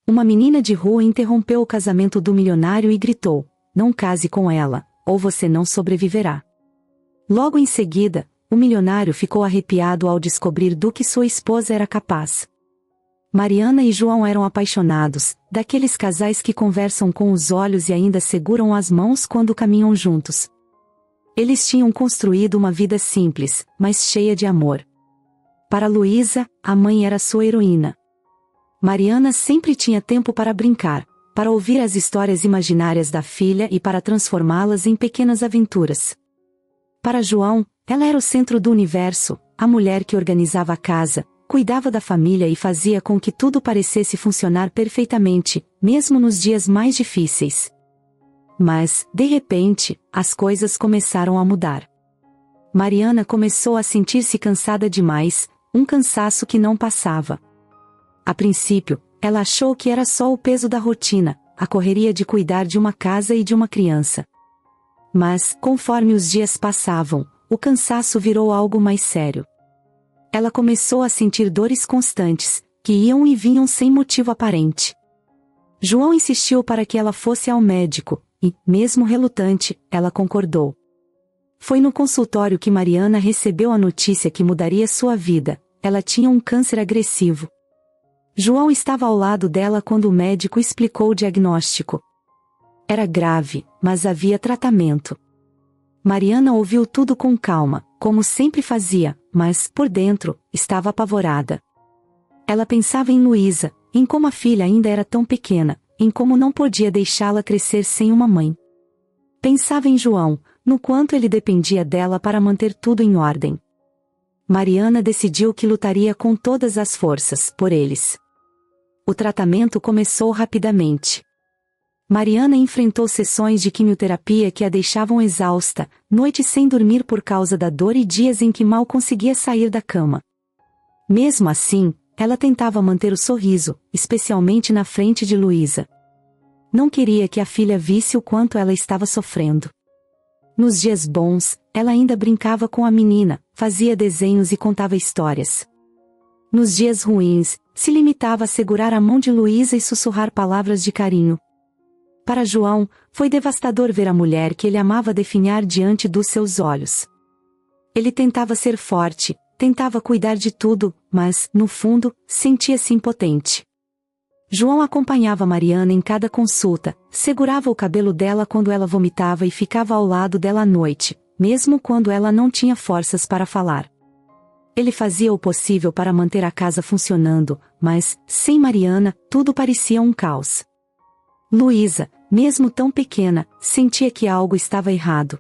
Uma menina de rua interrompeu o casamento do milionário e gritou: "Não case com ela, ou você não sobreviverá." Logo em seguida, o milionário ficou arrepiado ao descobrir do que sua esposa era capaz. Mariana e João eram apaixonados, daqueles casais que conversam com os olhos e ainda seguram as mãos quando caminham juntos. Eles tinham construído uma vida simples, mas cheia de amor. Para Luísa, a mãe era sua heroína. Mariana sempre tinha tempo para brincar, para ouvir as histórias imaginárias da filha e para transformá-las em pequenas aventuras. Para João, ela era o centro do universo, a mulher que organizava a casa, cuidava da família e fazia com que tudo parecesse funcionar perfeitamente, mesmo nos dias mais difíceis. Mas, de repente, as coisas começaram a mudar. Mariana começou a sentir-se cansada demais, um cansaço que não passava. A princípio, ela achou que era só o peso da rotina, a correria de cuidar de uma casa e de uma criança. Mas, conforme os dias passavam, o cansaço virou algo mais sério. Ela começou a sentir dores constantes, que iam e vinham sem motivo aparente. João insistiu para que ela fosse ao médico, e, mesmo relutante, ela concordou. Foi no consultório que Mariana recebeu a notícia que mudaria sua vida: ela tinha um câncer agressivo. João estava ao lado dela quando o médico explicou o diagnóstico. Era grave, mas havia tratamento. Mariana ouviu tudo com calma, como sempre fazia, mas, por dentro, estava apavorada. Ela pensava em Luísa, em como a filha ainda era tão pequena, em como não podia deixá-la crescer sem uma mãe. Pensava em João, no quanto ele dependia dela para manter tudo em ordem. Mariana decidiu que lutaria com todas as forças por eles. O tratamento começou rapidamente. Mariana enfrentou sessões de quimioterapia que a deixavam exausta, noites sem dormir por causa da dor e dias em que mal conseguia sair da cama. Mesmo assim, ela tentava manter o sorriso, especialmente na frente de Luísa. Não queria que a filha visse o quanto ela estava sofrendo. Nos dias bons, ela ainda brincava com a menina, fazia desenhos e contava histórias. Nos dias ruins, se limitava a segurar a mão de Luísa e sussurrar palavras de carinho. Para João, foi devastador ver a mulher que ele amava definhar diante dos seus olhos. Ele tentava ser forte, tentava cuidar de tudo, mas, no fundo, sentia-se impotente. João acompanhava Mariana em cada consulta, segurava o cabelo dela quando ela vomitava e ficava ao lado dela à noite, mesmo quando ela não tinha forças para falar. Ele fazia o possível para manter a casa funcionando, mas, sem Mariana, tudo parecia um caos. Luísa, mesmo tão pequena, sentia que algo estava errado.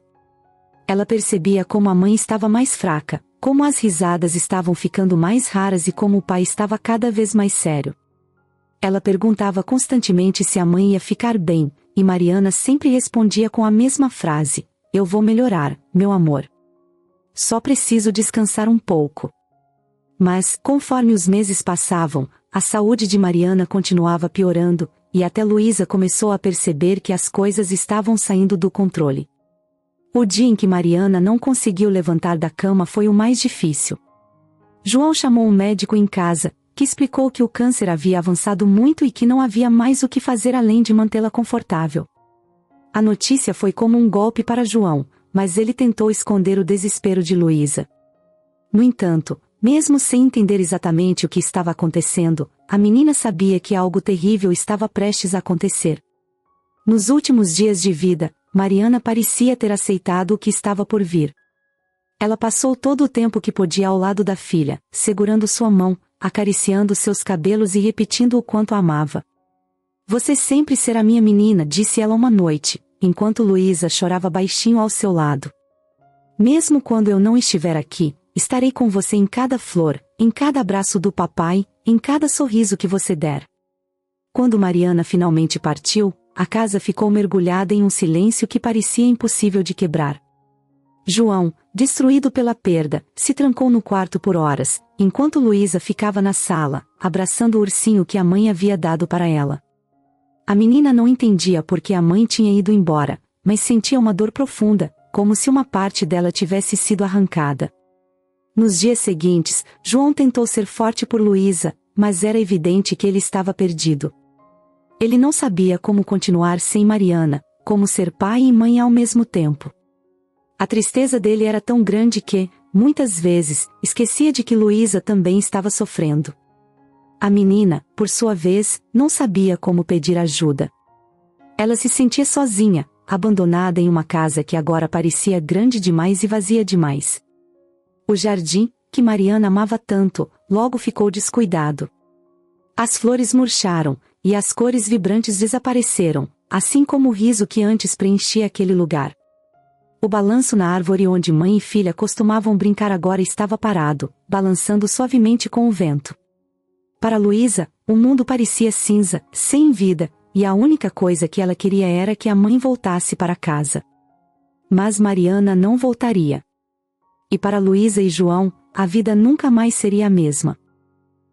Ela percebia como a mãe estava mais fraca, como as risadas estavam ficando mais raras e como o pai estava cada vez mais sério. Ela perguntava constantemente se a mãe ia ficar bem, e Mariana sempre respondia com a mesma frase: "Eu vou melhorar, meu amor. Só preciso descansar um pouco." Mas, conforme os meses passavam, a saúde de Mariana continuava piorando, e até Luísa começou a perceber que as coisas estavam saindo do controle. O dia em que Mariana não conseguiu levantar da cama foi o mais difícil. João chamou um médico em casa, que explicou que o câncer havia avançado muito e que não havia mais o que fazer além de mantê-la confortável. A notícia foi como um golpe para João, mas ele tentou esconder o desespero de Luísa. No entanto, mesmo sem entender exatamente o que estava acontecendo, a menina sabia que algo terrível estava prestes a acontecer. Nos últimos dias de vida, Mariana parecia ter aceitado o que estava por vir. Ela passou todo o tempo que podia ao lado da filha, segurando sua mão, acariciando seus cabelos e repetindo o quanto a amava. "Você sempre será minha menina", disse ela uma noite, enquanto Luísa chorava baixinho ao seu lado. "Mesmo quando eu não estiver aqui, estarei com você em cada flor, em cada abraço do papai, em cada sorriso que você der." Quando Mariana finalmente partiu, a casa ficou mergulhada em um silêncio que parecia impossível de quebrar. João, destruído pela perda, se trancou no quarto por horas, enquanto Luísa ficava na sala, abraçando o ursinho que a mãe havia dado para ela. A menina não entendia por que a mãe tinha ido embora, mas sentia uma dor profunda, como se uma parte dela tivesse sido arrancada. Nos dias seguintes, João tentou ser forte por Luísa, mas era evidente que ele estava perdido. Ele não sabia como continuar sem Mariana, como ser pai e mãe ao mesmo tempo. A tristeza dele era tão grande que, muitas vezes, esquecia de que Luísa também estava sofrendo. A menina, por sua vez, não sabia como pedir ajuda. Ela se sentia sozinha, abandonada em uma casa que agora parecia grande demais e vazia demais. O jardim, que Mariana amava tanto, logo ficou descuidado. As flores murcharam, e as cores vibrantes desapareceram, assim como o riso que antes preenchia aquele lugar. O balanço na árvore onde mãe e filha costumavam brincar agora estava parado, balançando suavemente com o vento. Para Luísa, o mundo parecia cinza, sem vida, e a única coisa que ela queria era que a mãe voltasse para casa. Mas Mariana não voltaria. E para Luísa e João, a vida nunca mais seria a mesma.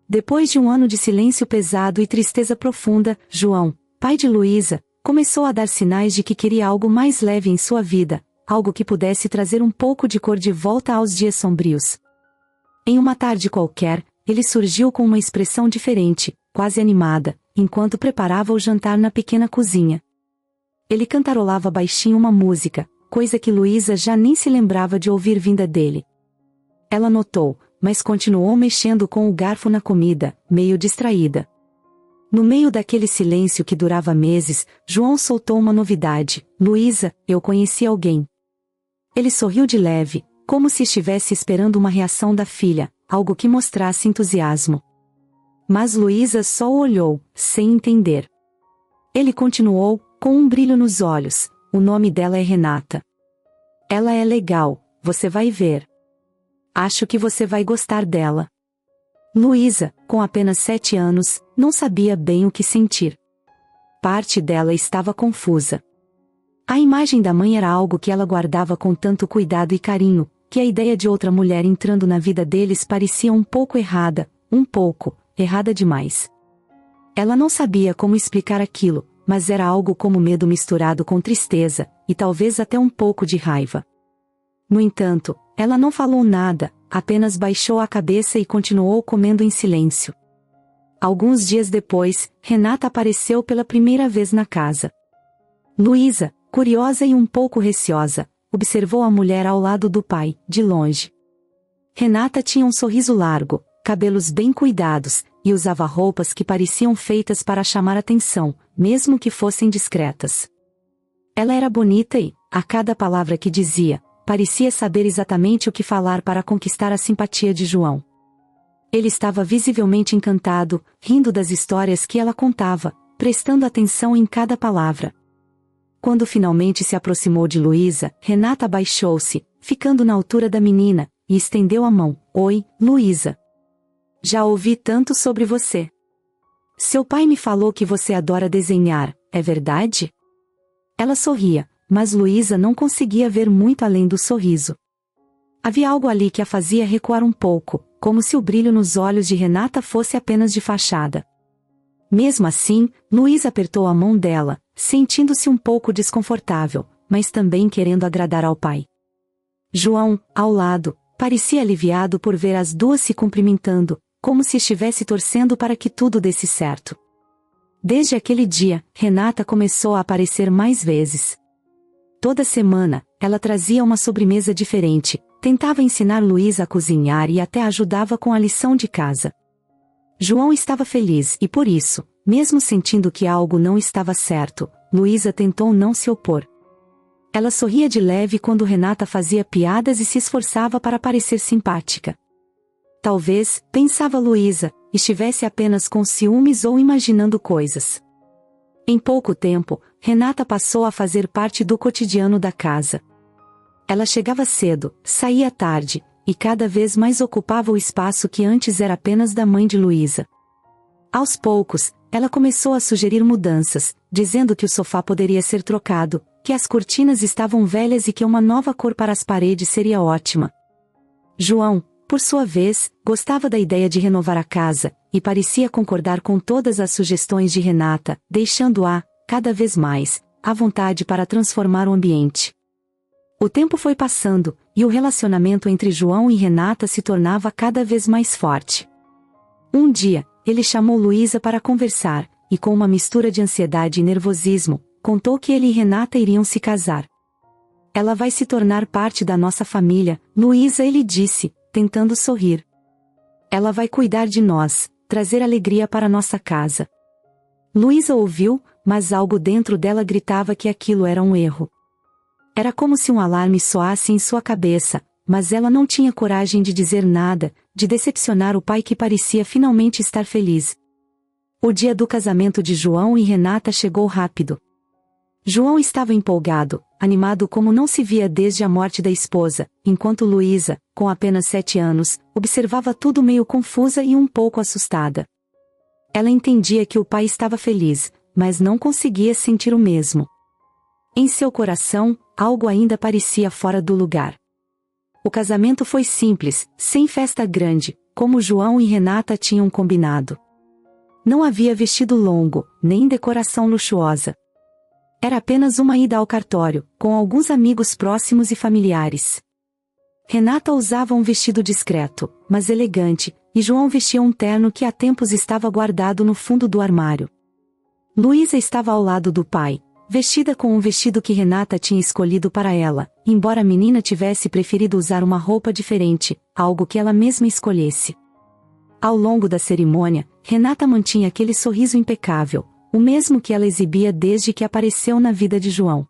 Depois de um ano de silêncio pesado e tristeza profunda, João, pai de Luísa, começou a dar sinais de que queria algo mais leve em sua vida, algo que pudesse trazer um pouco de cor de volta aos dias sombrios. Em uma tarde qualquer, ele surgiu com uma expressão diferente, quase animada, enquanto preparava o jantar na pequena cozinha. Ele cantarolava baixinho uma música, coisa que Luísa já nem se lembrava de ouvir vinda dele. Ela notou, mas continuou mexendo com o garfo na comida, meio distraída. No meio daquele silêncio que durava meses, João soltou uma novidade: Luísa, eu conheci alguém. Ele sorriu de leve, como se estivesse esperando uma reação da filha, algo que mostrasse entusiasmo. Mas Luísa só o olhou, sem entender. Ele continuou, com um brilho nos olhos: o nome dela é Renata. Ela é legal, você vai ver. Acho que você vai gostar dela. Luísa, com apenas 7 anos, não sabia bem o que sentir. Parte dela estava confusa. A imagem da mãe era algo que ela guardava com tanto cuidado e carinho, que a ideia de outra mulher entrando na vida deles parecia um pouco errada demais. Ela não sabia como explicar aquilo, mas era algo como medo misturado com tristeza, e talvez até um pouco de raiva. No entanto, ela não falou nada, apenas baixou a cabeça e continuou comendo em silêncio. Alguns dias depois, Renata apareceu pela primeira vez na casa. Luísa, curiosa e um pouco receosa, observou a mulher ao lado do pai, de longe. Renata tinha um sorriso largo, cabelos bem cuidados, e usava roupas que pareciam feitas para chamar atenção, mesmo que fossem discretas. Ela era bonita e, a cada palavra que dizia, parecia saber exatamente o que falar para conquistar a simpatia de João. Ele estava visivelmente encantado, rindo das histórias que ela contava, prestando atenção em cada palavra. Quando finalmente se aproximou de Luísa, Renata abaixou-se, ficando na altura da menina, e estendeu a mão. Oi, Luísa. Já ouvi tanto sobre você. Seu pai me falou que você adora desenhar, é verdade? Ela sorria, mas Luísa não conseguia ver muito além do sorriso. Havia algo ali que a fazia recuar um pouco, como se o brilho nos olhos de Renata fosse apenas de fachada. Mesmo assim, Luísa apertou a mão dela, sentindo-se um pouco desconfortável, mas também querendo agradar ao pai. João, ao lado, parecia aliviado por ver as duas se cumprimentando, como se estivesse torcendo para que tudo desse certo. Desde aquele dia, Renata começou a aparecer mais vezes. Toda semana, ela trazia uma sobremesa diferente, tentava ensinar Luísa a cozinhar e até ajudava com a lição de casa. João estava feliz e por isso, mesmo sentindo que algo não estava certo, Luísa tentou não se opor. Ela sorria de leve quando Renata fazia piadas e se esforçava para parecer simpática. Talvez, pensava Luísa, estivesse apenas com ciúmes ou imaginando coisas. Em pouco tempo, Renata passou a fazer parte do cotidiano da casa. Ela chegava cedo, saía tarde, e cada vez mais ocupava o espaço que antes era apenas da mãe de Luísa. Aos poucos, ela começou a sugerir mudanças, dizendo que o sofá poderia ser trocado, que as cortinas estavam velhas e que uma nova cor para as paredes seria ótima. João, por sua vez, gostava da ideia de renovar a casa, e parecia concordar com todas as sugestões de Renata, deixando-a, cada vez mais, à vontade para transformar o ambiente. O tempo foi passando, e o relacionamento entre João e Renata se tornava cada vez mais forte. Um dia, ele chamou Luísa para conversar, e com uma mistura de ansiedade e nervosismo, contou que ele e Renata iriam se casar. Ela vai se tornar parte da nossa família, Luísa, ele disse, tentando sorrir. Ela vai cuidar de nós, trazer alegria para nossa casa. Luísa ouviu, mas algo dentro dela gritava que aquilo era um erro. Era como se um alarme soasse em sua cabeça, mas ela não tinha coragem de dizer nada, de decepcionar o pai que parecia finalmente estar feliz. O dia do casamento de João e Renata chegou rápido. João estava empolgado, animado como não se via desde a morte da esposa, enquanto Luísa, com apenas 7 anos, observava tudo meio confusa e um pouco assustada. Ela entendia que o pai estava feliz, mas não conseguia sentir o mesmo. Em seu coração, algo ainda parecia fora do lugar. O casamento foi simples, sem festa grande, como João e Renata tinham combinado. Não havia vestido longo, nem decoração luxuosa. Era apenas uma ida ao cartório, com alguns amigos próximos e familiares. Renata usava um vestido discreto, mas elegante, e João vestia um terno que há tempos estava guardado no fundo do armário. Luísa estava ao lado do pai, vestida com um vestido que Renata tinha escolhido para ela, embora a menina tivesse preferido usar uma roupa diferente, algo que ela mesma escolhesse. Ao longo da cerimônia, Renata mantinha aquele sorriso impecável, o mesmo que ela exibia desde que apareceu na vida de João.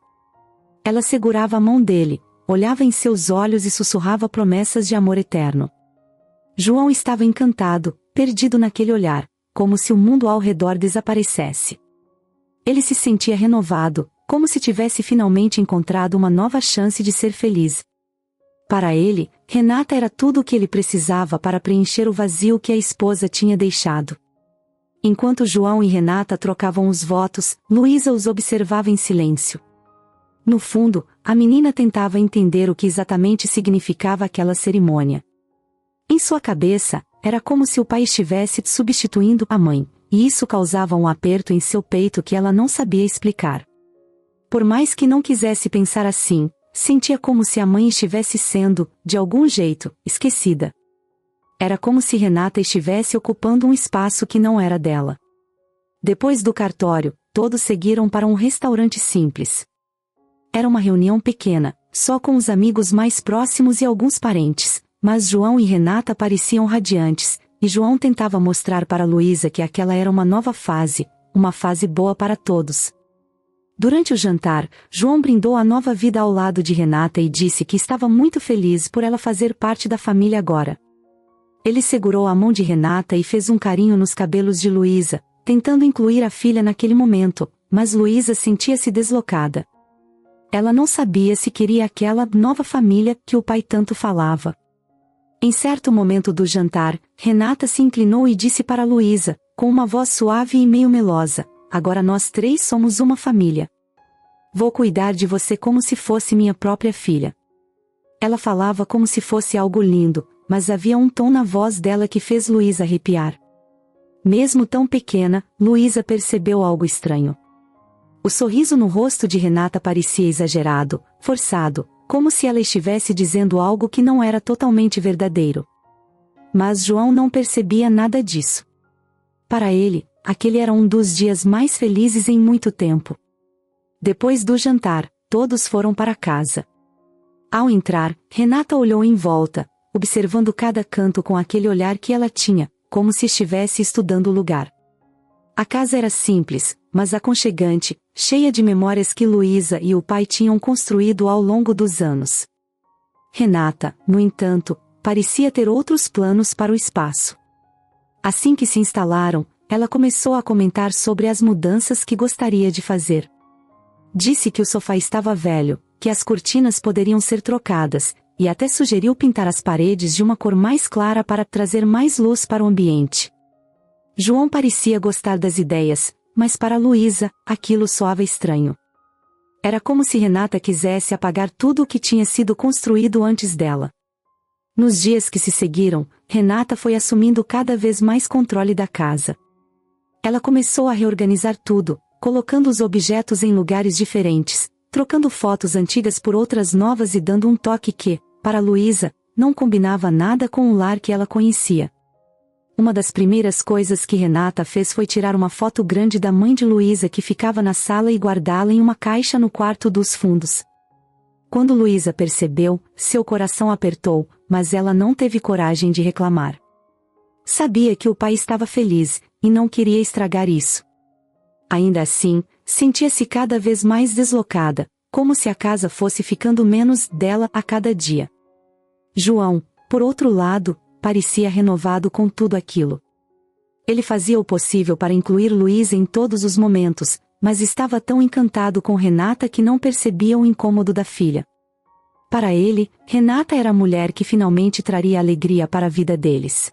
Ela segurava a mão dele, olhava em seus olhos e sussurrava promessas de amor eterno. João estava encantado, perdido naquele olhar, como se o mundo ao redor desaparecesse. Ele se sentia renovado, como se tivesse finalmente encontrado uma nova chance de ser feliz. Para ele, Renata era tudo o que ele precisava para preencher o vazio que a esposa tinha deixado. Enquanto João e Renata trocavam os votos, Luísa os observava em silêncio. No fundo, a menina tentava entender o que exatamente significava aquela cerimônia. Em sua cabeça, era como se o pai estivesse substituindo a mãe, e isso causava um aperto em seu peito que ela não sabia explicar. Por mais que não quisesse pensar assim, sentia como se a mãe estivesse sendo, de algum jeito, esquecida. Era como se Renata estivesse ocupando um espaço que não era dela. Depois do cartório, todos seguiram para um restaurante simples. Era uma reunião pequena, só com os amigos mais próximos e alguns parentes, mas João e Renata pareciam radiantes, e João tentava mostrar para Luísa que aquela era uma nova fase, uma fase boa para todos. Durante o jantar, João brindou a nova vida ao lado de Renata e disse que estava muito feliz por ela fazer parte da família agora. Ele segurou a mão de Renata e fez um carinho nos cabelos de Luísa, tentando incluir a filha naquele momento, mas Luísa sentia-se deslocada. Ela não sabia se queria aquela nova família que o pai tanto falava. Em certo momento do jantar, Renata se inclinou e disse para Luísa, com uma voz suave e meio melosa: "Agora nós 3 somos uma família. Vou cuidar de você como se fosse minha própria filha." Ela falava como se fosse algo lindo, mas havia um tom na voz dela que fez Luísa arrepiar. Mesmo tão pequena, Luísa percebeu algo estranho. O sorriso no rosto de Renata parecia exagerado, forçado, como se ela estivesse dizendo algo que não era totalmente verdadeiro. Mas João não percebia nada disso. Para ele, aquele era um dos dias mais felizes em muito tempo. Depois do jantar, todos foram para casa. Ao entrar, Renata olhou em volta, observando cada canto com aquele olhar que ela tinha, como se estivesse estudando o lugar. A casa era simples, mas aconchegante, cheia de memórias que Luísa e o pai tinham construído ao longo dos anos. Renata, no entanto, parecia ter outros planos para o espaço. Assim que se instalaram, ela começou a comentar sobre as mudanças que gostaria de fazer. Disse que o sofá estava velho, que as cortinas poderiam ser trocadas, e até sugeriu pintar as paredes de uma cor mais clara para trazer mais luz para o ambiente. João parecia gostar das ideias, mas para Luísa, aquilo soava estranho. Era como se Renata quisesse apagar tudo o que tinha sido construído antes dela. Nos dias que se seguiram, Renata foi assumindo cada vez mais controle da casa. Ela começou a reorganizar tudo, colocando os objetos em lugares diferentes, trocando fotos antigas por outras novas e dando um toque que, para Luísa, não combinava nada com o lar que ela conhecia. uma das primeiras coisas que Renata fez foi tirar uma foto grande da mãe de Luísa que ficava na sala e guardá-la em uma caixa no quarto dos fundos. Quando Luísa percebeu, seu coração apertou, mas ela não teve coragem de reclamar. Sabia que o pai estava feliz, e não queria estragar isso. Ainda assim, sentia-se cada vez mais deslocada, como se a casa fosse ficando menos dela a cada dia. João, por outro lado, parecia renovado com tudo aquilo. Ele fazia o possível para incluir Luísa em todos os momentos, mas estava tão encantado com Renata que não percebia o incômodo da filha. Para ele, Renata era a mulher que finalmente traria alegria para a vida deles.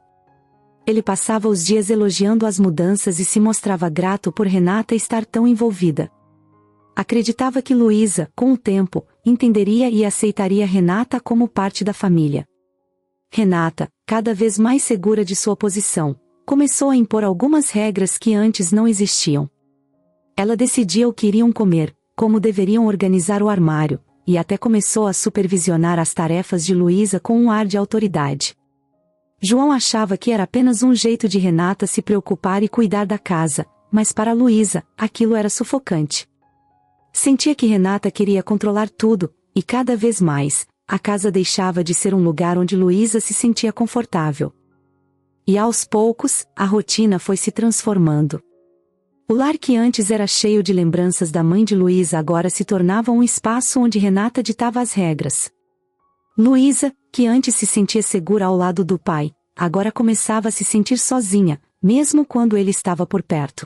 Ele passava os dias elogiando as mudanças e se mostrava grato por Renata estar tão envolvida. Acreditava que Luísa, com o tempo, entenderia e aceitaria Renata como parte da família. Renata, cada vez mais segura de sua posição, começou a impor algumas regras que antes não existiam. Ela decidia o que iriam comer, como deveriam organizar o armário, e até começou a supervisionar as tarefas de Luísa com um ar de autoridade. João achava que era apenas um jeito de Renata se preocupar e cuidar da casa, mas para Luísa, aquilo era sufocante. Sentia que Renata queria controlar tudo, e cada vez mais, a casa deixava de ser um lugar onde Luísa se sentia confortável. E aos poucos, a rotina foi se transformando. O lar que antes era cheio de lembranças da mãe de Luísa agora se tornava um espaço onde Renata ditava as regras. Luísa, que antes se sentia segura ao lado do pai, agora começava a se sentir sozinha, mesmo quando ele estava por perto.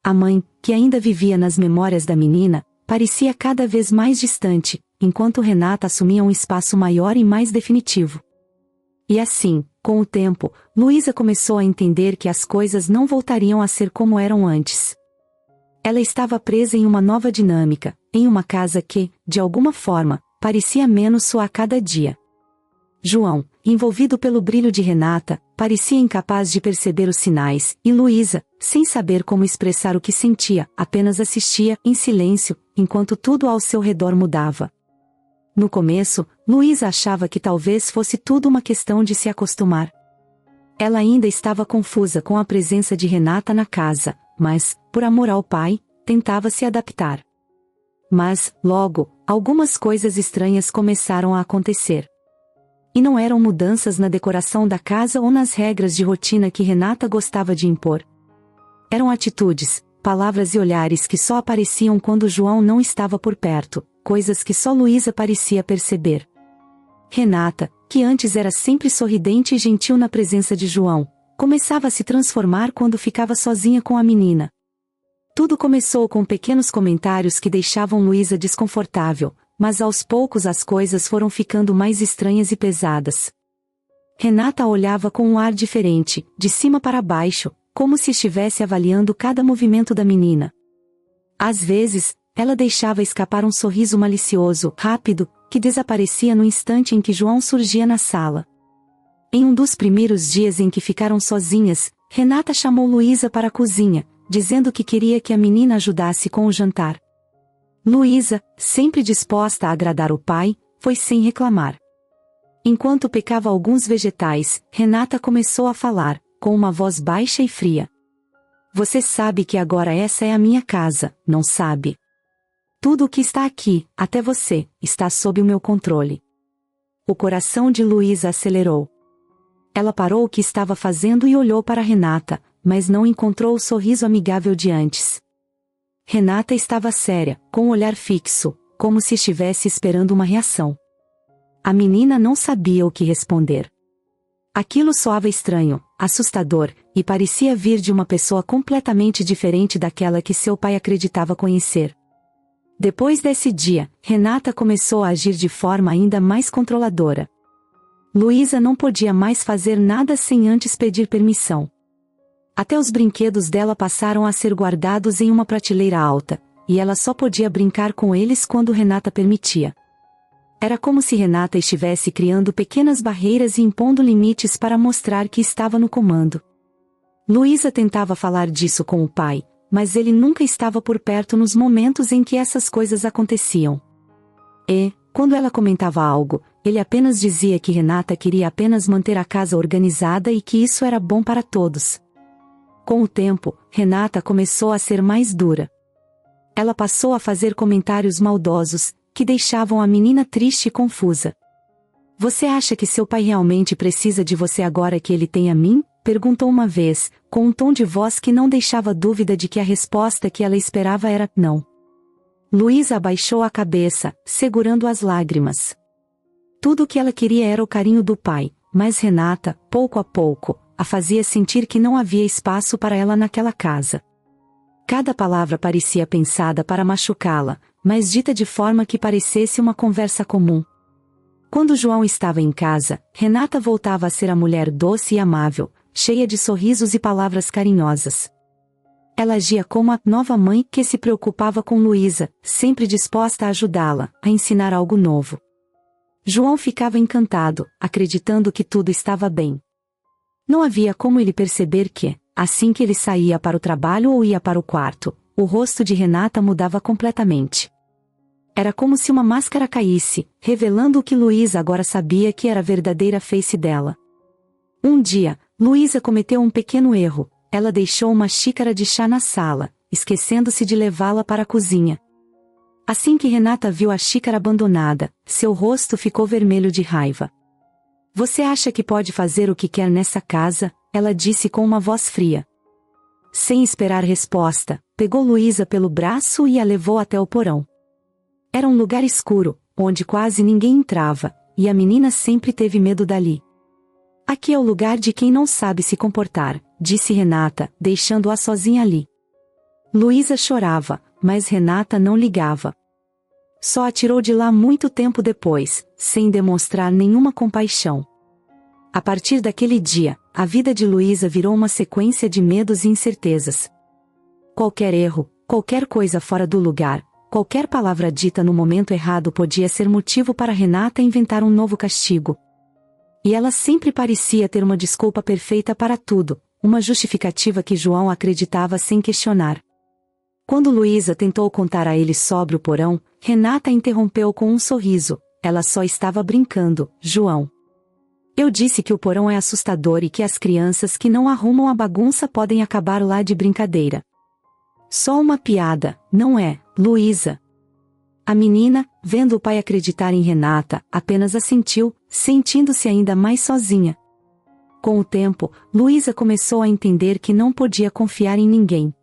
A mãe, que ainda vivia nas memórias da menina, parecia cada vez mais distante, enquanto Renata assumia um espaço maior e mais definitivo. E assim, com o tempo, Luísa começou a entender que as coisas não voltariam a ser como eram antes. Ela estava presa em uma nova dinâmica, em uma casa que, de alguma forma, parecia menos sua a cada dia. João, envolvido pelo brilho de Renata, parecia incapaz de perceber os sinais, e Luísa, sem saber como expressar o que sentia, apenas assistia, em silêncio, enquanto tudo ao seu redor mudava. No começo, Luísa achava que talvez fosse tudo uma questão de se acostumar. Ela ainda estava confusa com a presença de Renata na casa, mas, por amor ao pai, tentava se adaptar. Mas, logo, algumas coisas estranhas começaram a acontecer. E não eram mudanças na decoração da casa ou nas regras de rotina que Renata gostava de impor. Eram atitudes, palavras e olhares que só apareciam quando João não estava por perto, coisas que só Luísa parecia perceber. Renata, que antes era sempre sorridente e gentil na presença de João, começava a se transformar quando ficava sozinha com a menina. Tudo começou com pequenos comentários que deixavam Luísa desconfortável, mas aos poucos as coisas foram ficando mais estranhas e pesadas. Renata olhava com um ar diferente, de cima para baixo, como se estivesse avaliando cada movimento da menina. Às vezes, ela deixava escapar um sorriso malicioso, rápido, que desaparecia no instante em que João surgia na sala. Em um dos primeiros dias em que ficaram sozinhas, Renata chamou Luísa para a cozinha, dizendo que queria que a menina ajudasse com o jantar. Luísa, sempre disposta a agradar o pai, foi sem reclamar. Enquanto picava alguns vegetais, Renata começou a falar, com uma voz baixa e fria. Você sabe que agora essa é a minha casa, não sabe? Tudo o que está aqui, até você, está sob o meu controle. O coração de Luísa acelerou. Ela parou o que estava fazendo e olhou para Renata, mas não encontrou o sorriso amigável de antes. Renata estava séria, com o olhar fixo, como se estivesse esperando uma reação. A menina não sabia o que responder. Aquilo soava estranho, assustador, e parecia vir de uma pessoa completamente diferente daquela que seu pai acreditava conhecer. Depois desse dia, Renata começou a agir de forma ainda mais controladora. Luísa não podia mais fazer nada sem antes pedir permissão. Até os brinquedos dela passaram a ser guardados em uma prateleira alta, e ela só podia brincar com eles quando Renata permitia. Era como se Renata estivesse criando pequenas barreiras e impondo limites para mostrar que estava no comando. Luísa tentava falar disso com o pai, mas ele nunca estava por perto nos momentos em que essas coisas aconteciam. E, Quando ela comentava algo, ele apenas dizia que Renata queria apenas manter a casa organizada e que isso era bom para todos. Com o tempo, Renata começou a ser mais dura. Ela passou a fazer comentários maldosos, que deixavam a menina triste e confusa. Você acha que seu pai realmente precisa de você agora que ele tem a mim? Perguntou uma vez, com um tom de voz que não deixava dúvida de que a resposta que ela esperava era não. Luísa abaixou a cabeça, segurando as lágrimas. Tudo o que ela queria era o carinho do pai, mas Renata, pouco a pouco, a fazia sentir que não havia espaço para ela naquela casa. Cada palavra parecia pensada para machucá-la, mas dita de forma que parecesse uma conversa comum. Quando João estava em casa, Renata voltava a ser a mulher doce e amável, cheia de sorrisos e palavras carinhosas. Ela agia como a nova mãe que se preocupava com Luísa, sempre disposta a ajudá-la, a ensinar algo novo. João ficava encantado, acreditando que tudo estava bem. Não havia como ele perceber que, assim que ele saía para o trabalho ou ia para o quarto, o rosto de Renata mudava completamente. Era como se uma máscara caísse, revelando o que Luísa agora sabia que era a verdadeira face dela. Um dia, Luísa cometeu um pequeno erro. Ela deixou uma xícara de chá na sala, esquecendo-se de levá-la para a cozinha. Assim que Renata viu a xícara abandonada, seu rosto ficou vermelho de raiva. Você acha que pode fazer o que quer nessa casa? Ela disse com uma voz fria. Sem esperar resposta, pegou Luísa pelo braço e a levou até o porão. Era um lugar escuro, onde quase ninguém entrava, e a menina sempre teve medo dali. Aqui é o lugar de quem não sabe se comportar, disse Renata, deixando-a sozinha ali. Luísa chorava, mas Renata não ligava. Só a tirou de lá muito tempo depois, sem demonstrar nenhuma compaixão. A partir daquele dia, a vida de Luísa virou uma sequência de medos e incertezas. Qualquer erro, qualquer coisa fora do lugar, qualquer palavra dita no momento errado podia ser motivo para Renata inventar um novo castigo. E ela sempre parecia ter uma desculpa perfeita para tudo, uma justificativa que João acreditava sem questionar. Quando Luísa tentou contar a ele sobre o porão, Renata interrompeu com um sorriso. Ela só estava brincando, João. Eu disse que o porão é assustador e que as crianças que não arrumam a bagunça podem acabar lá de brincadeira. Só uma piada, não é, Luísa? A menina, vendo o pai acreditar em Renata, apenas assentiu, sentindo-se ainda mais sozinha. Com o tempo, Luísa começou a entender que não podia confiar em ninguém.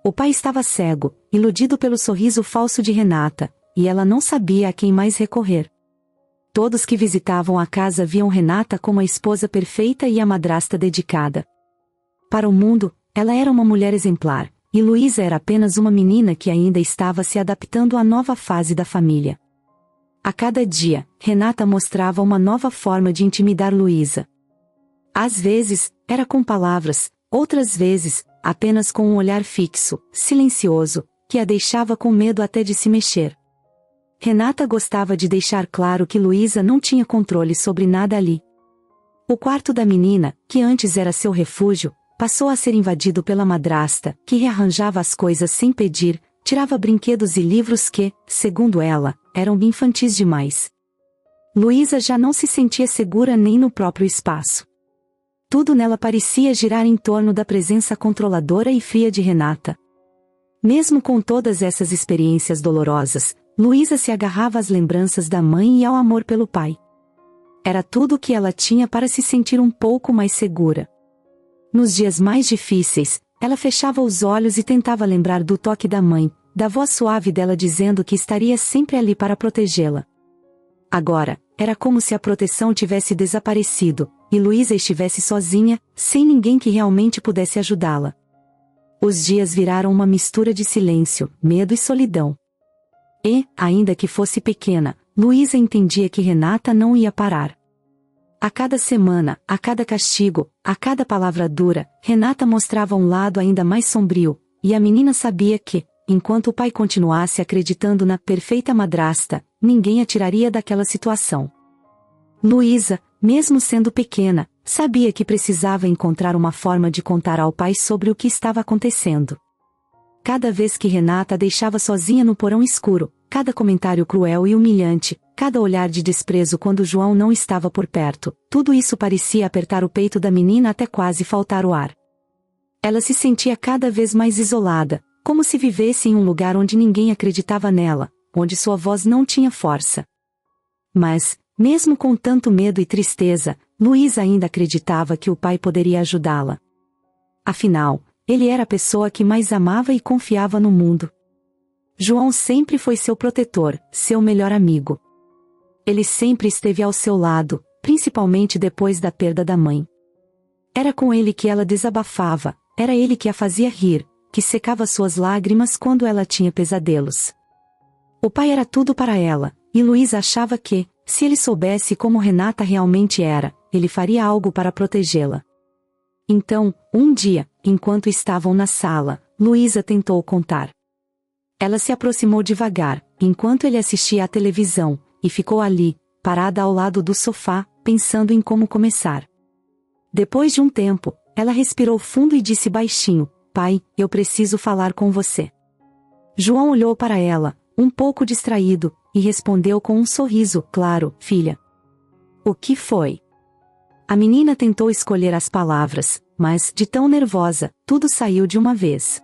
O pai estava cego, iludido pelo sorriso falso de Renata, e ela não sabia a quem mais recorrer. Todos que visitavam a casa viam Renata como a esposa perfeita e a madrasta dedicada. Para o mundo, ela era uma mulher exemplar, e Luísa era apenas uma menina que ainda estava se adaptando à nova fase da família. A cada dia, Renata mostrava uma nova forma de intimidar Luísa. Às vezes, era com palavras, outras vezes, apenas com um olhar fixo, silencioso, que a deixava com medo até de se mexer. Renata gostava de deixar claro que Luísa não tinha controle sobre nada ali. O quarto da menina, que antes era seu refúgio, passou a ser invadido pela madrasta, que rearranjava as coisas sem pedir, tirava brinquedos e livros que, segundo ela, eram infantis demais. Luísa já não se sentia segura nem no próprio espaço. Tudo nela parecia girar em torno da presença controladora e fria de Renata. Mesmo com todas essas experiências dolorosas, Luísa se agarrava às lembranças da mãe e ao amor pelo pai. Era tudo o que ela tinha para se sentir um pouco mais segura. Nos dias mais difíceis, ela fechava os olhos e tentava lembrar do toque da mãe, da voz suave dela dizendo que estaria sempre ali para protegê-la. Agora, era como se a proteção tivesse desaparecido, e Luísa estivesse sozinha, sem ninguém que realmente pudesse ajudá-la. Os dias viraram uma mistura de silêncio, medo e solidão. E, ainda que fosse pequena, Luísa entendia que Renata não ia parar. A cada semana, a cada castigo, a cada palavra dura, Renata mostrava um lado ainda mais sombrio, e a menina sabia que, enquanto o pai continuasse acreditando na perfeita madrasta, ninguém a tiraria daquela situação. Luísa, mesmo sendo pequena, sabia que precisava encontrar uma forma de contar ao pai sobre o que estava acontecendo. Cada vez que Renata a deixava sozinha no porão escuro, cada comentário cruel e humilhante, cada olhar de desprezo quando João não estava por perto, tudo isso parecia apertar o peito da menina até quase faltar o ar. Ela se sentia cada vez mais isolada, como se vivesse em um lugar onde ninguém acreditava nela, onde sua voz não tinha força. Mas, mesmo com tanto medo e tristeza, Luísa ainda acreditava que o pai poderia ajudá-la. Afinal, ele era a pessoa que mais amava e confiava no mundo. João sempre foi seu protetor, seu melhor amigo. Ele sempre esteve ao seu lado, principalmente depois da perda da mãe. Era com ele que ela desabafava, era ele que a fazia rir, que secava suas lágrimas quando ela tinha pesadelos. O pai era tudo para ela, e Luísa achava que, se ele soubesse como Renata realmente era, ele faria algo para protegê-la. Então, um dia, enquanto estavam na sala, Luísa tentou contar. Ela se aproximou devagar, enquanto ele assistia à televisão, e ficou ali, parada ao lado do sofá, pensando em como começar. Depois de um tempo, ela respirou fundo e disse baixinho: "Pai, eu preciso falar com você." João olhou para ela, um pouco distraído, e respondeu com um sorriso: "Claro, filha." "O que foi?" A menina tentou escolher as palavras, mas, de tão nervosa, tudo saiu de uma vez.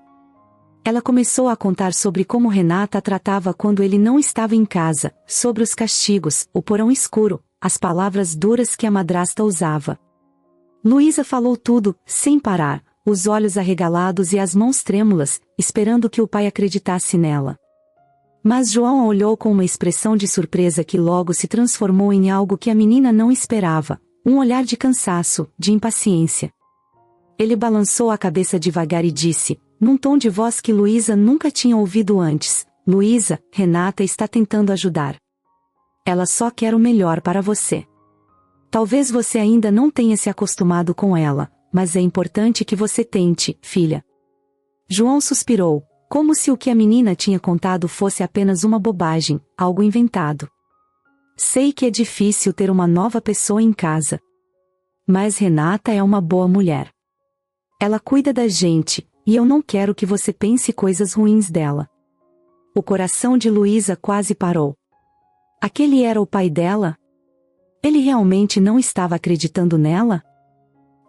Ela começou a contar sobre como Renata a tratava quando ele não estava em casa, sobre os castigos, o porão escuro, as palavras duras que a madrasta usava. Luísa falou tudo, sem parar, os olhos arregalados e as mãos trêmulas, esperando que o pai acreditasse nela. Mas João a olhou com uma expressão de surpresa que logo se transformou em algo que a menina não esperava, um olhar de cansaço, de impaciência. Ele balançou a cabeça devagar e disse, num tom de voz que Luísa nunca tinha ouvido antes: "Luísa, Renata está tentando ajudar. Ela só quer o melhor para você. Talvez você ainda não tenha se acostumado com ela, mas é importante que você tente, filha." João suspirou, como se o que a menina tinha contado fosse apenas uma bobagem, algo inventado. "Sei que é difícil ter uma nova pessoa em casa. Mas Renata é uma boa mulher. Ela cuida da gente, e eu não quero que você pense coisas ruins dela." O coração de Luísa quase parou. Aquele era o pai dela? Ele realmente não estava acreditando nela?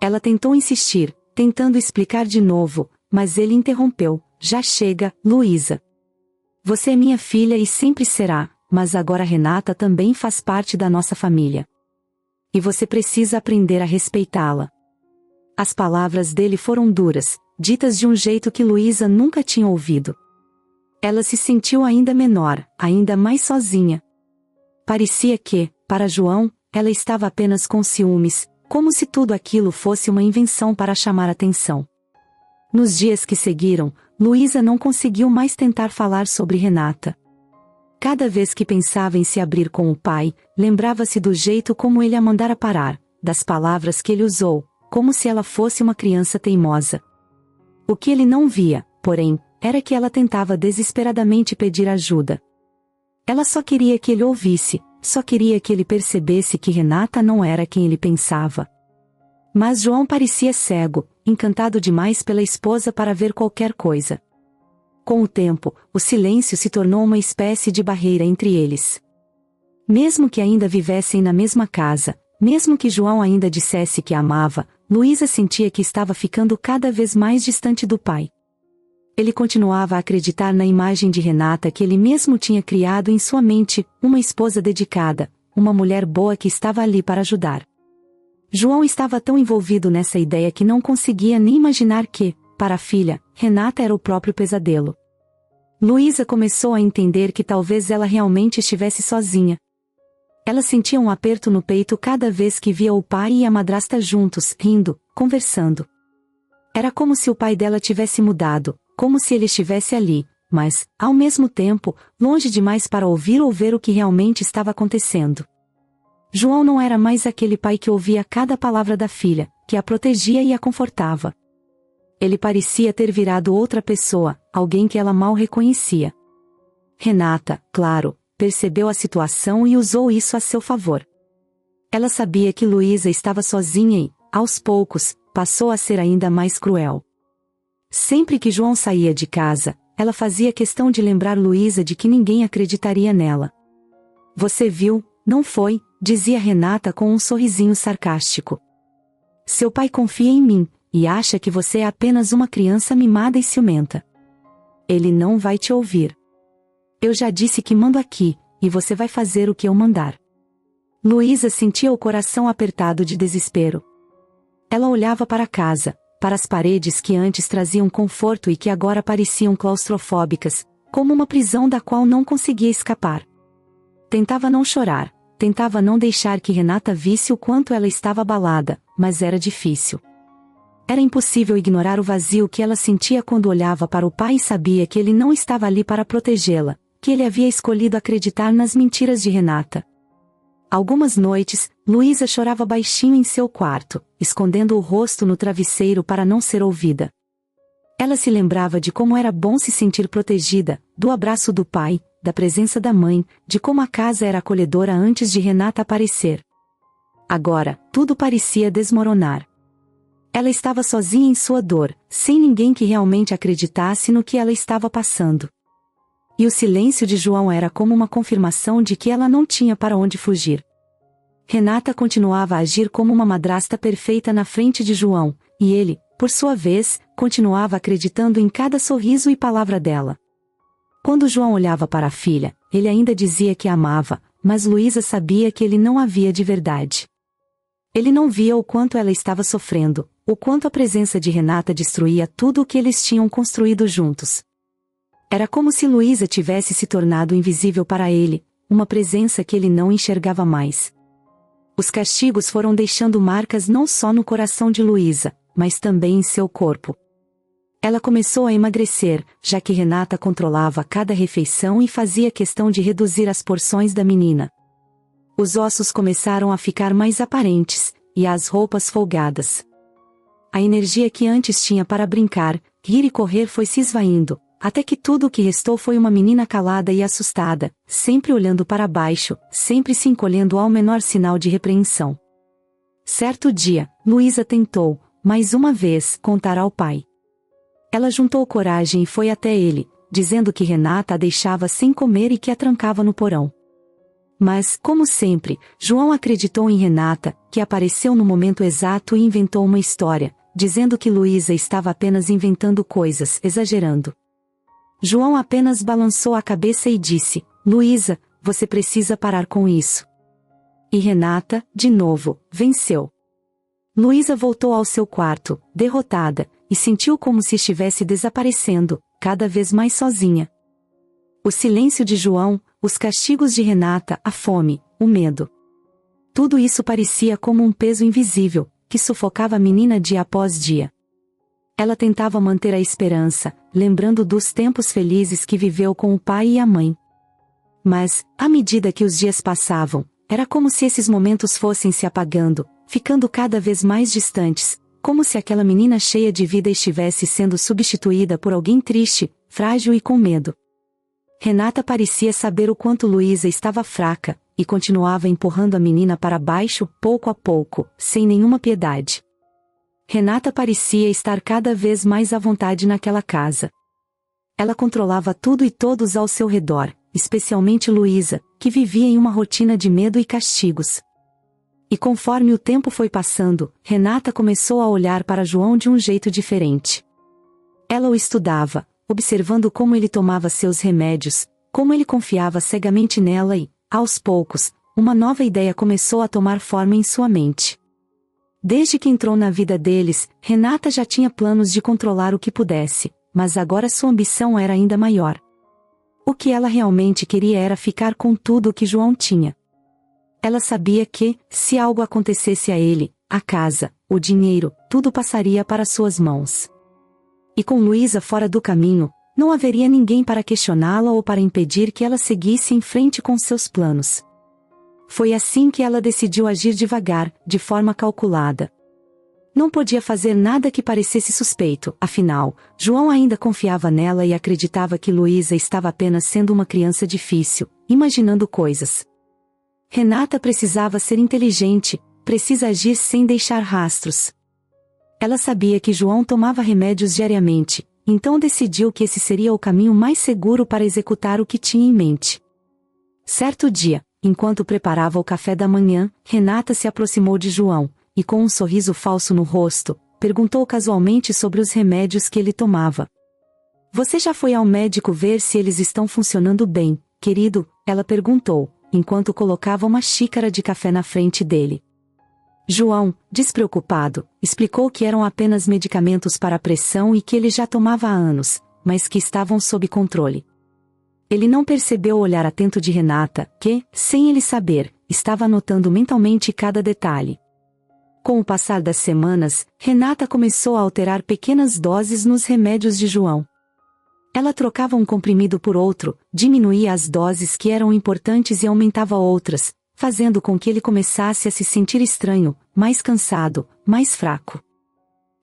Ela tentou insistir, tentando explicar de novo, mas ele interrompeu: "Já chega, Luísa. Você é minha filha e sempre será, mas agora Renata também faz parte da nossa família. E você precisa aprender a respeitá-la." As palavras dele foram duras, ditas de um jeito que Luísa nunca tinha ouvido. Ela se sentiu ainda menor, ainda mais sozinha. Parecia que, para João, ela estava apenas com ciúmes, como se tudo aquilo fosse uma invenção para chamar atenção. Nos dias que seguiram, Luísa não conseguiu mais tentar falar sobre Renata. Cada vez que pensava em se abrir com o pai, lembrava-se do jeito como ele a mandara parar, das palavras que ele usou, como se ela fosse uma criança teimosa. O que ele não via, porém, era que ela tentava desesperadamente pedir ajuda. Ela só queria que ele ouvisse, só queria que ele percebesse que Renata não era quem ele pensava. Mas João parecia cego, encantado demais pela esposa para ver qualquer coisa. Com o tempo, o silêncio se tornou uma espécie de barreira entre eles. Mesmo que ainda vivessem na mesma casa, mesmo que João ainda dissesse que a amava, Luísa sentia que estava ficando cada vez mais distante do pai. Ele continuava a acreditar na imagem de Renata que ele mesmo tinha criado em sua mente, uma esposa dedicada, uma mulher boa que estava ali para ajudar. João estava tão envolvido nessa ideia que não conseguia nem imaginar que, para a filha, Renata era o próprio pesadelo. Luísa começou a entender que talvez ela realmente estivesse sozinha. Ela sentia um aperto no peito cada vez que via o pai e a madrasta juntos, rindo, conversando. Era como se o pai dela tivesse mudado, como se ele estivesse ali, mas, ao mesmo tempo, longe demais para ouvir ou ver o que realmente estava acontecendo. João não era mais aquele pai que ouvia cada palavra da filha, que a protegia e a confortava. Ele parecia ter virado outra pessoa, alguém que ela mal reconhecia. Renata, claro, percebeu a situação e usou isso a seu favor. Ela sabia que Luísa estava sozinha e, aos poucos, passou a ser ainda mais cruel. Sempre que João saía de casa, ela fazia questão de lembrar Luísa de que ninguém acreditaria nela. Você viu, não foi? Dizia Renata com um sorrisinho sarcástico. Seu pai confia em mim, e acha que você é apenas uma criança mimada e ciumenta. Ele não vai te ouvir. Eu já disse que mando aqui, e você vai fazer o que eu mandar. Luísa sentia o coração apertado de desespero. Ela olhava para a casa, para as paredes que antes traziam conforto e que agora pareciam claustrofóbicas, como uma prisão da qual não conseguia escapar. Tentava não chorar, tentava não deixar que Renata visse o quanto ela estava abalada, mas era difícil. Era impossível ignorar o vazio que ela sentia quando olhava para o pai e sabia que ele não estava ali para protegê-la, que ele havia escolhido acreditar nas mentiras de Renata. Algumas noites, Luísa chorava baixinho em seu quarto, escondendo o rosto no travesseiro para não ser ouvida. Ela se lembrava de como era bom se sentir protegida, do abraço do pai, da presença da mãe, de como a casa era acolhedora antes de Renata aparecer. Agora, tudo parecia desmoronar. Ela estava sozinha em sua dor, sem ninguém que realmente acreditasse no que ela estava passando. E o silêncio de João era como uma confirmação de que ela não tinha para onde fugir. Renata continuava a agir como uma madrasta perfeita na frente de João, e ele, por sua vez, continuava acreditando em cada sorriso e palavra dela. Quando João olhava para a filha, ele ainda dizia que a amava, mas Luísa sabia que ele não a via de verdade. Ele não via o quanto ela estava sofrendo, o quanto a presença de Renata destruía tudo o que eles tinham construído juntos. Era como se Luísa tivesse se tornado invisível para ele, uma presença que ele não enxergava mais. Os castigos foram deixando marcas não só no coração de Luísa, mas também em seu corpo. Ela começou a emagrecer, já que Renata controlava cada refeição e fazia questão de reduzir as porções da menina. Os ossos começaram a ficar mais aparentes, e as roupas folgadas. A energia que antes tinha para brincar, rir e correr foi se esvaindo, até que tudo o que restou foi uma menina calada e assustada, sempre olhando para baixo, sempre se encolhendo ao menor sinal de repreensão. Certo dia, Luísa tentou, mais uma vez, contar ao pai. Ela juntou coragem e foi até ele, dizendo que Renata a deixava sem comer e que a trancava no porão. Mas, como sempre, João acreditou em Renata, que apareceu no momento exato e inventou uma história, dizendo que Luísa estava apenas inventando coisas, exagerando. João apenas balançou a cabeça e disse: Luísa, você precisa parar com isso. E Renata, de novo, venceu. Luísa voltou ao seu quarto, derrotada, e sentiu como se estivesse desaparecendo, cada vez mais sozinha. O silêncio de João, os castigos de Renata, a fome, o medo. Tudo isso parecia como um peso invisível, que sufocava a menina dia após dia. Ela tentava manter a esperança, lembrando dos tempos felizes que viveu com o pai e a mãe. Mas, à medida que os dias passavam, era como se esses momentos fossem se apagando, ficando cada vez mais distantes, como se aquela menina cheia de vida estivesse sendo substituída por alguém triste, frágil e com medo. Renata parecia saber o quanto Luísa estava fraca, e continuava empurrando a menina para baixo, pouco a pouco, sem nenhuma piedade. Renata parecia estar cada vez mais à vontade naquela casa. Ela controlava tudo e todos ao seu redor, especialmente Luísa, que vivia em uma rotina de medo e castigos. E conforme o tempo foi passando, Renata começou a olhar para João de um jeito diferente. Ela o estudava, observando como ele tomava seus remédios, como ele confiava cegamente nela e, aos poucos, uma nova ideia começou a tomar forma em sua mente. Desde que entrou na vida deles, Renata já tinha planos de controlar o que pudesse, mas agora sua ambição era ainda maior. O que ela realmente queria era ficar com tudo o que João tinha. Ela sabia que, se algo acontecesse a ele, a casa, o dinheiro, tudo passaria para suas mãos. E com Luísa fora do caminho, não haveria ninguém para questioná-la ou para impedir que ela seguisse em frente com seus planos. Foi assim que ela decidiu agir devagar, de forma calculada. Não podia fazer nada que parecesse suspeito, afinal, João ainda confiava nela e acreditava que Luísa estava apenas sendo uma criança difícil, imaginando coisas. Renata precisava ser inteligente, precisa agir sem deixar rastros. Ela sabia que João tomava remédios diariamente, então decidiu que esse seria o caminho mais seguro para executar o que tinha em mente. Certo dia, enquanto preparava o café da manhã, Renata se aproximou de João, e com um sorriso falso no rosto, perguntou casualmente sobre os remédios que ele tomava. Você já foi ao médico ver se eles estão funcionando bem, querido? Ela perguntou, enquanto colocava uma xícara de café na frente dele. João, despreocupado, explicou que eram apenas medicamentos para a pressão e que ele já tomava há anos, mas que estavam sob controle. Ele não percebeu o olhar atento de Renata, que, sem ele saber, estava anotando mentalmente cada detalhe. Com o passar das semanas, Renata começou a alterar pequenas doses nos remédios de João. Ela trocava um comprimido por outro, diminuía as doses que eram importantes e aumentava outras, fazendo com que ele começasse a se sentir estranho, mais cansado, mais fraco.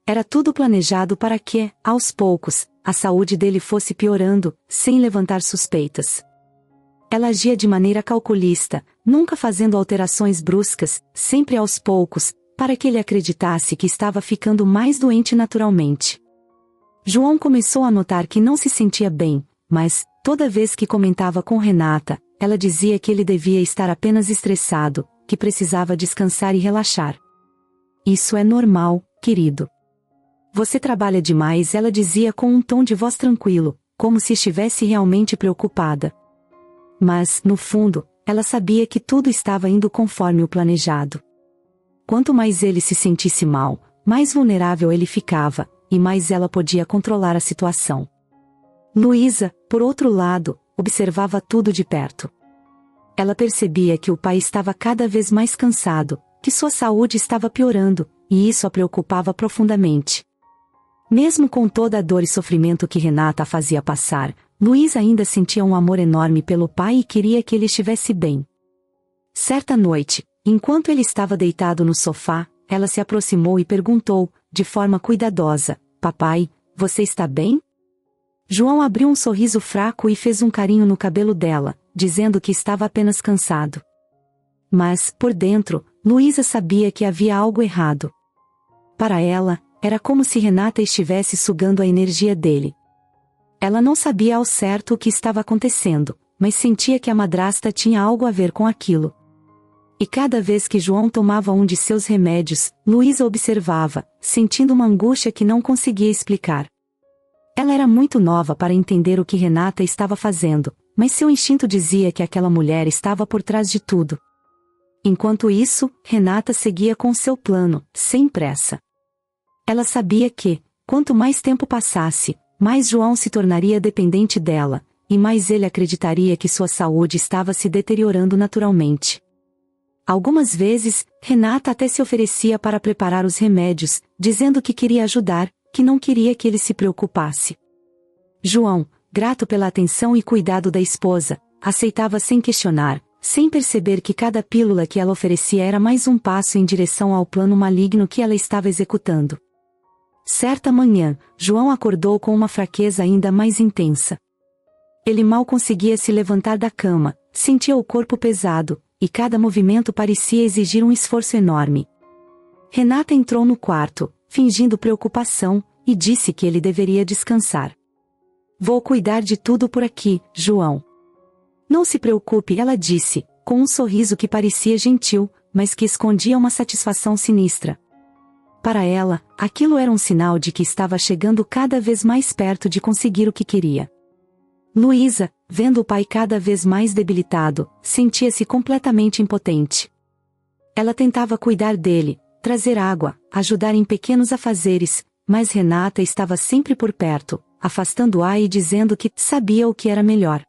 Era tudo planejado para que, aos poucos, a saúde dele fosse piorando, sem levantar suspeitas. Ela agia de maneira calculista, nunca fazendo alterações bruscas, sempre aos poucos, para que ele acreditasse que estava ficando mais doente naturalmente. João começou a notar que não se sentia bem, mas, toda vez que comentava com Renata, ela dizia que ele devia estar apenas estressado, que precisava descansar e relaxar. Isso é normal, querido. Você trabalha demais, ela dizia com um tom de voz tranquilo, como se estivesse realmente preocupada. Mas, no fundo, ela sabia que tudo estava indo conforme o planejado. Quanto mais ele se sentisse mal, mais vulnerável ele ficava, e mais ela podia controlar a situação. Luísa, por outro lado, observava tudo de perto. Ela percebia que o pai estava cada vez mais cansado, que sua saúde estava piorando, e isso a preocupava profundamente. Mesmo com toda a dor e sofrimento que Renata a fazia passar, Luísa ainda sentia um amor enorme pelo pai e queria que ele estivesse bem. Certa noite, enquanto ele estava deitado no sofá, ela se aproximou e perguntou, de forma cuidadosa, papai, você está bem? João abriu um sorriso fraco e fez um carinho no cabelo dela, dizendo que estava apenas cansado. Mas, por dentro, Luísa sabia que havia algo errado. Para ela, era como se Renata estivesse sugando a energia dele. Ela não sabia ao certo o que estava acontecendo, mas sentia que a madrasta tinha algo a ver com aquilo. E cada vez que João tomava um de seus remédios, Luísa observava, sentindo uma angústia que não conseguia explicar. Ela era muito nova para entender o que Renata estava fazendo, mas seu instinto dizia que aquela mulher estava por trás de tudo. Enquanto isso, Renata seguia com seu plano, sem pressa. Ela sabia que, quanto mais tempo passasse, mais João se tornaria dependente dela, e mais ele acreditaria que sua saúde estava se deteriorando naturalmente. Algumas vezes, Renata até se oferecia para preparar os remédios, dizendo que queria ajudar, que não queria que ele se preocupasse. João, grato pela atenção e cuidado da esposa, aceitava sem questionar, sem perceber que cada pílula que ela oferecia era mais um passo em direção ao plano maligno que ela estava executando. Certa manhã, João acordou com uma fraqueza ainda mais intensa. Ele mal conseguia se levantar da cama, sentia o corpo pesado, e cada movimento parecia exigir um esforço enorme. Renata entrou no quarto, fingindo preocupação, e disse que ele deveria descansar. Vou cuidar de tudo por aqui, João. Não se preocupe, ela disse, com um sorriso que parecia gentil, mas que escondia uma satisfação sinistra. Para ela, aquilo era um sinal de que estava chegando cada vez mais perto de conseguir o que queria. Luísa, vendo o pai cada vez mais debilitado, sentia-se completamente impotente. Ela tentava cuidar dele, trazer água, ajudar em pequenos afazeres, mas Renata estava sempre por perto, afastando-a e dizendo que sabia o que era melhor.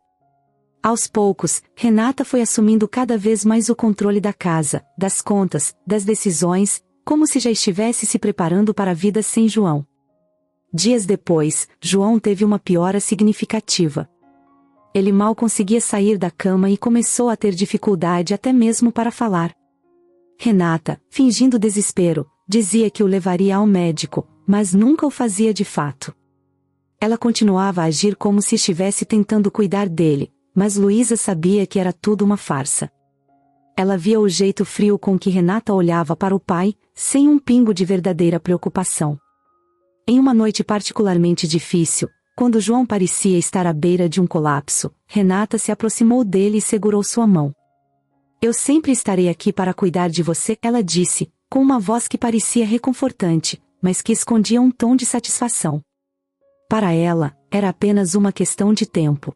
Aos poucos, Renata foi assumindo cada vez mais o controle da casa, das contas, das decisões, como se já estivesse se preparando para a vida sem João. Dias depois, João teve uma piora significativa. Ele mal conseguia sair da cama e começou a ter dificuldade até mesmo para falar. Renata, fingindo desespero, dizia que o levaria ao médico, mas nunca o fazia de fato. Ela continuava a agir como se estivesse tentando cuidar dele, mas Luísa sabia que era tudo uma farsa. Ela via o jeito frio com que Renata olhava para o pai, sem um pingo de verdadeira preocupação. Em uma noite particularmente difícil, quando João parecia estar à beira de um colapso, Renata se aproximou dele e segurou sua mão. Eu sempre estarei aqui para cuidar de você, ela disse, com uma voz que parecia reconfortante, mas que escondia um tom de satisfação. Para ela, era apenas uma questão de tempo.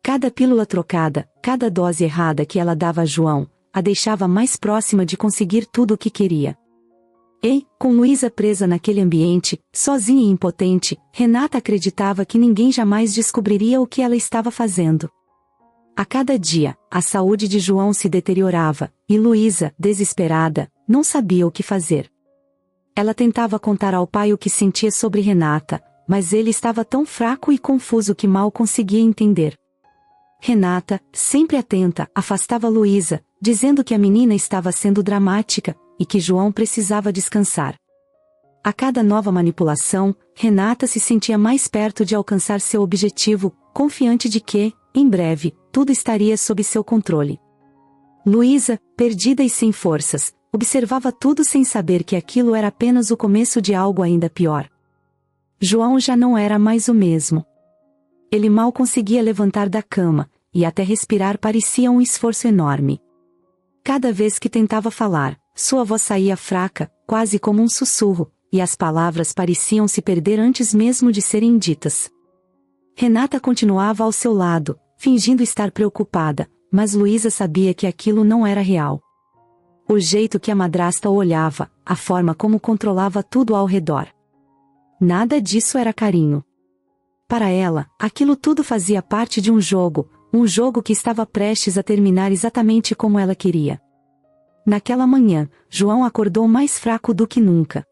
Cada pílula trocada, cada dose errada que ela dava a João, a deixava mais próxima de conseguir tudo o que queria. E, com Luísa presa naquele ambiente, sozinha e impotente, Renata acreditava que ninguém jamais descobriria o que ela estava fazendo. A cada dia, a saúde de João se deteriorava, e Luísa, desesperada, não sabia o que fazer. Ela tentava contar ao pai o que sentia sobre Renata, mas ele estava tão fraco e confuso que mal conseguia entender. Renata, sempre atenta, afastava Luísa, dizendo que a menina estava sendo dramática, e que João precisava descansar. A cada nova manipulação, Renata se sentia mais perto de alcançar seu objetivo, confiante de que, em breve, tudo estaria sob seu controle. Luísa, perdida e sem forças, observava tudo sem saber que aquilo era apenas o começo de algo ainda pior. João já não era mais o mesmo. Ele mal conseguia levantar da cama, e até respirar parecia um esforço enorme. Cada vez que tentava falar, sua voz saía fraca, quase como um sussurro, e as palavras pareciam se perder antes mesmo de serem ditas. Renata continuava ao seu lado, fingindo estar preocupada, mas Luísa sabia que aquilo não era real. O jeito que a madrasta o olhava, a forma como controlava tudo ao redor. Nada disso era carinho. Para ela, aquilo tudo fazia parte de um jogo que estava prestes a terminar exatamente como ela queria. Naquela manhã, João acordou mais fraco do que nunca.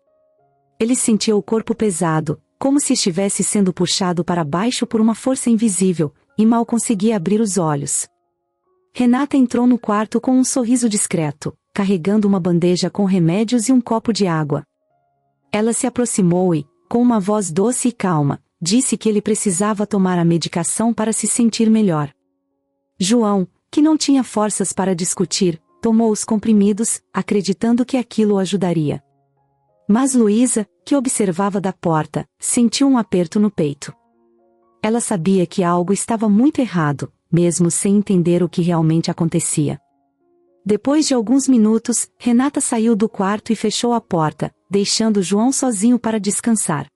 Ele sentia o corpo pesado, como se estivesse sendo puxado para baixo por uma força invisível, e mal conseguia abrir os olhos. Renata entrou no quarto com um sorriso discreto, carregando uma bandeja com remédios e um copo de água. Ela se aproximou e, com uma voz doce e calma, disse que ele precisava tomar a medicação para se sentir melhor. João, que não tinha forças para discutir, tomou os comprimidos, acreditando que aquilo o ajudaria. Mas Luísa, que observava da porta, sentiu um aperto no peito. Ela sabia que algo estava muito errado, mesmo sem entender o que realmente acontecia. Depois de alguns minutos, Renata saiu do quarto e fechou a porta, deixando João sozinho para descansar.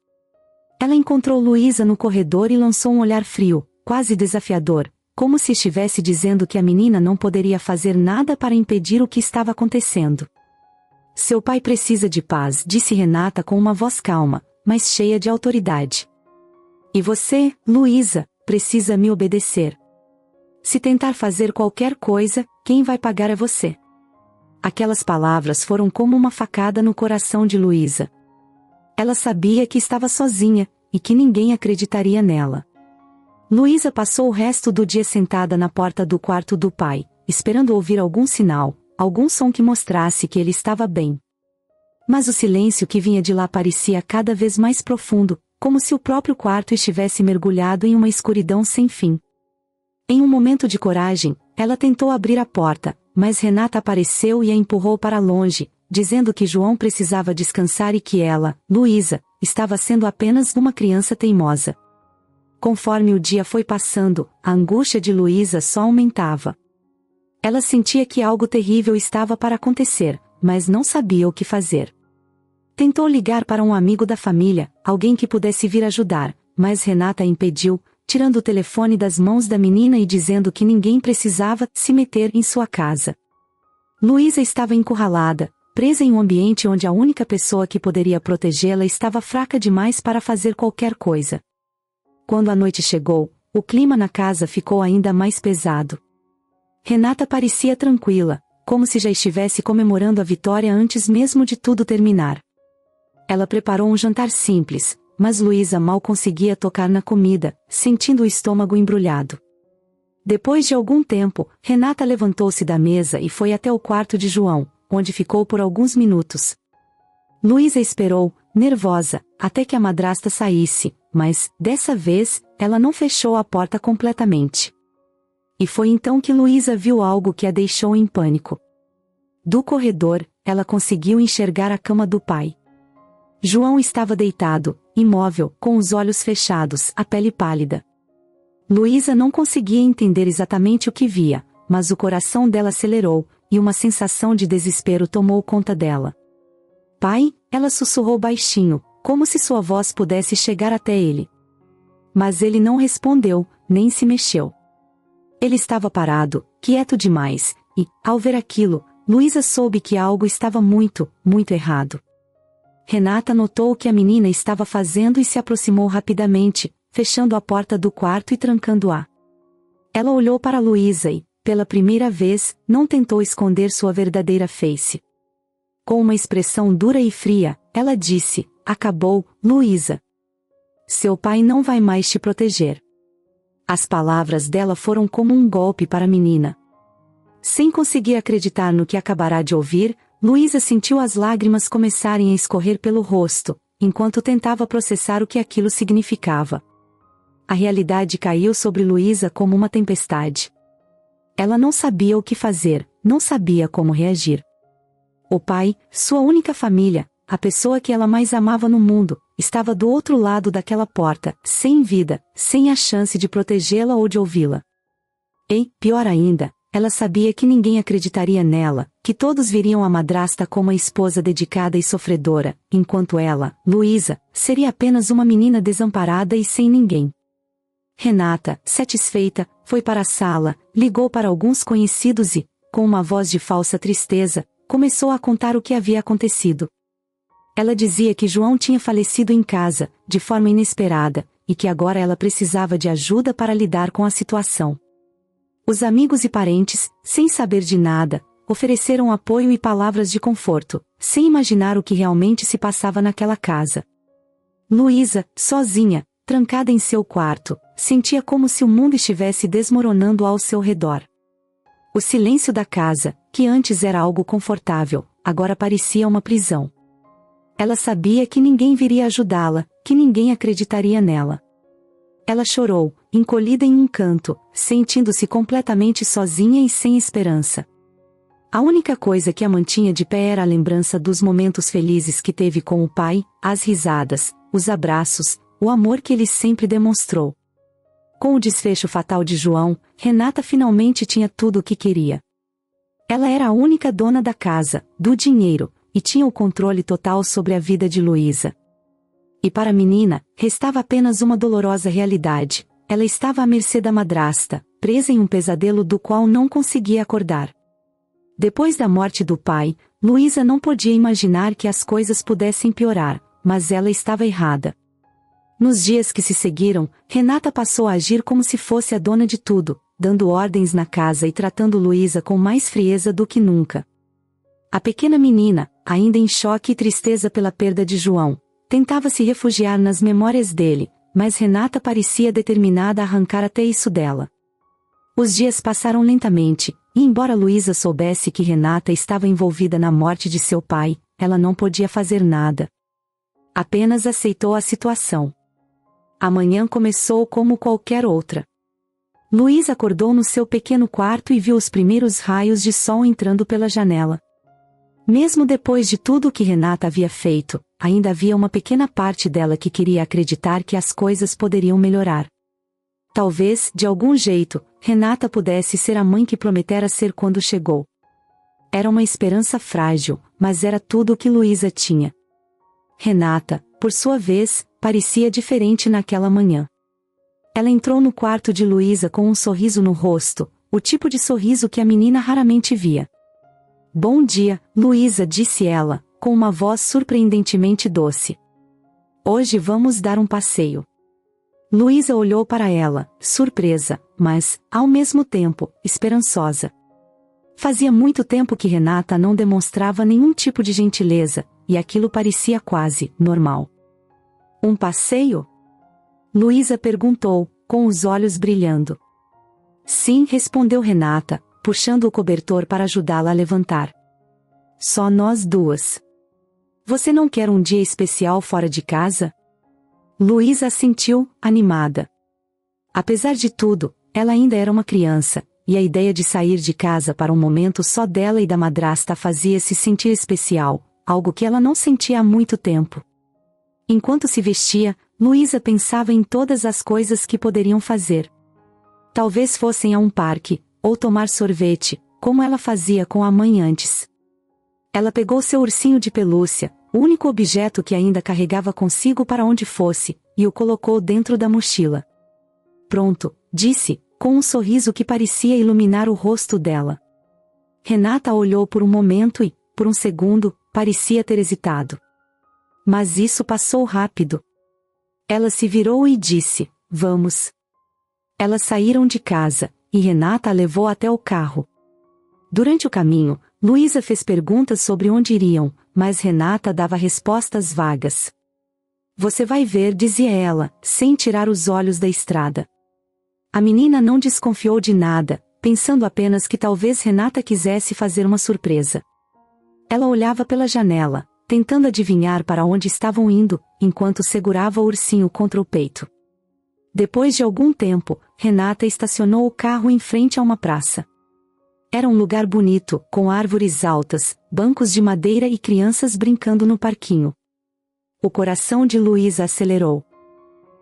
Ela encontrou Luísa no corredor e lançou um olhar frio, quase desafiador, como se estivesse dizendo que a menina não poderia fazer nada para impedir o que estava acontecendo. Seu pai precisa de paz, disse Renata com uma voz calma, mas cheia de autoridade. E você, Luísa, precisa me obedecer. Se tentar fazer qualquer coisa, quem vai pagar é você. Aquelas palavras foram como uma facada no coração de Luísa. Ela sabia que estava sozinha, e que ninguém acreditaria nela. Luísa passou o resto do dia sentada na porta do quarto do pai, esperando ouvir algum sinal, algum som que mostrasse que ele estava bem. Mas o silêncio que vinha de lá parecia cada vez mais profundo, como se o próprio quarto estivesse mergulhado em uma escuridão sem fim. Em um momento de coragem, ela tentou abrir a porta, mas Renata apareceu e a empurrou para longe, dizendo que João precisava descansar e que ela, Luísa, estava sendo apenas uma criança teimosa. Conforme o dia foi passando, a angústia de Luísa só aumentava. Ela sentia que algo terrível estava para acontecer, mas não sabia o que fazer. Tentou ligar para um amigo da família, alguém que pudesse vir ajudar, mas Renata a impediu, tirando o telefone das mãos da menina e dizendo que ninguém precisava se meter em sua casa. Luísa estava encurralada, presa em um ambiente onde a única pessoa que poderia protegê-la estava fraca demais para fazer qualquer coisa. Quando a noite chegou, o clima na casa ficou ainda mais pesado. Renata parecia tranquila, como se já estivesse comemorando a vitória antes mesmo de tudo terminar. Ela preparou um jantar simples, mas Luísa mal conseguia tocar na comida, sentindo o estômago embrulhado. Depois de algum tempo, Renata levantou-se da mesa e foi até o quarto de João, onde ficou por alguns minutos. Luísa esperou, nervosa, até que a madrasta saísse, mas, dessa vez, ela não fechou a porta completamente. E foi então que Luísa viu algo que a deixou em pânico. Do corredor, ela conseguiu enxergar a cama do pai. João estava deitado, imóvel, com os olhos fechados, a pele pálida. Luísa não conseguia entender exatamente o que via, mas o coração dela acelerou, e uma sensação de desespero tomou conta dela. Pai, ela sussurrou baixinho, como se sua voz pudesse chegar até ele. Mas ele não respondeu, nem se mexeu. Ele estava parado, quieto demais, e, ao ver aquilo, Luísa soube que algo estava muito, muito errado. Renata notou o que a menina estava fazendo e se aproximou rapidamente, fechando a porta do quarto e trancando-a. Ela olhou para Luísa e, pela primeira vez, não tentou esconder sua verdadeira face. Com uma expressão dura e fria, ela disse: "Acabou, Luísa. Seu pai não vai mais te proteger." As palavras dela foram como um golpe para a menina. Sem conseguir acreditar no que acabará de ouvir, Luísa sentiu as lágrimas começarem a escorrer pelo rosto, enquanto tentava processar o que aquilo significava. A realidade caiu sobre Luísa como uma tempestade. Ela não sabia o que fazer, não sabia como reagir. O pai, sua única família, a pessoa que ela mais amava no mundo, estava do outro lado daquela porta, sem vida, sem a chance de protegê-la ou de ouvi-la. E, pior ainda, ela sabia que ninguém acreditaria nela, que todos viriam a madrasta como a esposa dedicada e sofredora, enquanto ela, Luísa, seria apenas uma menina desamparada e sem ninguém. Renata, satisfeita, foi para a sala, ligou para alguns conhecidos e, com uma voz de falsa tristeza, começou a contar o que havia acontecido. Ela dizia que João tinha falecido em casa, de forma inesperada, e que agora ela precisava de ajuda para lidar com a situação. Os amigos e parentes, sem saber de nada, ofereceram apoio e palavras de conforto, sem imaginar o que realmente se passava naquela casa. Luísa, sozinha, trancada em seu quarto, sentia como se o mundo estivesse desmoronando ao seu redor. O silêncio da casa, que antes era algo confortável, agora parecia uma prisão. Ela sabia que ninguém viria ajudá-la, que ninguém acreditaria nela. Ela chorou, encolhida em um canto, sentindo-se completamente sozinha e sem esperança. A única coisa que a mantinha de pé era a lembrança dos momentos felizes que teve com o pai, as risadas, os abraços, o amor que ele sempre demonstrou. Com o desfecho fatal de João, Renata finalmente tinha tudo o que queria. Ela era a única dona da casa, do dinheiro, e tinha o controle total sobre a vida de Luísa. E para a menina, restava apenas uma dolorosa realidade: ela estava à mercê da madrasta, presa em um pesadelo do qual não conseguia acordar. Depois da morte do pai, Luísa não podia imaginar que as coisas pudessem piorar, mas ela estava errada. Nos dias que se seguiram, Renata passou a agir como se fosse a dona de tudo, dando ordens na casa e tratando Luísa com mais frieza do que nunca. A pequena menina, ainda em choque e tristeza pela perda de João, tentava se refugiar nas memórias dele, mas Renata parecia determinada a arrancar até isso dela. Os dias passaram lentamente, e embora Luísa soubesse que Renata estava envolvida na morte de seu pai, ela não podia fazer nada. Apenas aceitou a situação. A manhã começou como qualquer outra. Luísa acordou no seu pequeno quarto e viu os primeiros raios de sol entrando pela janela. Mesmo depois de tudo o que Renata havia feito, ainda havia uma pequena parte dela que queria acreditar que as coisas poderiam melhorar. Talvez, de algum jeito, Renata pudesse ser a mãe que prometera ser quando chegou. Era uma esperança frágil, mas era tudo o que Luísa tinha. Renata, por sua vez, parecia diferente naquela manhã. Ela entrou no quarto de Luísa com um sorriso no rosto, o tipo de sorriso que a menina raramente via. "Bom dia, Luísa", disse ela, com uma voz surpreendentemente doce. "Hoje vamos dar um passeio." Luísa olhou para ela, surpresa, mas, ao mesmo tempo, esperançosa. Fazia muito tempo que Renata não demonstrava nenhum tipo de gentileza, e aquilo parecia quase normal. "Um passeio?" Luísa perguntou, com os olhos brilhando. "Sim", respondeu Renata, puxando o cobertor para ajudá-la a levantar. "Só nós duas. Você não quer um dia especial fora de casa?" Luísa assentiu, animada. Apesar de tudo, ela ainda era uma criança, e a ideia de sair de casa para um momento só dela e da madrasta fazia-se sentir especial, algo que ela não sentia há muito tempo. Enquanto se vestia, Luísa pensava em todas as coisas que poderiam fazer. Talvez fossem a um parque, ou tomar sorvete, como ela fazia com a mãe antes. Ela pegou seu ursinho de pelúcia, o único objeto que ainda carregava consigo para onde fosse, e o colocou dentro da mochila. Pronto, disse, com um sorriso que parecia iluminar o rosto dela. Renata olhou por um momento e, por um segundo, parecia ter hesitado. Mas isso passou rápido. Ela se virou e disse, vamos. Elas saíram de casa, e Renata a levou até o carro. Durante o caminho, Luísa fez perguntas sobre onde iriam, mas Renata dava respostas vagas. Você vai ver, dizia ela, sem tirar os olhos da estrada. A menina não desconfiou de nada, pensando apenas que talvez Renata quisesse fazer uma surpresa. Ela olhava pela janela, tentando adivinhar para onde estavam indo, enquanto segurava o ursinho contra o peito. Depois de algum tempo, Renata estacionou o carro em frente a uma praça. Era um lugar bonito, com árvores altas, bancos de madeira e crianças brincando no parquinho. O coração de Luísa acelerou.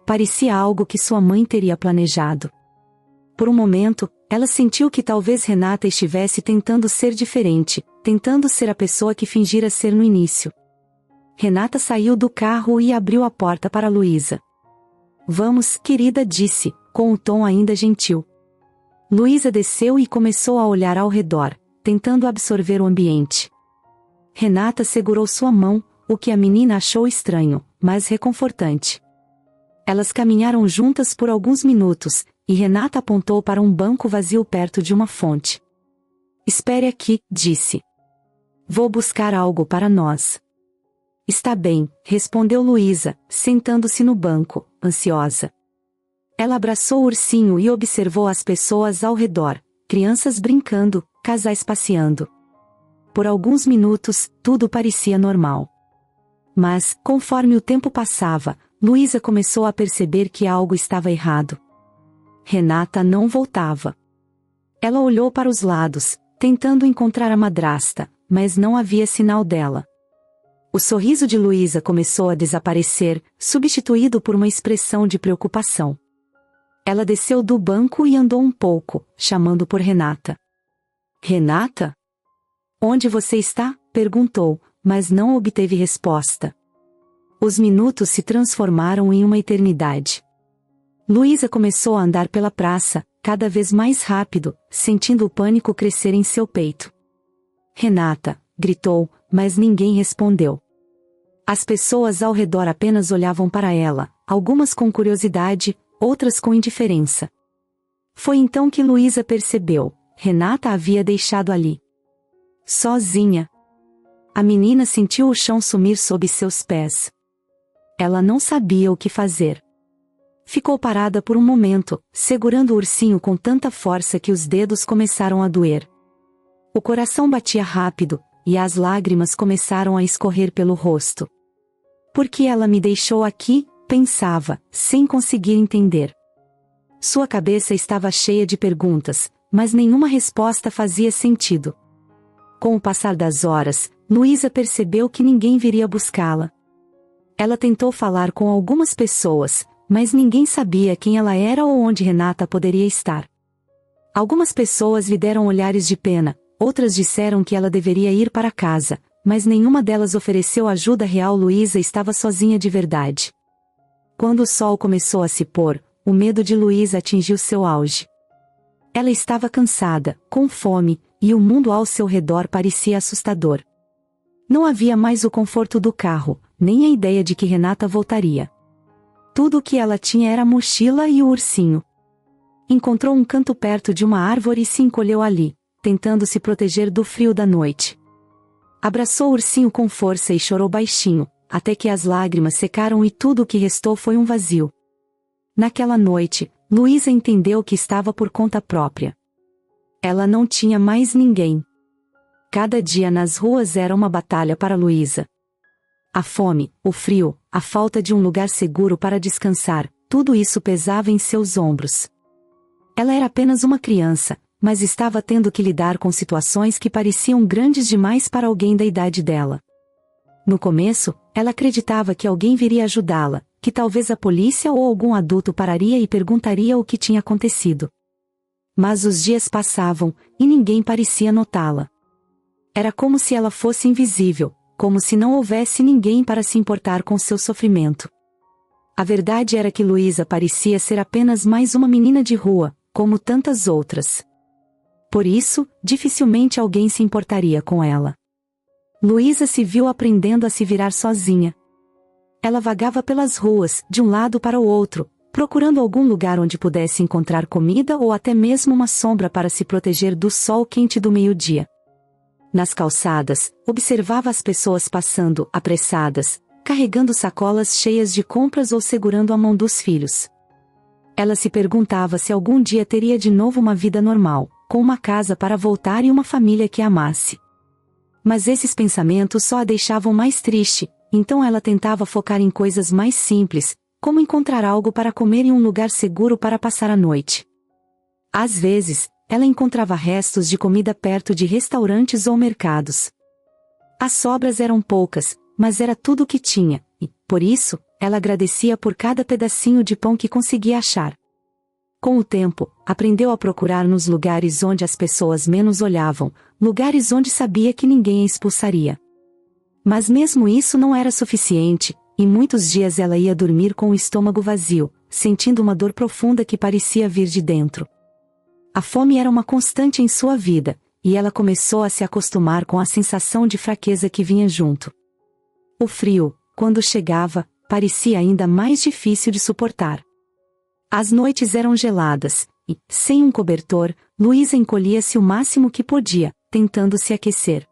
Parecia algo que sua mãe teria planejado. Por um momento, ela sentiu que talvez Renata estivesse tentando ser diferente, tentando ser a pessoa que fingira ser no início. Renata saiu do carro e abriu a porta para Luísa. Vamos, querida, disse, com um tom ainda gentil. Luísa desceu e começou a olhar ao redor, tentando absorver o ambiente. Renata segurou sua mão, o que a menina achou estranho, mas reconfortante. Elas caminharam juntas por alguns minutos, e Renata apontou para um banco vazio perto de uma fonte. Espere aqui, disse. Vou buscar algo para nós. Está bem, respondeu Luísa, sentando-se no banco, ansiosa. Ela abraçou o ursinho e observou as pessoas ao redor, crianças brincando, casais passeando. Por alguns minutos, tudo parecia normal. Mas, conforme o tempo passava, Luísa começou a perceber que algo estava errado. Renata não voltava. Ela olhou para os lados, tentando encontrar a madrasta, mas não havia sinal dela. O sorriso de Luísa começou a desaparecer, substituído por uma expressão de preocupação. Ela desceu do banco e andou um pouco, chamando por Renata. Renata? Onde você está? Perguntou, mas não obteve resposta. Os minutos se transformaram em uma eternidade. Luísa começou a andar pela praça, cada vez mais rápido, sentindo o pânico crescer em seu peito. Renata, gritou, mas ninguém respondeu. As pessoas ao redor apenas olhavam para ela, algumas com curiosidade, outras com indiferença. Foi então que Luísa percebeu, Renata a havia deixado ali. Sozinha. A menina sentiu o chão sumir sob seus pés. Ela não sabia o que fazer. Ficou parada por um momento, segurando o ursinho com tanta força que os dedos começaram a doer. O coração batia rápido, e as lágrimas começaram a escorrer pelo rosto. Por que ela me deixou aqui? Pensava, sem conseguir entender. Sua cabeça estava cheia de perguntas, mas nenhuma resposta fazia sentido. Com o passar das horas, Luísa percebeu que ninguém viria buscá-la. Ela tentou falar com algumas pessoas, mas ninguém sabia quem ela era ou onde Renata poderia estar. Algumas pessoas lhe deram olhares de pena, outras disseram que ela deveria ir para casa, mas nenhuma delas ofereceu ajuda real. Luísa estava sozinha de verdade. Quando o sol começou a se pôr, o medo de Luísa atingiu seu auge. Ela estava cansada, com fome, e o mundo ao seu redor parecia assustador. Não havia mais o conforto do carro, nem a ideia de que Renata voltaria. Tudo o que ela tinha era a mochila e o ursinho. Encontrou um canto perto de uma árvore e se encolheu ali, tentando se proteger do frio da noite. Abraçou o ursinho com força e chorou baixinho, até que as lágrimas secaram e tudo o que restou foi um vazio. Naquela noite, Luísa entendeu que estava por conta própria. Ela não tinha mais ninguém. Cada dia nas ruas era uma batalha para Luísa. A fome, o frio, a falta de um lugar seguro para descansar, tudo isso pesava em seus ombros. Ela era apenas uma criança, mas estava tendo que lidar com situações que pareciam grandes demais para alguém da idade dela. No começo, ela acreditava que alguém viria ajudá-la, que talvez a polícia ou algum adulto pararia e perguntaria o que tinha acontecido. Mas os dias passavam, e ninguém parecia notá-la. Era como se ela fosse invisível, como se não houvesse ninguém para se importar com seu sofrimento. A verdade era que Luísa parecia ser apenas mais uma menina de rua, como tantas outras. Por isso, dificilmente alguém se importaria com ela. Luísa se viu aprendendo a se virar sozinha. Ela vagava pelas ruas, de um lado para o outro, procurando algum lugar onde pudesse encontrar comida ou até mesmo uma sombra para se proteger do sol quente do meio-dia. Nas calçadas, observava as pessoas passando, apressadas, carregando sacolas cheias de compras ou segurando a mão dos filhos. Ela se perguntava se algum dia teria de novo uma vida normal, com uma casa para voltar e uma família que a amasse. Mas esses pensamentos só a deixavam mais triste, então ela tentava focar em coisas mais simples, como encontrar algo para comer e um lugar seguro para passar a noite. Às vezes, ela encontrava restos de comida perto de restaurantes ou mercados. As sobras eram poucas, mas era tudo o que tinha, e, por isso, ela agradecia por cada pedacinho de pão que conseguia achar. Com o tempo, aprendeu a procurar nos lugares onde as pessoas menos olhavam, lugares onde sabia que ninguém a expulsaria. Mas mesmo isso não era suficiente, e muitos dias ela ia dormir com o estômago vazio, sentindo uma dor profunda que parecia vir de dentro. A fome era uma constante em sua vida, e ela começou a se acostumar com a sensação de fraqueza que vinha junto. O frio, quando chegava, parecia ainda mais difícil de suportar. As noites eram geladas, e, sem um cobertor, Luísa encolhia-se o máximo que podia, tentando se aquecer.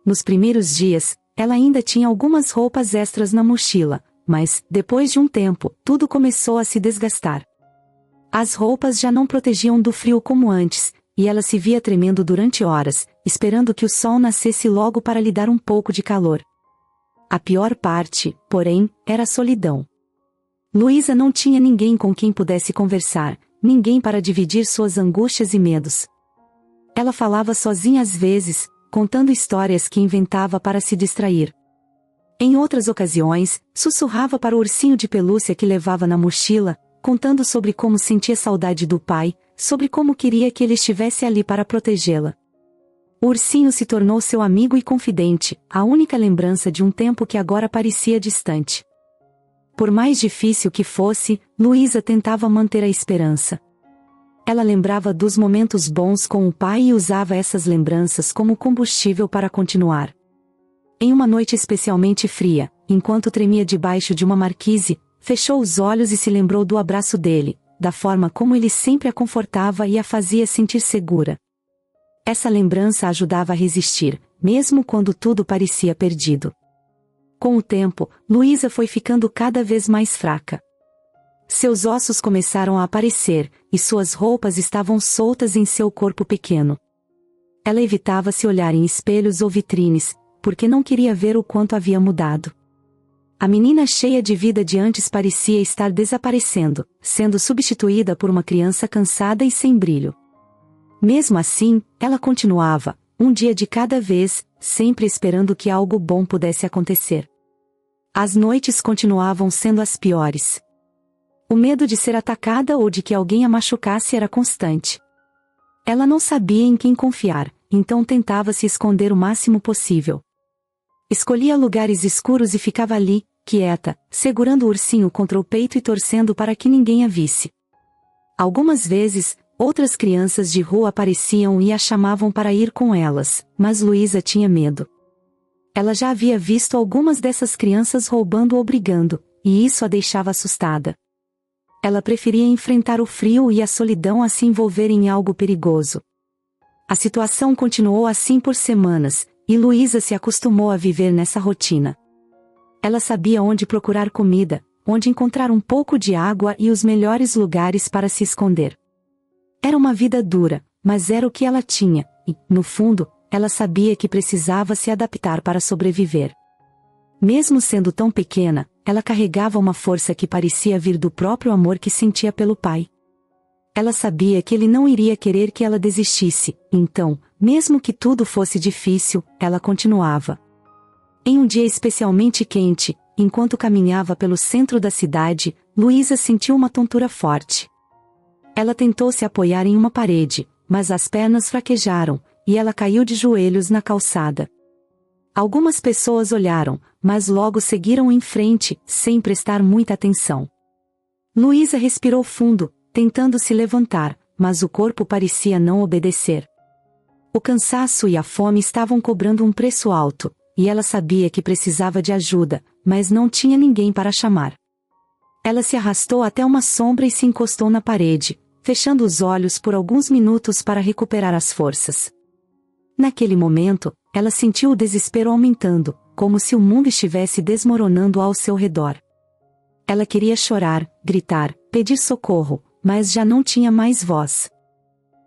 Nos primeiros dias, ela ainda tinha algumas roupas extras na mochila, mas, depois de um tempo, tudo começou a se desgastar. As roupas já não protegiam do frio como antes, e ela se via tremendo durante horas, esperando que o sol nascesse logo para lhe dar um pouco de calor. A pior parte, porém, era a solidão. Luísa não tinha ninguém com quem pudesse conversar, ninguém para dividir suas angústias e medos. Ela falava sozinha às vezes, contando histórias que inventava para se distrair. Em outras ocasiões, sussurrava para o ursinho de pelúcia que levava na mochila, contando sobre como sentia saudade do pai, sobre como queria que ele estivesse ali para protegê-la. O ursinho se tornou seu amigo e confidente, a única lembrança de um tempo que agora parecia distante. Por mais difícil que fosse, Luísa tentava manter a esperança. Ela lembrava dos momentos bons com o pai e usava essas lembranças como combustível para continuar. Em uma noite especialmente fria, enquanto tremia debaixo de uma marquise, fechou os olhos e se lembrou do abraço dele, da forma como ele sempre a confortava e a fazia sentir segura. Essa lembrança ajudava a resistir, mesmo quando tudo parecia perdido. Com o tempo, Luísa foi ficando cada vez mais fraca. Seus ossos começaram a aparecer, e suas roupas estavam soltas em seu corpo pequeno. Ela evitava se olhar em espelhos ou vitrines, porque não queria ver o quanto havia mudado. A menina cheia de vida de antes parecia estar desaparecendo, sendo substituída por uma criança cansada e sem brilho. Mesmo assim, ela continuava, um dia de cada vez, sempre esperando que algo bom pudesse acontecer. As noites continuavam sendo as piores. O medo de ser atacada ou de que alguém a machucasse era constante. Ela não sabia em quem confiar, então tentava se esconder o máximo possível. Escolhia lugares escuros e ficava ali, quieta, segurando o ursinho contra o peito e torcendo para que ninguém a visse. Algumas vezes, outras crianças de rua apareciam e a chamavam para ir com elas, mas Luísa tinha medo. Ela já havia visto algumas dessas crianças roubando ou brigando, e isso a deixava assustada. Ela preferia enfrentar o frio e a solidão a se envolver em algo perigoso. A situação continuou assim por semanas, e Luísa se acostumou a viver nessa rotina. Ela sabia onde procurar comida, onde encontrar um pouco de água e os melhores lugares para se esconder. Era uma vida dura, mas era o que ela tinha, e, no fundo, ela sabia que precisava se adaptar para sobreviver. Mesmo sendo tão pequena, ela carregava uma força que parecia vir do próprio amor que sentia pelo pai. Ela sabia que ele não iria querer que ela desistisse, então, mesmo que tudo fosse difícil, ela continuava. Em um dia especialmente quente, enquanto caminhava pelo centro da cidade, Luísa sentiu uma tontura forte. Ela tentou se apoiar em uma parede, mas as pernas fraquejaram, e ela caiu de joelhos na calçada. Algumas pessoas olharam, mas logo seguiram em frente, sem prestar muita atenção. Luísa respirou fundo, tentando se levantar, mas o corpo parecia não obedecer. O cansaço e a fome estavam cobrando um preço alto, e ela sabia que precisava de ajuda, mas não tinha ninguém para chamar. Ela se arrastou até uma sombra e se encostou na parede, fechando os olhos por alguns minutos para recuperar as forças. Naquele momento, ela sentiu o desespero aumentando, como se o mundo estivesse desmoronando ao seu redor. Ela queria chorar, gritar, pedir socorro, mas já não tinha mais voz.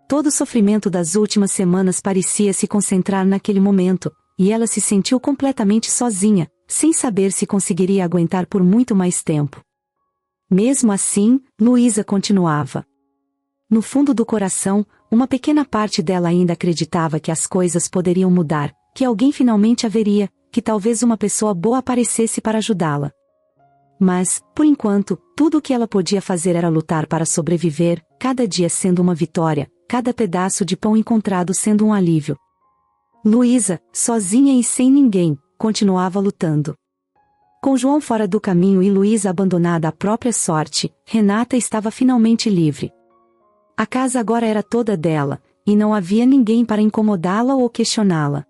Todo o sofrimento das últimas semanas parecia se concentrar naquele momento, e ela se sentiu completamente sozinha, sem saber se conseguiria aguentar por muito mais tempo. Mesmo assim, Luísa continuava. No fundo do coração, uma pequena parte dela ainda acreditava que as coisas poderiam mudar, que alguém finalmente haveria, que talvez uma pessoa boa aparecesse para ajudá-la. Mas, por enquanto, tudo o que ela podia fazer era lutar para sobreviver, cada dia sendo uma vitória, cada pedaço de pão encontrado sendo um alívio. Luísa, sozinha e sem ninguém, continuava lutando. Com João fora do caminho e Luísa abandonada à própria sorte, Renata estava finalmente livre. A casa agora era toda dela, e não havia ninguém para incomodá-la ou questioná-la.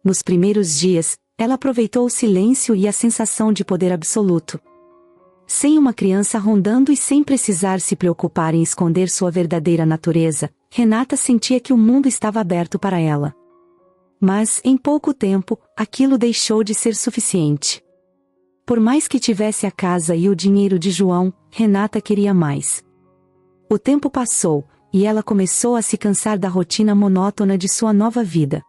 Nos primeiros dias, ela aproveitou o silêncio e a sensação de poder absoluto. Sem uma criança rondando e sem precisar se preocupar em esconder sua verdadeira natureza, Renata sentia que o mundo estava aberto para ela. Mas, em pouco tempo, aquilo deixou de ser suficiente. Por mais que tivesse a casa e o dinheiro de João, Renata queria mais. O tempo passou, e ela começou a se cansar da rotina monótona de sua nova vida.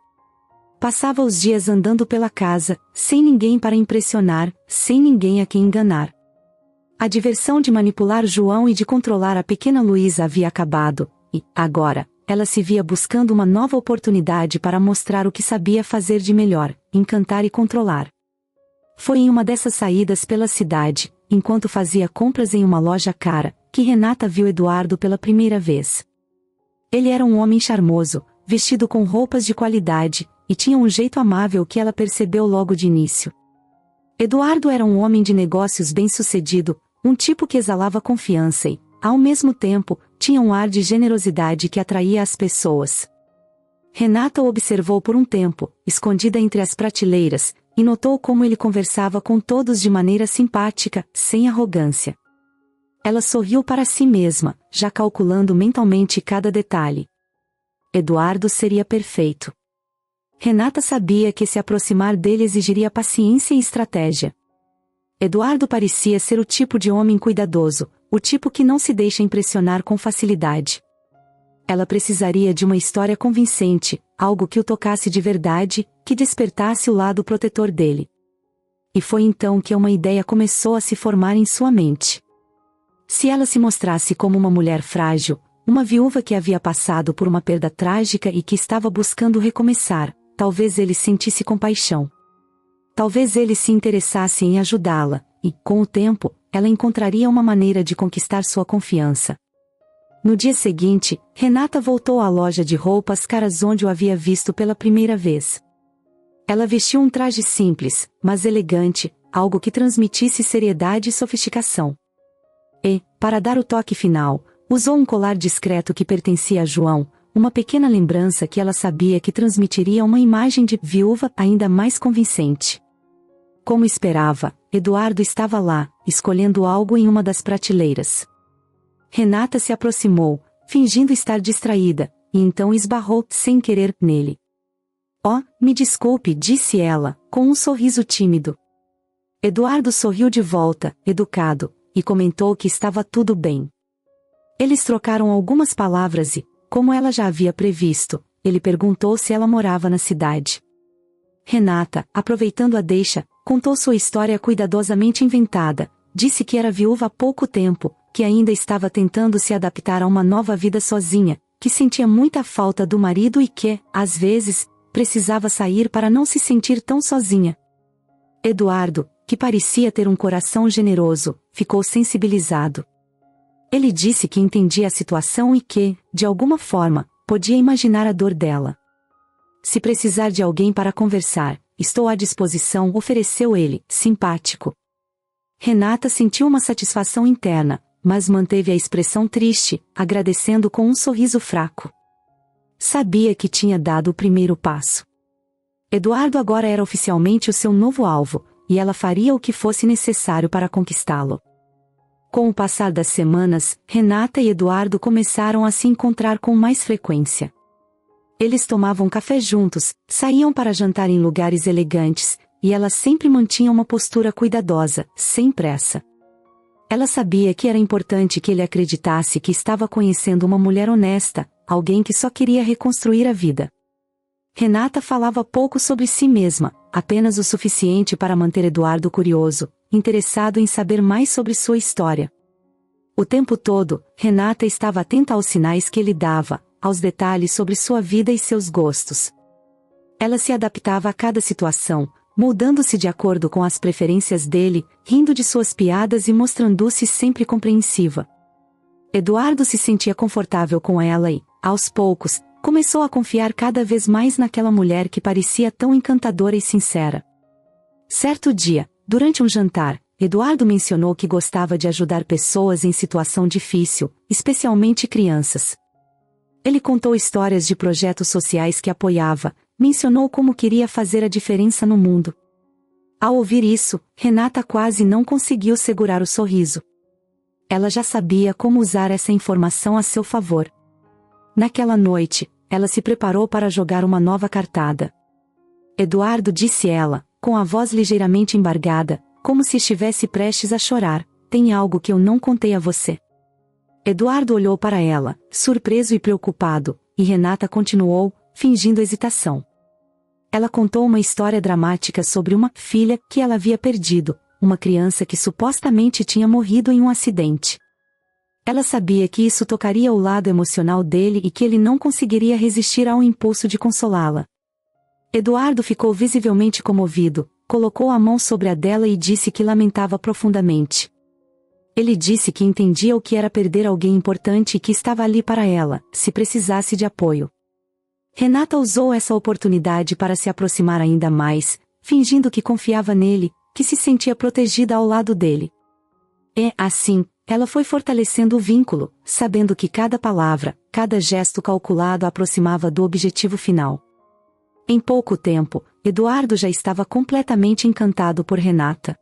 Passava os dias andando pela casa, sem ninguém para impressionar, sem ninguém a quem enganar. A diversão de manipular João e de controlar a pequena Luísa havia acabado, e, agora, ela se via buscando uma nova oportunidade para mostrar o que sabia fazer de melhor, encantar e controlar. Foi em uma dessas saídas pela cidade, enquanto fazia compras em uma loja cara, que Renata viu Eduardo pela primeira vez. Ele era um homem charmoso, vestido com roupas de qualidade, e tinha um jeito amável que ela percebeu logo de início. Eduardo era um homem de negócios bem-sucedido, um tipo que exalava confiança e, ao mesmo tempo, tinha um ar de generosidade que atraía as pessoas. Renata o observou por um tempo, escondida entre as prateleiras, e notou como ele conversava com todos de maneira simpática, sem arrogância. Ela sorriu para si mesma, já calculando mentalmente cada detalhe. Eduardo seria perfeito. Renata sabia que se aproximar dele exigiria paciência e estratégia. Eduardo parecia ser o tipo de homem cuidadoso, o tipo que não se deixa impressionar com facilidade. Ela precisaria de uma história convincente, algo que o tocasse de verdade, que despertasse o lado protetor dele. E foi então que uma ideia começou a se formar em sua mente. Se ela se mostrasse como uma mulher frágil, uma viúva que havia passado por uma perda trágica e que estava buscando recomeçar, talvez ele sentisse compaixão. Talvez ele se interessasse em ajudá-la, e, com o tempo, ela encontraria uma maneira de conquistar sua confiança. No dia seguinte, Renata voltou à loja de roupas caras onde o havia visto pela primeira vez. Ela vestiu um traje simples, mas elegante, algo que transmitisse seriedade e sofisticação. E, para dar o toque final, usou um colar discreto que pertencia a João, uma pequena lembrança que ela sabia que transmitiria uma imagem de viúva ainda mais convincente. Como esperava, Eduardo estava lá, escolhendo algo em uma das prateleiras. Renata se aproximou, fingindo estar distraída, e então esbarrou, sem querer, nele. "Oh, me desculpe", disse ela, com um sorriso tímido. Eduardo sorriu de volta, educado, e comentou que estava tudo bem. Eles trocaram algumas palavras e, como ela já havia previsto, ele perguntou se ela morava na cidade. Renata, aproveitando a deixa, contou sua história cuidadosamente inventada, disse que era viúva há pouco tempo, que ainda estava tentando se adaptar a uma nova vida sozinha, que sentia muita falta do marido e que, às vezes, precisava sair para não se sentir tão sozinha. Eduardo, que parecia ter um coração generoso, ficou sensibilizado. Ele disse que entendia a situação e que, de alguma forma, podia imaginar a dor dela. Se precisar de alguém para conversar, estou à disposição, ofereceu ele, simpático. Renata sentiu uma satisfação interna, mas manteve a expressão triste, agradecendo com um sorriso fraco. Sabia que tinha dado o primeiro passo. Eduardo agora era oficialmente o seu novo alvo, e ela faria o que fosse necessário para conquistá-lo. Com o passar das semanas, Renata e Eduardo começaram a se encontrar com mais frequência. Eles tomavam café juntos, saíam para jantar em lugares elegantes, e ela sempre mantinha uma postura cuidadosa, sem pressa. Ela sabia que era importante que ele acreditasse que estava conhecendo uma mulher honesta, alguém que só queria reconstruir a vida. Renata falava pouco sobre si mesma, apenas o suficiente para manter Eduardo curioso, interessado em saber mais sobre sua história. O tempo todo, Renata estava atenta aos sinais que ele dava, aos detalhes sobre sua vida e seus gostos. Ela se adaptava a cada situação, moldando-se de acordo com as preferências dele, rindo de suas piadas e mostrando-se sempre compreensiva. Eduardo se sentia confortável com ela e, aos poucos, começou a confiar cada vez mais naquela mulher que parecia tão encantadora e sincera. Certo dia, durante um jantar, Eduardo mencionou que gostava de ajudar pessoas em situação difícil, especialmente crianças. Ele contou histórias de projetos sociais que apoiava, mencionou como queria fazer a diferença no mundo. Ao ouvir isso, Renata quase não conseguiu segurar o sorriso. Ela já sabia como usar essa informação a seu favor. Naquela noite, ela se preparou para jogar uma nova cartada. Eduardo, disse ela, com a voz ligeiramente embargada, como se estivesse prestes a chorar, tem algo que eu não contei a você. Eduardo olhou para ela, surpreso e preocupado, e Renata continuou, fingindo hesitação. Ela contou uma história dramática sobre uma filha que ela havia perdido, uma criança que supostamente tinha morrido em um acidente. Ela sabia que isso tocaria o lado emocional dele e que ele não conseguiria resistir ao impulso de consolá-la. Eduardo ficou visivelmente comovido, colocou a mão sobre a dela e disse que lamentava profundamente. Ele disse que entendia o que era perder alguém importante e que estava ali para ela, se precisasse de apoio. Renata usou essa oportunidade para se aproximar ainda mais, fingindo que confiava nele, que se sentia protegida ao lado dele. E, assim, ela foi fortalecendo o vínculo, sabendo que cada palavra, cada gesto calculado a aproximava do objetivo final. Em pouco tempo, Eduardo já estava completamente encantado por Renata.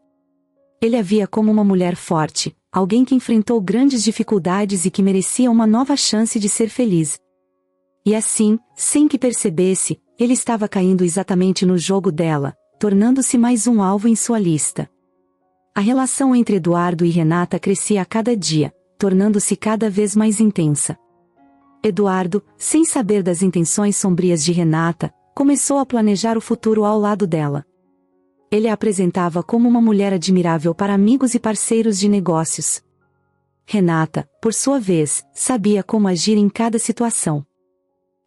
Ele a via como uma mulher forte, alguém que enfrentou grandes dificuldades e que merecia uma nova chance de ser feliz. E assim, sem que percebesse, ele estava caindo exatamente no jogo dela, tornando-se mais um alvo em sua lista. A relação entre Eduardo e Renata crescia a cada dia, tornando-se cada vez mais intensa. Eduardo, sem saber das intenções sombrias de Renata, começou a planejar o futuro ao lado dela. Ele a apresentava como uma mulher admirável para amigos e parceiros de negócios. Renata, por sua vez, sabia como agir em cada situação.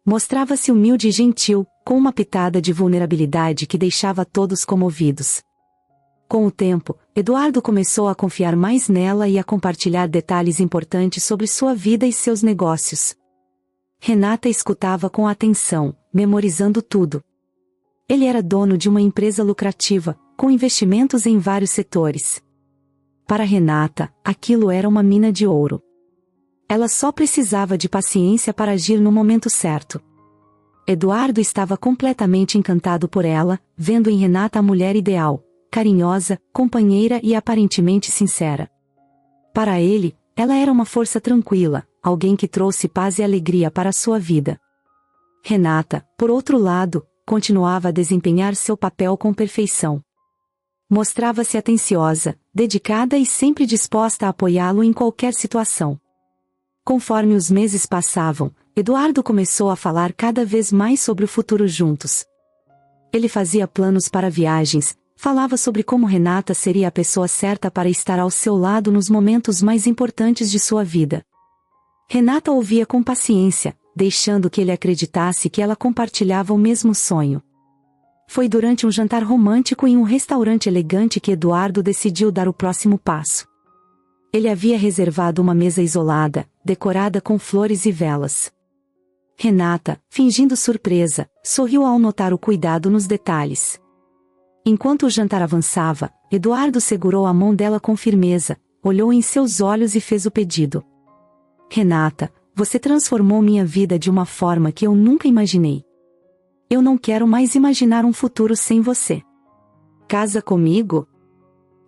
Mostrava-se humilde e gentil, com uma pitada de vulnerabilidade que deixava todos comovidos. Com o tempo, Eduardo começou a confiar mais nela e a compartilhar detalhes importantes sobre sua vida e seus negócios. Renata escutava com atenção, memorizando tudo. Ele era dono de uma empresa lucrativa, com investimentos em vários setores. Para Renata, aquilo era uma mina de ouro. Ela só precisava de paciência para agir no momento certo. Eduardo estava completamente encantado por ela, vendo em Renata a mulher ideal, carinhosa, companheira e aparentemente sincera. Para ele, ela era uma força tranquila, alguém que trouxe paz e alegria para sua vida. Renata, por outro lado, continuava a desempenhar seu papel com perfeição. Mostrava-se atenciosa, dedicada e sempre disposta a apoiá-lo em qualquer situação. Conforme os meses passavam, Eduardo começou a falar cada vez mais sobre o futuro juntos. Ele fazia planos para viagens, falava sobre como Renata seria a pessoa certa para estar ao seu lado nos momentos mais importantes de sua vida. Renata ouvia com paciência, deixando que ele acreditasse que ela compartilhava o mesmo sonho. foi durante um jantar romântico em um restaurante elegante que Eduardo decidiu dar o próximo passo. Ele havia reservado uma mesa isolada, decorada com flores e velas. Renata, fingindo surpresa, sorriu ao notar o cuidado nos detalhes. Enquanto o jantar avançava, Eduardo segurou a mão dela com firmeza, olhou em seus olhos e fez o pedido. Renata, você transformou minha vida de uma forma que eu nunca imaginei. Eu não quero mais imaginar um futuro sem você. Casa comigo?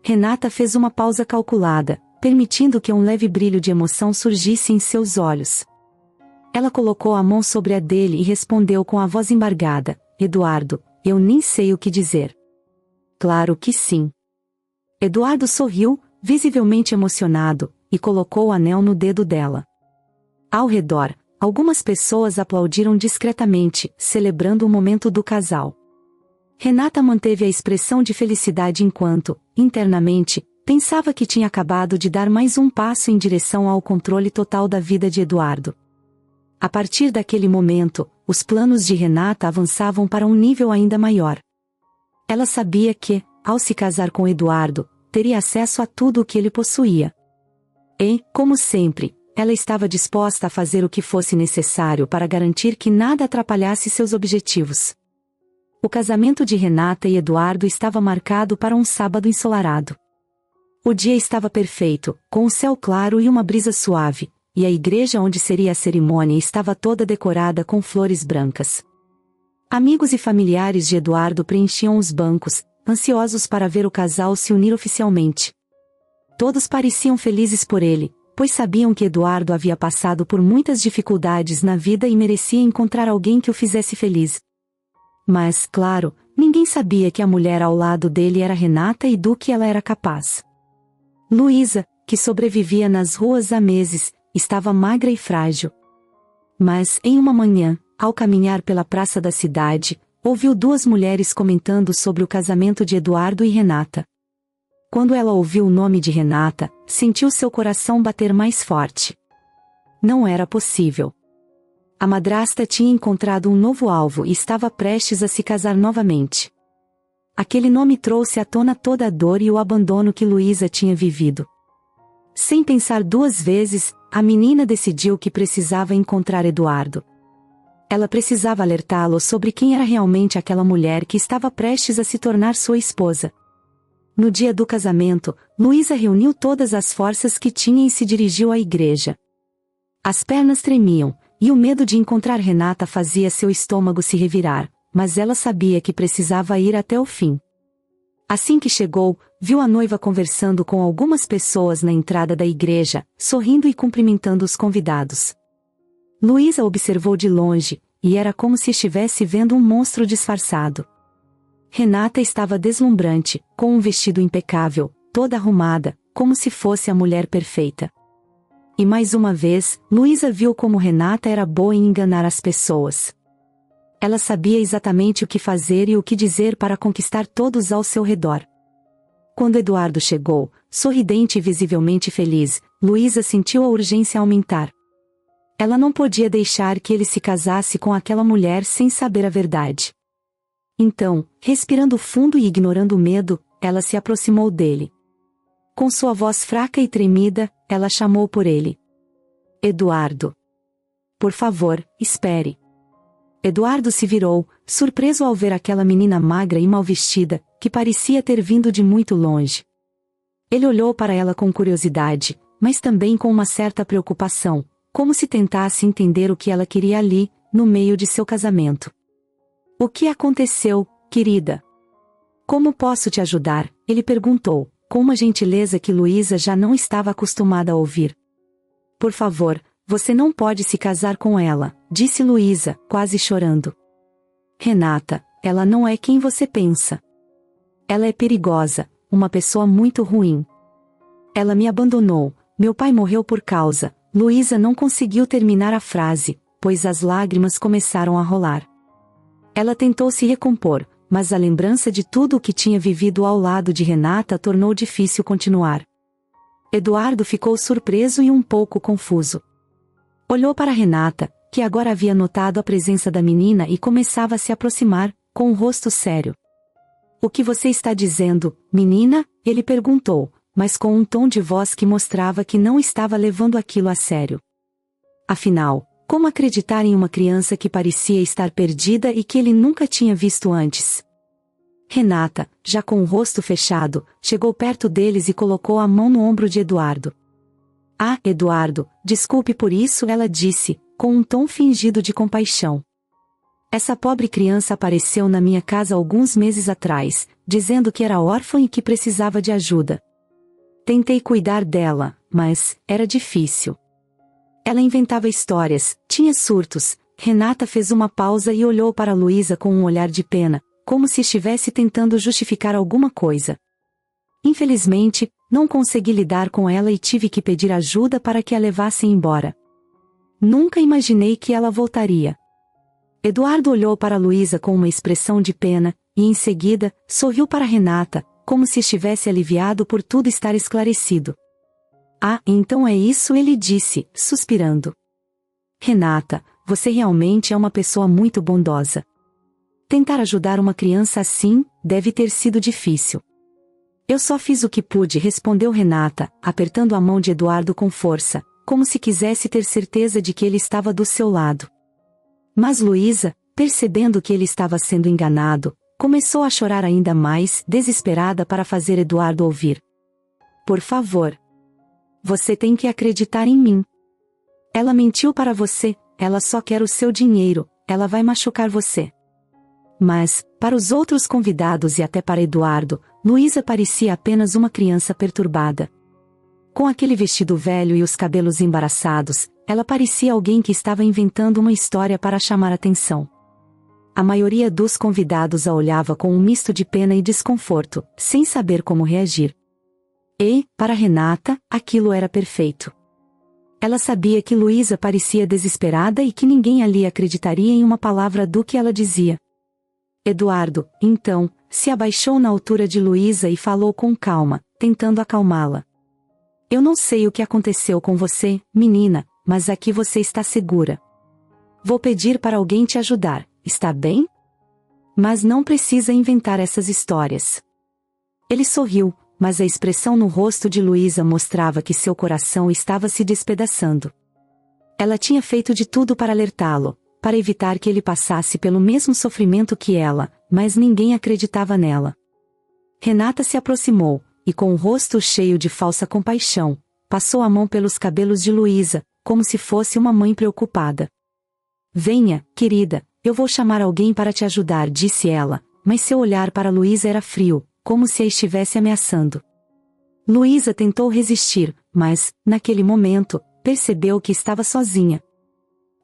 Renata fez uma pausa calculada, permitindo que um leve brilho de emoção surgisse em seus olhos. Ela colocou a mão sobre a dele e respondeu com a voz embargada: Eduardo, eu nem sei o que dizer. Claro que sim. Eduardo sorriu, visivelmente emocionado, e colocou o anel no dedo dela. Ao redor, algumas pessoas aplaudiram discretamente, celebrando o momento do casal. Renata manteve a expressão de felicidade enquanto, internamente, pensava que tinha acabado de dar mais um passo em direção ao controle total da vida de Eduardo. A partir daquele momento, os planos de Renata avançavam para um nível ainda maior. Ela sabia que, ao se casar com Eduardo, teria acesso a tudo o que ele possuía. E, como sempre, ela estava disposta a fazer o que fosse necessário para garantir que nada atrapalhasse seus objetivos. O casamento de Renata e Eduardo estava marcado para um sábado ensolarado. O dia estava perfeito, com o céu claro e uma brisa suave, e a igreja onde seria a cerimônia estava toda decorada com flores brancas. Amigos e familiares de Eduardo preenchiam os bancos, ansiosos para ver o casal se unir oficialmente. Todos pareciam felizes por ele, pois sabiam que Eduardo havia passado por muitas dificuldades na vida e merecia encontrar alguém que o fizesse feliz. Mas, claro, ninguém sabia que a mulher ao lado dele era Renata e do que ela era capaz. Luísa, que sobrevivia nas ruas há meses, estava magra e frágil. Mas, em uma manhã, ao caminhar pela praça da cidade, ouviu duas mulheres comentando sobre o casamento de Eduardo e Renata. Quando ela ouviu o nome de Renata, sentiu seu coração bater mais forte. Não era possível. A madrasta tinha encontrado um novo alvo e estava prestes a se casar novamente. Aquele nome trouxe à tona toda a dor e o abandono que Luísa tinha vivido. Sem pensar duas vezes, a menina decidiu que precisava encontrar Eduardo. Ela precisava alertá-lo sobre quem era realmente aquela mulher que estava prestes a se tornar sua esposa. No dia do casamento, Luísa reuniu todas as forças que tinha e se dirigiu à igreja. As pernas tremiam, e o medo de encontrar Renata fazia seu estômago se revirar, mas ela sabia que precisava ir até o fim. Assim que chegou, viu a noiva conversando com algumas pessoas na entrada da igreja, sorrindo e cumprimentando os convidados. Luísa observou de longe, e era como se estivesse vendo um monstro disfarçado. Renata estava deslumbrante, com um vestido impecável, toda arrumada, como se fosse a mulher perfeita. E mais uma vez, Luísa viu como Renata era boa em enganar as pessoas. Ela sabia exatamente o que fazer e o que dizer para conquistar todos ao seu redor. Quando Eduardo chegou, sorridente e visivelmente feliz, Luísa sentiu a urgência aumentar. Ela não podia deixar que ele se casasse com aquela mulher sem saber a verdade. Então, respirando fundo e ignorando o medo, ela se aproximou dele. Com sua voz fraca e tremida, ela chamou por ele. Eduardo. Por favor, espere. Eduardo se virou, surpreso ao ver aquela menina magra e mal vestida, que parecia ter vindo de muito longe. Ele olhou para ela com curiosidade, mas também com uma certa preocupação, como se tentasse entender o que ela queria ali, no meio de seu casamento. O que aconteceu, querida? Como posso te ajudar? Ele perguntou, com uma gentileza que Luísa já não estava acostumada a ouvir. Por favor, você não pode se casar com ela, disse Luísa, quase chorando. Renata, ela não é quem você pensa. Ela é perigosa, uma pessoa muito ruim. Ela me abandonou, meu pai morreu por causa. Luísa não conseguiu terminar a frase, pois as lágrimas começaram a rolar. Ela tentou se recompor, mas a lembrança de tudo o que tinha vivido ao lado de Renata tornou difícil continuar. Eduardo ficou surpreso e um pouco confuso. Olhou para Renata, que agora havia notado a presença da menina e começava a se aproximar, com o rosto sério. O que você está dizendo, menina? Ele perguntou, mas com um tom de voz que mostrava que não estava levando aquilo a sério. Afinal, como acreditar em uma criança que parecia estar perdida e que ele nunca tinha visto antes? Renata, já com o rosto fechado, chegou perto deles e colocou a mão no ombro de Eduardo. Ah, Eduardo, desculpe por isso, ela disse, com um tom fingido de compaixão. Essa pobre criança apareceu na minha casa alguns meses atrás, dizendo que era órfã e que precisava de ajuda. Tentei cuidar dela, mas era difícil. Ela inventava histórias, tinha surtos. Renata fez uma pausa e olhou para Luísa com um olhar de pena, como se estivesse tentando justificar alguma coisa. Infelizmente, não consegui lidar com ela e tive que pedir ajuda para que a levassem embora. Nunca imaginei que ela voltaria. Eduardo olhou para Luísa com uma expressão de pena, e em seguida, sorriu para Renata, como se estivesse aliviado por tudo estar esclarecido. Ah, então é isso, ele disse, suspirando. Renata, você realmente é uma pessoa muito bondosa. Tentar ajudar uma criança assim, deve ter sido difícil. Eu só fiz o que pude, respondeu Renata, apertando a mão de Eduardo com força, como se quisesse ter certeza de que ele estava do seu lado. Mas Luísa, percebendo que ele estava sendo enganado, começou a chorar ainda mais, desesperada para fazer Eduardo ouvir. Por favor. Você tem que acreditar em mim. Ela mentiu para você, ela só quer o seu dinheiro, ela vai machucar você. Mas, para os outros convidados e até para Eduardo, Luísa parecia apenas uma criança perturbada. Com aquele vestido velho e os cabelos embaraçados, ela parecia alguém que estava inventando uma história para chamar atenção. A maioria dos convidados a olhava com um misto de pena e desconforto, sem saber como reagir. E, para Renata, aquilo era perfeito. Ela sabia que Luísa parecia desesperada e que ninguém ali acreditaria em uma palavra do que ela dizia. Eduardo, então, se abaixou na altura de Luísa e falou com calma, tentando acalmá-la. Eu não sei o que aconteceu com você, menina, mas aqui você está segura. Vou pedir para alguém te ajudar, está bem? Mas não precisa inventar essas histórias. Ele sorriu, mas a expressão no rosto de Luísa mostrava que seu coração estava se despedaçando. Ela tinha feito de tudo para alertá-lo, para evitar que ele passasse pelo mesmo sofrimento que ela, mas ninguém acreditava nela. Renata se aproximou, e com o rosto cheio de falsa compaixão, passou a mão pelos cabelos de Luísa, como se fosse uma mãe preocupada. Venha, querida, eu vou chamar alguém para te ajudar, disse ela, mas seu olhar para Luísa era frio, como se a estivesse ameaçando. Luísa tentou resistir, mas, naquele momento, percebeu que estava sozinha.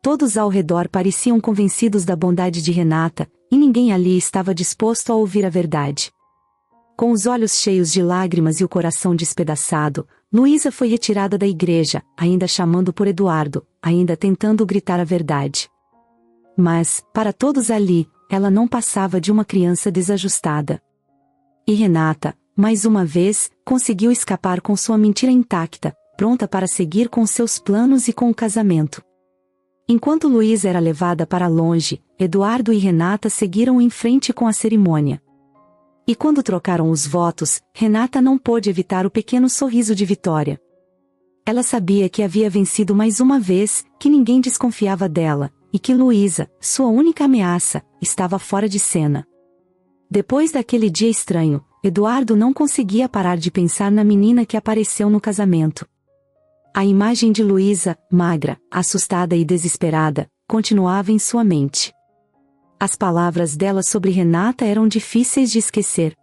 Todos ao redor pareciam convencidos da bondade de Renata, e ninguém ali estava disposto a ouvir a verdade. Com os olhos cheios de lágrimas e o coração despedaçado, Luísa foi retirada da igreja, ainda chamando por Eduardo, ainda tentando gritar a verdade. Mas, para todos ali, ela não passava de uma criança desajustada. E Renata, mais uma vez, conseguiu escapar com sua mentira intacta, pronta para seguir com seus planos e com o casamento. Enquanto Luísa era levada para longe, Eduardo e Renata seguiram em frente com a cerimônia. E quando trocaram os votos, Renata não pôde evitar o pequeno sorriso de vitória. Ela sabia que havia vencido mais uma vez, que ninguém desconfiava dela, e que Luísa, sua única ameaça, estava fora de cena. Depois daquele dia estranho, Eduardo não conseguia parar de pensar na menina que apareceu no casamento. A imagem de Luísa, magra, assustada e desesperada, continuava em sua mente. As palavras dela sobre Renata eram difíceis de esquecer.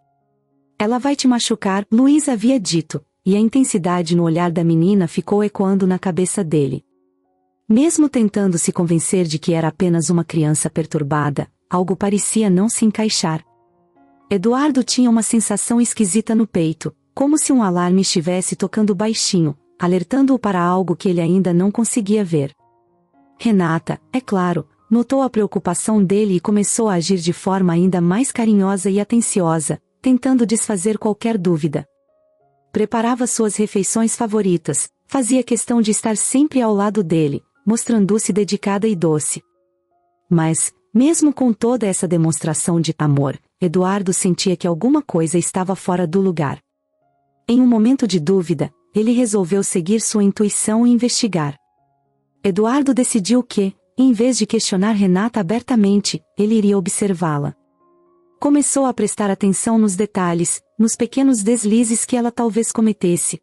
Ela vai te machucar, Luísa havia dito, e a intensidade no olhar da menina ficou ecoando na cabeça dele. Mesmo tentando se convencer de que era apenas uma criança perturbada, algo parecia não se encaixar. Eduardo tinha uma sensação esquisita no peito, como se um alarme estivesse tocando baixinho, alertando-o para algo que ele ainda não conseguia ver. Renata, é claro, notou a preocupação dele e começou a agir de forma ainda mais carinhosa e atenciosa, tentando desfazer qualquer dúvida. Preparava suas refeições favoritas, fazia questão de estar sempre ao lado dele, mostrando-se dedicada e doce. Mas, Mesmo com toda essa demonstração de amor, Eduardo sentia que alguma coisa estava fora do lugar. Em um momento de dúvida, ele resolveu seguir sua intuição e investigar. Eduardo decidiu que, em vez de questionar Renata abertamente, ele iria observá-la. Começou a prestar atenção nos detalhes, nos pequenos deslizes que ela talvez cometesse.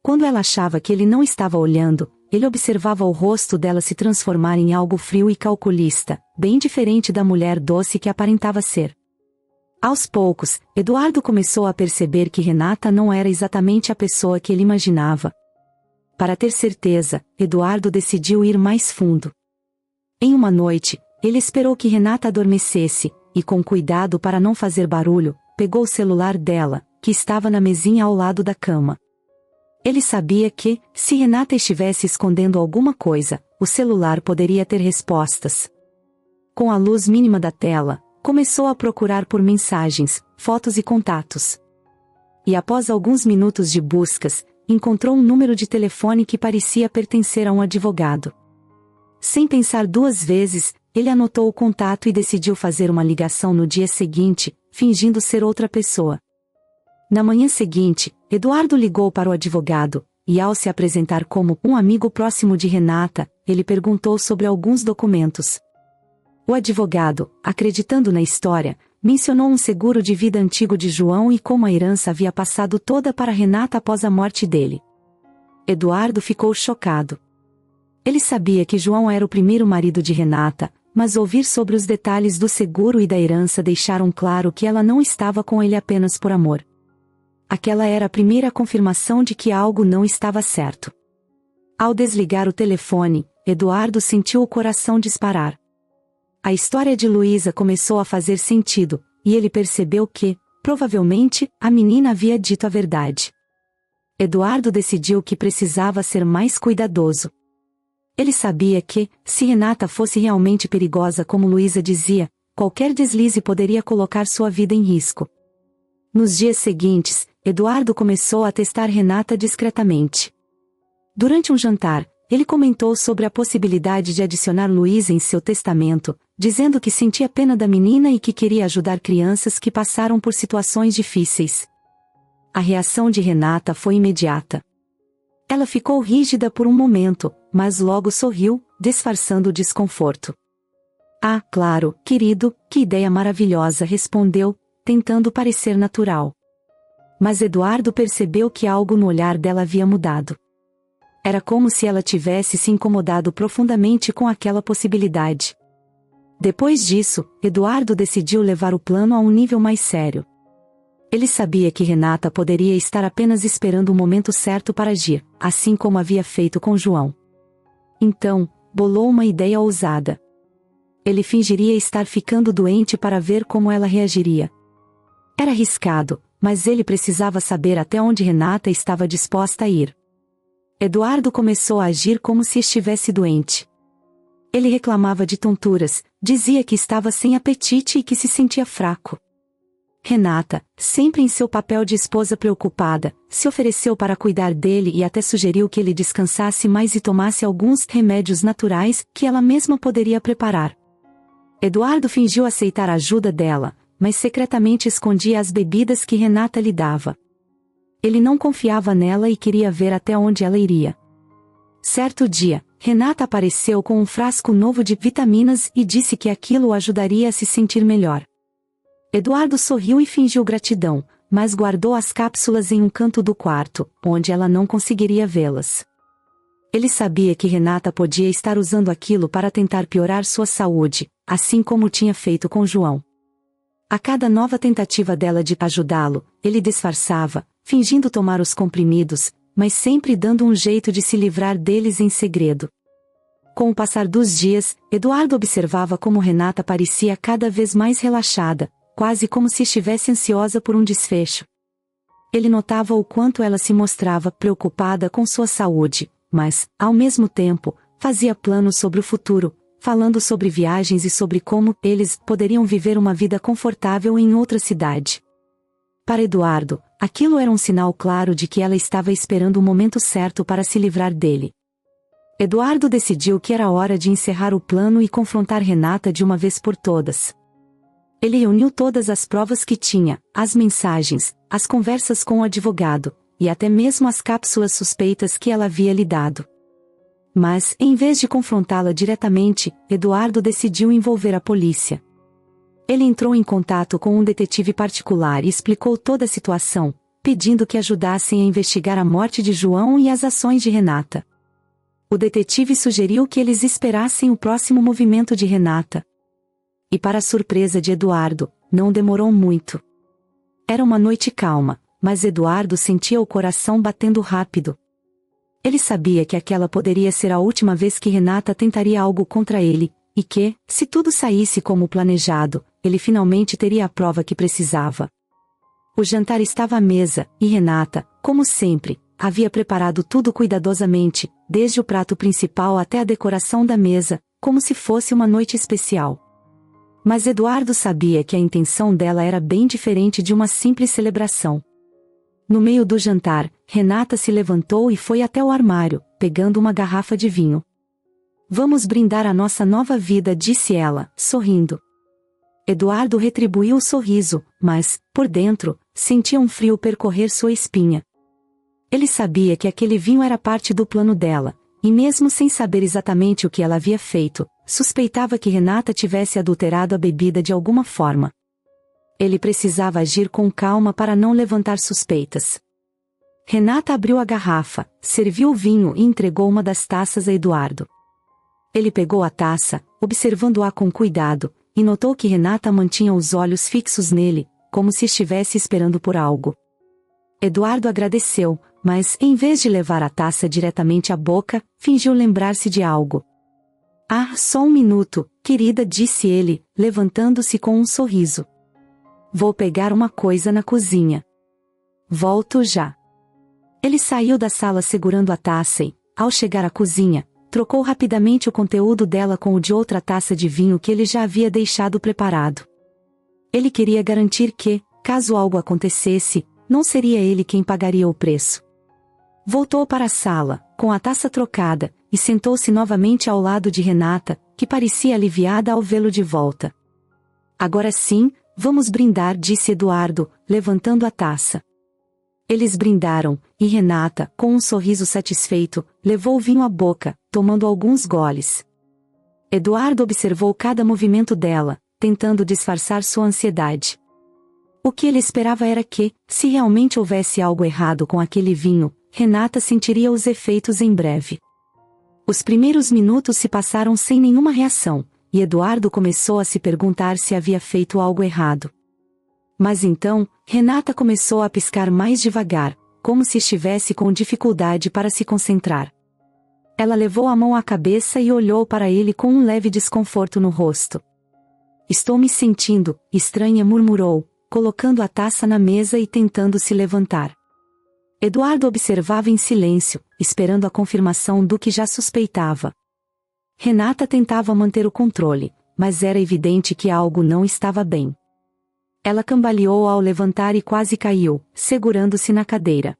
Quando ela achava que ele não estava olhando, ele observava o rosto dela se transformar em algo frio e calculista, bem diferente da mulher doce que aparentava ser. Aos poucos, Eduardo começou a perceber que Renata não era exatamente a pessoa que ele imaginava. Para ter certeza, Eduardo decidiu ir mais fundo. Em uma noite, ele esperou que Renata adormecesse, e com cuidado para não fazer barulho, pegou o celular dela, que estava na mesinha ao lado da cama. Ele sabia que, se Renata estivesse escondendo alguma coisa, o celular poderia ter respostas. Com a luz mínima da tela, começou a procurar por mensagens, fotos e contatos. E após alguns minutos de buscas, encontrou um número de telefone que parecia pertencer a um advogado. Sem pensar duas vezes, ele anotou o contato e decidiu fazer uma ligação no dia seguinte, fingindo ser outra pessoa. Na manhã seguinte, Eduardo ligou para o advogado, e ao se apresentar como um amigo próximo de Renata, ele perguntou sobre alguns documentos. O advogado, acreditando na história, mencionou um seguro de vida antigo de João e como a herança havia passado toda para Renata após a morte dele. Eduardo ficou chocado. Ele sabia que João era o primeiro marido de Renata, mas ouvir sobre os detalhes do seguro e da herança deixaram claro que ela não estava com ele apenas por amor. Aquela era a primeira confirmação de que algo não estava certo. Ao desligar o telefone, Eduardo sentiu o coração disparar. A história de Luísa começou a fazer sentido, e ele percebeu que, provavelmente, a menina havia dito a verdade. Eduardo decidiu que precisava ser mais cuidadoso. Ele sabia que, se Renata fosse realmente perigosa como Luísa dizia, qualquer deslize poderia colocar sua vida em risco. Nos dias seguintes, Eduardo começou a testar Renata discretamente. Durante um jantar, ele comentou sobre a possibilidade de adicionar Luísa em seu testamento, dizendo que sentia pena da menina e que queria ajudar crianças que passaram por situações difíceis. A reação de Renata foi imediata. Ela ficou rígida por um momento, mas logo sorriu, disfarçando o desconforto. "Ah, claro, querido, que ideia maravilhosa", respondeu, tentando parecer natural. Mas Eduardo percebeu que algo no olhar dela havia mudado. Era como se ela tivesse se incomodado profundamente com aquela possibilidade. Depois disso, Eduardo decidiu levar o plano a um nível mais sério. Ele sabia que Renata poderia estar apenas esperando o momento certo para agir, assim como havia feito com João. Então, bolou uma ideia ousada. Ele fingiria estar ficando doente para ver como ela reagiria. Era arriscado, mas ele precisava saber até onde Renata estava disposta a ir. Eduardo começou a agir como se estivesse doente. Ele reclamava de tonturas, dizia que estava sem apetite e que se sentia fraco. Renata, sempre em seu papel de esposa preocupada, se ofereceu para cuidar dele e até sugeriu que ele descansasse mais e tomasse alguns remédios naturais que ela mesma poderia preparar. Eduardo fingiu aceitar a ajuda dela, mas secretamente escondia as bebidas que Renata lhe dava. Ele não confiava nela e queria ver até onde ela iria. Certo dia, Renata apareceu com um frasco novo de vitaminas e disse que aquilo o ajudaria a se sentir melhor. Eduardo sorriu e fingiu gratidão, mas guardou as cápsulas em um canto do quarto, onde ela não conseguiria vê-las. Ele sabia que Renata podia estar usando aquilo para tentar piorar sua saúde, assim como tinha feito com João. A cada nova tentativa dela de ajudá-lo, ele disfarçava, fingindo tomar os comprimidos, mas sempre dando um jeito de se livrar deles em segredo. Com o passar dos dias, Eduardo observava como Renata parecia cada vez mais relaxada, quase como se estivesse ansiosa por um desfecho. Ele notava o quanto ela se mostrava preocupada com sua saúde, mas, ao mesmo tempo, fazia planos sobre o futuro, falando sobre viagens e sobre como eles poderiam viver uma vida confortável em outra cidade. Para Eduardo, aquilo era um sinal claro de que ela estava esperando o momento certo para se livrar dele. Eduardo decidiu que era hora de encerrar o plano e confrontar Renata de uma vez por todas. Ele reuniu todas as provas que tinha, as mensagens, as conversas com o advogado, e até mesmo as cápsulas suspeitas que ela havia lhe dado. Mas, em vez de confrontá-la diretamente, Eduardo decidiu envolver a polícia. Ele entrou em contato com um detetive particular e explicou toda a situação, pedindo que ajudassem a investigar a morte de João e as ações de Renata. O detetive sugeriu que eles esperassem o próximo movimento de Renata. E para a surpresa de Eduardo, não demorou muito. Era uma noite calma, mas Eduardo sentia o coração batendo rápido. Ele sabia que aquela poderia ser a última vez que Renata tentaria algo contra ele, e que, se tudo saísse como planejado, ele finalmente teria a prova que precisava. O jantar estava à mesa, e Renata, como sempre, havia preparado tudo cuidadosamente, desde o prato principal até a decoração da mesa, como se fosse uma noite especial. Mas Eduardo sabia que a intenção dela era bem diferente de uma simples celebração. No meio do jantar, Renata se levantou e foi até o armário, pegando uma garrafa de vinho. "Vamos brindar a nossa nova vida", disse ela, sorrindo. Eduardo retribuiu o sorriso, mas, por dentro, sentia um frio percorrer sua espinha. Ele sabia que aquele vinho era parte do plano dela, e mesmo sem saber exatamente o que ela havia feito, suspeitava que Renata tivesse adulterado a bebida de alguma forma. Ele precisava agir com calma para não levantar suspeitas. Renata abriu a garrafa, serviu o vinho e entregou uma das taças a Eduardo. Ele pegou a taça, observando-a com cuidado, e notou que Renata mantinha os olhos fixos nele, como se estivesse esperando por algo. Eduardo agradeceu, mas, em vez de levar a taça diretamente à boca, fingiu lembrar-se de algo. "Ah, só um minuto, querida", disse ele, levantando-se com um sorriso. "Vou pegar uma coisa na cozinha. Volto já." Ele saiu da sala segurando a taça e, ao chegar à cozinha, trocou rapidamente o conteúdo dela com o de outra taça de vinho que ele já havia deixado preparado. Ele queria garantir que, caso algo acontecesse, não seria ele quem pagaria o preço. Voltou para a sala, com a taça trocada, e sentou-se novamente ao lado de Renata, que parecia aliviada ao vê-lo de volta. "Agora sim, vamos brindar", disse Eduardo, levantando a taça. Eles brindaram, e Renata, com um sorriso satisfeito, levou o vinho à boca, tomando alguns goles. Eduardo observou cada movimento dela, tentando disfarçar sua ansiedade. O que ele esperava era que, se realmente houvesse algo errado com aquele vinho, Renata sentiria os efeitos em breve. Os primeiros minutos se passaram sem nenhuma reação, e Eduardo começou a se perguntar se havia feito algo errado. Mas então, Renata começou a piscar mais devagar, como se estivesse com dificuldade para se concentrar. Ela levou a mão à cabeça e olhou para ele com um leve desconforto no rosto. "Estou me sentindo estranha", murmurou, colocando a taça na mesa e tentando se levantar. Eduardo observava em silêncio, esperando a confirmação do que já suspeitava. Renata tentava manter o controle, mas era evidente que algo não estava bem. Ela cambaleou ao levantar e quase caiu, segurando-se na cadeira.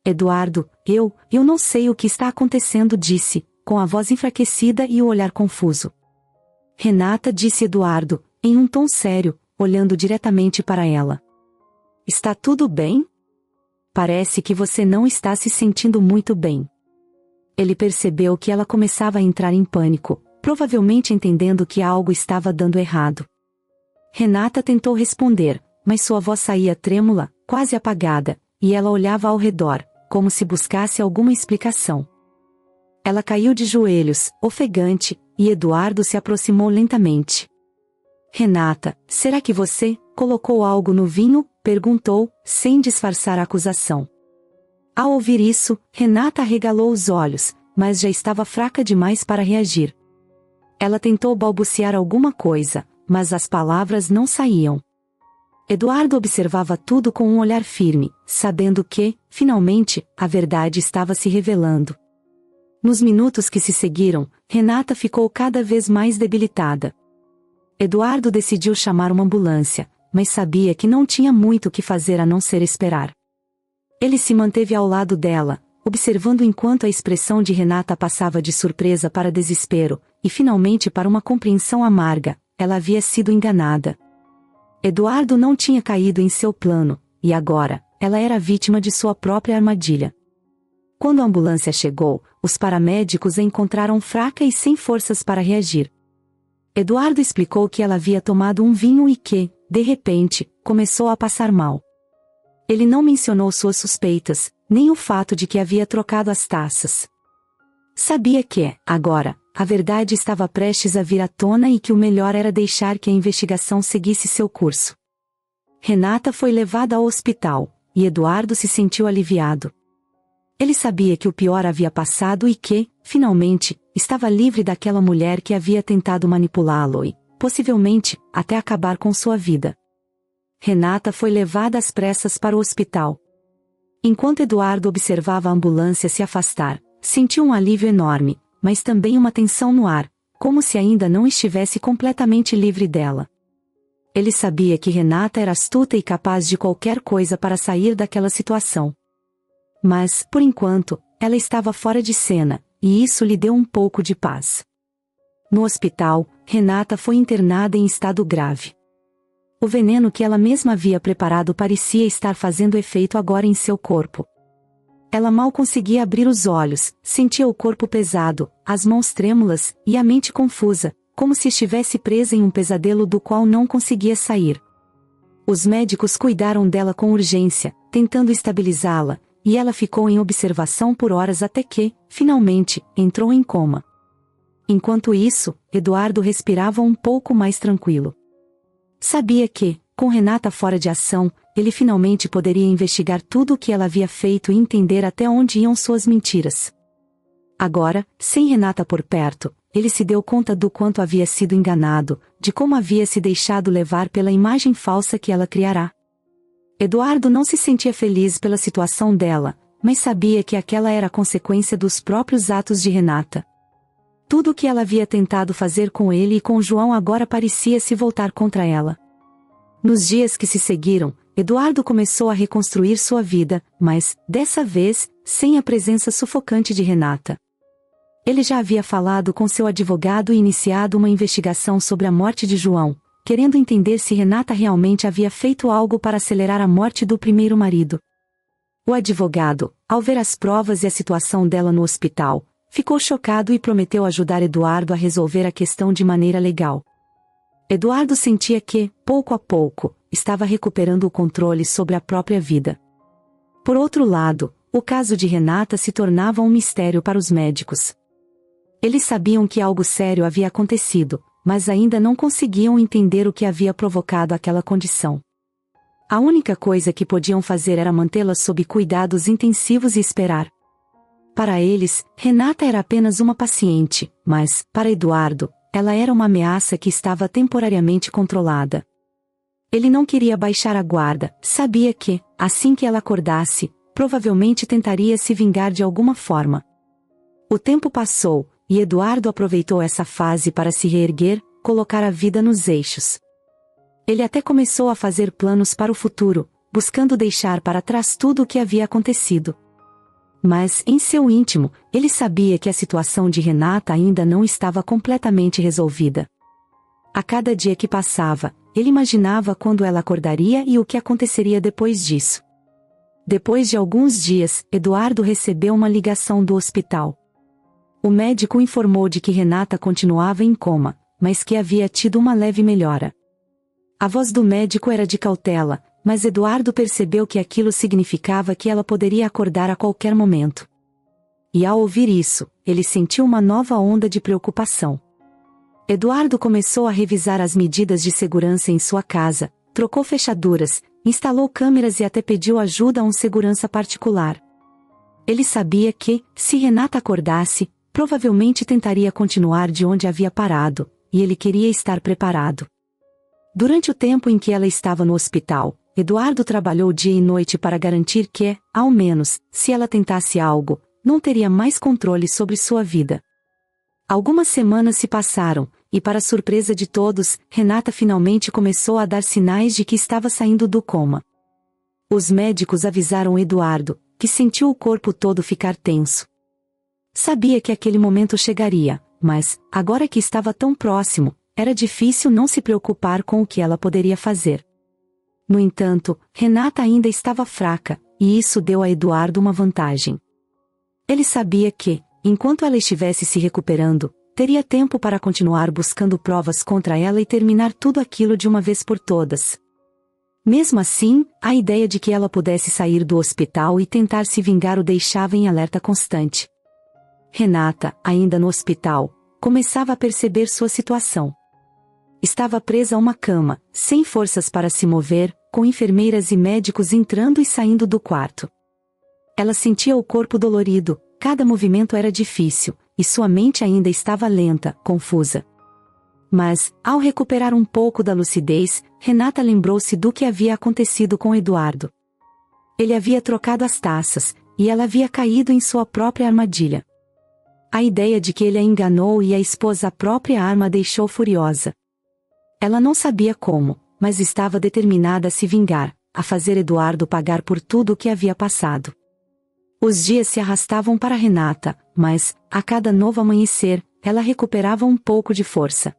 "Eduardo, eu não sei o que está acontecendo", disse, com a voz enfraquecida e o olhar confuso. "Renata", disse Eduardo, em um tom sério, olhando diretamente para ela. "Está tudo bem? Parece que você não está se sentindo muito bem." Ele percebeu que ela começava a entrar em pânico, provavelmente entendendo que algo estava dando errado. Renata tentou responder, mas sua voz saía trêmula, quase apagada, e ela olhava ao redor, como se buscasse alguma explicação. Ela caiu de joelhos, ofegante, e Eduardo se aproximou lentamente. "Renata, será que você colocou algo no vinho?", perguntou, sem disfarçar a acusação. Ao ouvir isso, Renata arregalou os olhos, mas já estava fraca demais para reagir. Ela tentou balbuciar alguma coisa, mas as palavras não saíam. Eduardo observava tudo com um olhar firme, sabendo que, finalmente, a verdade estava se revelando. Nos minutos que se seguiram, Renata ficou cada vez mais debilitada. Eduardo decidiu chamar uma ambulância, mas sabia que não tinha muito o que fazer a não ser esperar. Ele se manteve ao lado dela, observando enquanto a expressão de Renata passava de surpresa para desespero, e finalmente para uma compreensão amarga. Ela havia sido enganada. Eduardo não tinha caído em seu plano, e agora, ela era vítima de sua própria armadilha. Quando a ambulância chegou, os paramédicos a encontraram fraca e sem forças para reagir. Eduardo explicou que ela havia tomado um vinho e que, de repente, começou a passar mal. Ele não mencionou suas suspeitas, nem o fato de que havia trocado as taças. Sabia que, agora, a verdade estava prestes a vir à tona e que o melhor era deixar que a investigação seguisse seu curso. Renata foi levada ao hospital, e Eduardo se sentiu aliviado. Ele sabia que o pior havia passado e que, finalmente, estava livre daquela mulher que havia tentado manipulá-lo e, possivelmente, até acabar com sua vida. Renata foi levada às pressas para o hospital. Enquanto Eduardo observava a ambulância se afastar, sentiu um alívio enorme, mas também uma tensão no ar, como se ainda não estivesse completamente livre dela. Ele sabia que Renata era astuta e capaz de qualquer coisa para sair daquela situação. Mas, por enquanto, ela estava fora de cena, e isso lhe deu um pouco de paz. No hospital, Renata foi internada em estado grave. O veneno que ela mesma havia preparado parecia estar fazendo efeito agora em seu corpo. Ela mal conseguia abrir os olhos, sentia o corpo pesado, as mãos trêmulas, e a mente confusa, como se estivesse presa em um pesadelo do qual não conseguia sair. Os médicos cuidaram dela com urgência, tentando estabilizá-la, e ela ficou em observação por horas até que, finalmente, entrou em coma. Enquanto isso, Eduardo respirava um pouco mais tranquilo. Sabia que, com Renata fora de ação, ele finalmente poderia investigar tudo o que ela havia feito e entender até onde iam suas mentiras. Agora, sem Renata por perto, ele se deu conta do quanto havia sido enganado, de como havia se deixado levar pela imagem falsa que ela criará. Eduardo não se sentia feliz pela situação dela, mas sabia que aquela era a consequência dos próprios atos de Renata. Tudo o que ela havia tentado fazer com ele e com João agora parecia se voltar contra ela. Nos dias que se seguiram, Eduardo começou a reconstruir sua vida, mas, dessa vez, sem a presença sufocante de Renata. Ele já havia falado com seu advogado e iniciado uma investigação sobre a morte de João, querendo entender se Renata realmente havia feito algo para acelerar a morte do primeiro marido. O advogado, ao ver as provas e a situação dela no hospital, ficou chocado e prometeu ajudar Eduardo a resolver a questão de maneira legal. Eduardo sentia que, pouco a pouco, estava recuperando o controle sobre a própria vida. Por outro lado, o caso de Renata se tornava um mistério para os médicos. Eles sabiam que algo sério havia acontecido, mas ainda não conseguiam entender o que havia provocado aquela condição. A única coisa que podiam fazer era mantê-la sob cuidados intensivos e esperar. Para eles, Renata era apenas uma paciente, mas, para Eduardo, ela era uma ameaça que estava temporariamente controlada. Ele não queria baixar a guarda, sabia que, assim que ela acordasse, provavelmente tentaria se vingar de alguma forma. O tempo passou, e Eduardo aproveitou essa fase para se reerguer, colocar a vida nos eixos. Ele até começou a fazer planos para o futuro, buscando deixar para trás tudo o que havia acontecido. Mas, em seu íntimo, ele sabia que a situação de Renata ainda não estava completamente resolvida. A cada dia que passava, ele imaginava quando ela acordaria e o que aconteceria depois disso. Depois de alguns dias, Eduardo recebeu uma ligação do hospital. O médico informou de que Renata continuava em coma, mas que havia tido uma leve melhora. A voz do médico era de cautela, mas Eduardo percebeu que aquilo significava que ela poderia acordar a qualquer momento. E ao ouvir isso, ele sentiu uma nova onda de preocupação. Eduardo começou a revisar as medidas de segurança em sua casa, trocou fechaduras, instalou câmeras e até pediu ajuda a um segurança particular. Ele sabia que, se Renata acordasse, provavelmente tentaria continuar de onde havia parado, e ele queria estar preparado. Durante o tempo em que ela estava no hospital, Eduardo trabalhou dia e noite para garantir que, ao menos, se ela tentasse algo, não teria mais controle sobre sua vida. Algumas semanas se passaram, e para surpresa de todos, Renata finalmente começou a dar sinais de que estava saindo do coma. Os médicos avisaram Eduardo, que sentiu o corpo todo ficar tenso. Sabia que aquele momento chegaria, mas, agora que estava tão próximo, era difícil não se preocupar com o que ela poderia fazer. No entanto, Renata ainda estava fraca, e isso deu a Eduardo uma vantagem. Ele sabia que, enquanto ela estivesse se recuperando, teria tempo para continuar buscando provas contra ela e terminar tudo aquilo de uma vez por todas. Mesmo assim, a ideia de que ela pudesse sair do hospital e tentar se vingar o deixava em alerta constante. Renata, ainda no hospital, começava a perceber sua situação. Estava presa a uma cama, sem forças para se mover, com enfermeiras e médicos entrando e saindo do quarto. Ela sentia o corpo dolorido, cada movimento era difícil, e sua mente ainda estava lenta, confusa. Mas, ao recuperar um pouco da lucidez, Renata lembrou-se do que havia acontecido com Eduardo. Ele havia trocado as taças, e ela havia caído em sua própria armadilha. A ideia de que ele a enganou e a expôs à própria arma a deixou furiosa. Ela não sabia como, mas estava determinada a se vingar, a fazer Eduardo pagar por tudo o que havia passado. Os dias se arrastavam para Renata, mas, a cada novo amanhecer, ela recuperava um pouco de força.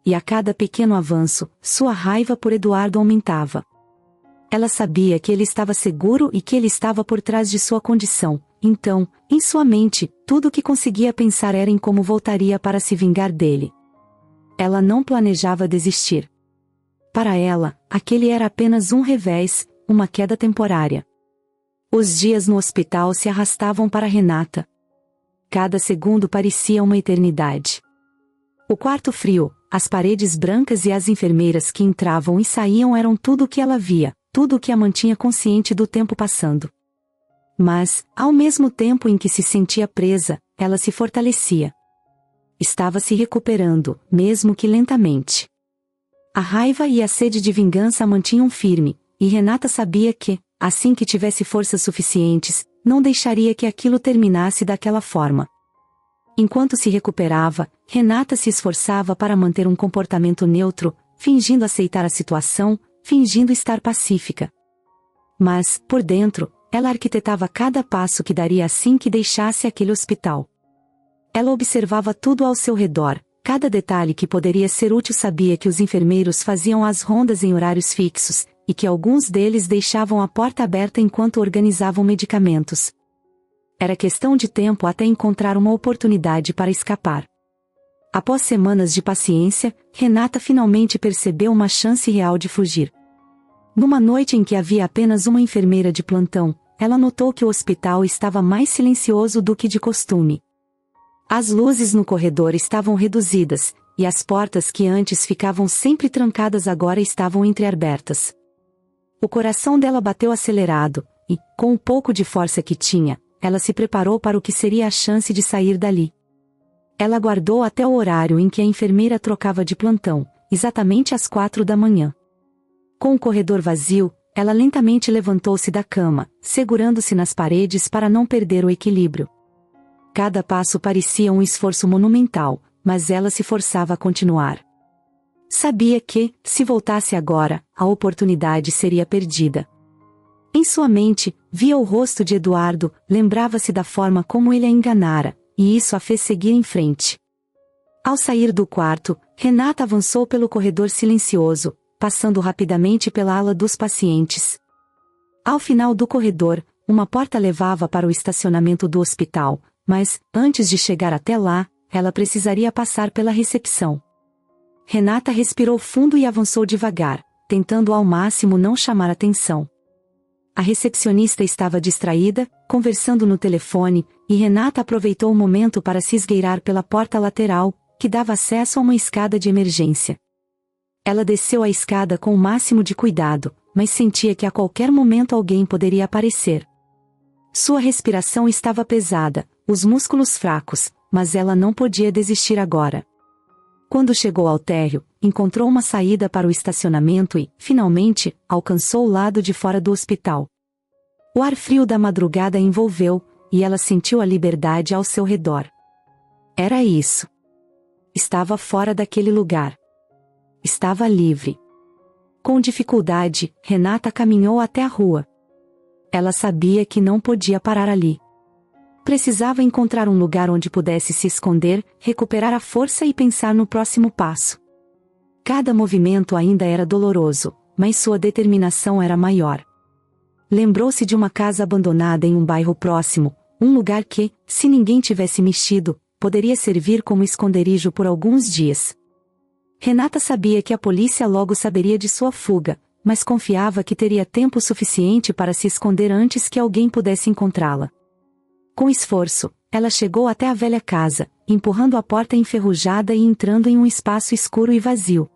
E a cada pequeno avanço, sua raiva por Eduardo aumentava. Ela sabia que ele estava seguro e que ele estava por trás de sua condição, então, em sua mente, tudo o que conseguia pensar era em como voltaria para se vingar dele. Ela não planejava desistir. Para ela, aquele era apenas um revés, uma queda temporária. Os dias no hospital se arrastavam para Renata. Cada segundo parecia uma eternidade. O quarto frio, as paredes brancas e as enfermeiras que entravam e saíam eram tudo o que ela via, tudo o que a mantinha consciente do tempo passando. Mas, ao mesmo tempo em que se sentia presa, ela se fortalecia. Estava se recuperando, mesmo que lentamente. A raiva e a sede de vingança a mantinham firme, e Renata sabia que, assim que tivesse forças suficientes, não deixaria que aquilo terminasse daquela forma. Enquanto se recuperava, Renata se esforçava para manter um comportamento neutro, fingindo aceitar a situação, fingindo estar pacífica. Mas, por dentro, ela arquitetava cada passo que daria assim que deixasse aquele hospital. Ela observava tudo ao seu redor, cada detalhe que poderia ser útil. Sabia que os enfermeiros faziam as rondas em horários fixos, e que alguns deles deixavam a porta aberta enquanto organizavam medicamentos. Era questão de tempo até encontrar uma oportunidade para escapar. Após semanas de paciência, Renata finalmente percebeu uma chance real de fugir. Numa noite em que havia apenas uma enfermeira de plantão, ela notou que o hospital estava mais silencioso do que de costume. As luzes no corredor estavam reduzidas, e as portas que antes ficavam sempre trancadas agora estavam entreabertas. O coração dela bateu acelerado, e, com o pouco de força que tinha, ela se preparou para o que seria a chance de sair dali. Ela aguardou até o horário em que a enfermeira trocava de plantão, exatamente às 4 da manhã. Com o corredor vazio, ela lentamente levantou-se da cama, segurando-se nas paredes para não perder o equilíbrio. Cada passo parecia um esforço monumental, mas ela se forçava a continuar. Sabia que, se voltasse agora, a oportunidade seria perdida. Em sua mente, via o rosto de Eduardo, lembrava-se da forma como ele a enganara, e isso a fez seguir em frente. Ao sair do quarto, Renata avançou pelo corredor silencioso, passando rapidamente pela ala dos pacientes. Ao final do corredor, uma porta levava para o estacionamento do hospital, mas, antes de chegar até lá, ela precisaria passar pela recepção. Renata respirou fundo e avançou devagar, tentando ao máximo não chamar atenção. A recepcionista estava distraída, conversando no telefone, e Renata aproveitou o momento para se esgueirar pela porta lateral, que dava acesso a uma escada de emergência. Ela desceu a escada com o máximo de cuidado, mas sentia que a qualquer momento alguém poderia aparecer. Sua respiração estava pesada, os músculos fracos, mas ela não podia desistir agora. Quando chegou ao térreo, encontrou uma saída para o estacionamento e, finalmente, alcançou o lado de fora do hospital. O ar frio da madrugada a envolveu, e ela sentiu a liberdade ao seu redor. Era isso. Estava fora daquele lugar. Estava livre. Com dificuldade, Renata caminhou até a rua. ela sabia que não podia parar ali. Precisava encontrar um lugar onde pudesse se esconder, recuperar a força e pensar no próximo passo. Cada movimento ainda era doloroso, mas sua determinação era maior. Lembrou-se de uma casa abandonada em um bairro próximo, um lugar que, se ninguém tivesse mexido, poderia servir como esconderijo por alguns dias. Renata sabia que a polícia logo saberia de sua fuga, mas confiava que teria tempo suficiente para se esconder antes que alguém pudesse encontrá-la. Com esforço, ela chegou até a velha casa, empurrando a porta enferrujada e entrando em um espaço escuro e vazio.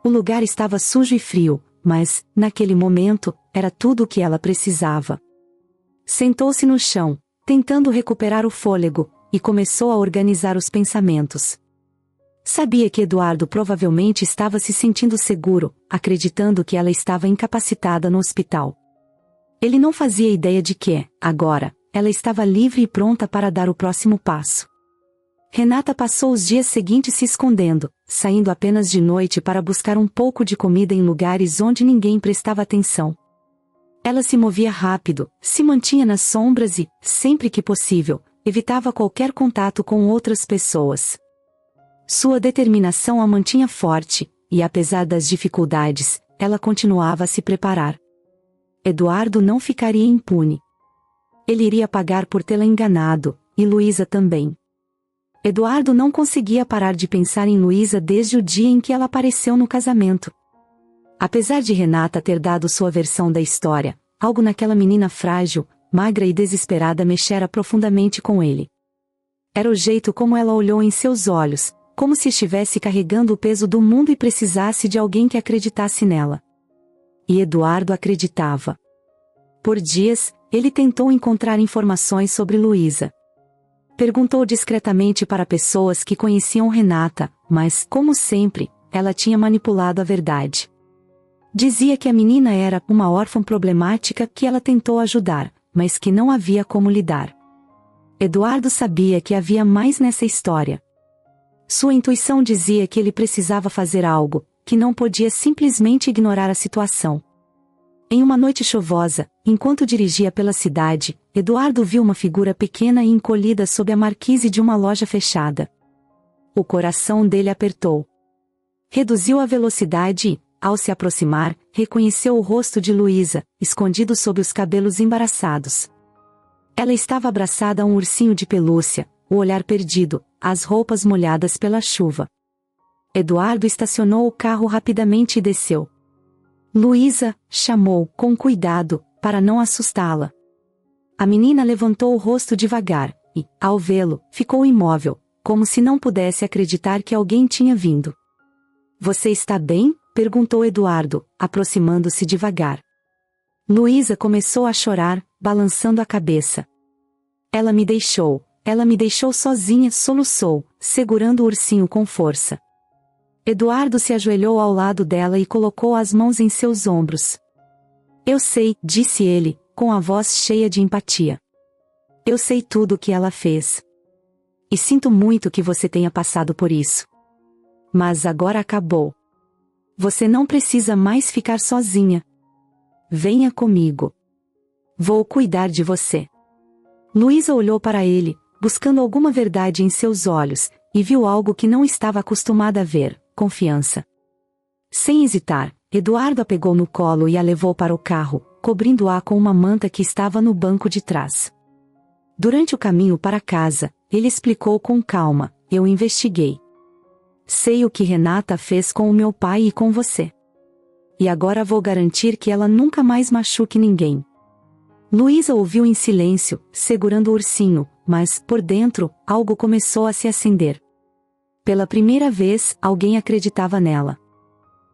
O lugar estava sujo e frio, mas, naquele momento, era tudo o que ela precisava. Sentou-se no chão, tentando recuperar o fôlego, e começou a organizar os pensamentos. Sabia que Eduardo provavelmente estava se sentindo seguro, acreditando que ela estava incapacitada no hospital. Ele não fazia ideia de que, agora, ela estava livre e pronta para dar o próximo passo. Renata passou os dias seguintes se escondendo, saindo apenas de noite para buscar um pouco de comida em lugares onde ninguém prestava atenção. Ela se movia rápido, se mantinha nas sombras e, sempre que possível, evitava qualquer contato com outras pessoas. Sua determinação a mantinha forte, e apesar das dificuldades, ela continuava a se preparar. Eduardo não ficaria impune. Ele iria pagar por tê-la enganado, e Luísa também. Eduardo não conseguia parar de pensar em Luísa desde o dia em que ela apareceu no casamento. Apesar de Renata ter dado sua versão da história, algo naquela menina frágil, magra e desesperada mexera profundamente com ele. Era o jeito como ela olhou em seus olhos, como se estivesse carregando o peso do mundo e precisasse de alguém que acreditasse nela. E Eduardo acreditava. Por dias, ele tentou encontrar informações sobre Luísa. Perguntou discretamente para pessoas que conheciam Renata, mas, como sempre, ela tinha manipulado a verdade. Dizia que a menina era uma órfã problemática que ela tentou ajudar, mas que não havia como lidar. Eduardo sabia que havia mais nessa história. Sua intuição dizia que ele precisava fazer algo, que não podia simplesmente ignorar a situação. Em uma noite chuvosa, enquanto dirigia pela cidade, Eduardo viu uma figura pequena e encolhida sob a marquise de uma loja fechada. O coração dele apertou. Reduziu a velocidade e, ao se aproximar, reconheceu o rosto de Luísa, escondido sob os cabelos embaraçados. Ela estava abraçada a um ursinho de pelúcia, o olhar perdido, as roupas molhadas pela chuva. Eduardo estacionou o carro rapidamente e desceu. Luísa, chamou, com cuidado, para não assustá-la. A menina levantou o rosto devagar, e, ao vê-lo, ficou imóvel, como se não pudesse acreditar que alguém tinha vindo. Você está bem? Perguntou Eduardo, aproximando-se devagar. Luísa começou a chorar, balançando a cabeça. Ela me deixou sozinha, soluçou, segurando o ursinho com força. Eduardo se ajoelhou ao lado dela e colocou as mãos em seus ombros. Eu sei, disse ele, com a voz cheia de empatia. Eu sei tudo o que ela fez. E sinto muito que você tenha passado por isso. Mas agora acabou. Você não precisa mais ficar sozinha. Venha comigo. Vou cuidar de você. Luísa olhou para ele, buscando alguma verdade em seus olhos, e viu algo que não estava acostumada a ver: confiança. Sem hesitar, Eduardo a pegou no colo e a levou para o carro, cobrindo-a com uma manta que estava no banco de trás. Durante o caminho para casa, ele explicou com calma: eu investiguei. Sei o que Renata fez com o meu pai e com você. E agora vou garantir que ela nunca mais machuque ninguém. Luísa ouviu em silêncio, segurando o ursinho, mas, por dentro, algo começou a se acender. Pela primeira vez, alguém acreditava nela.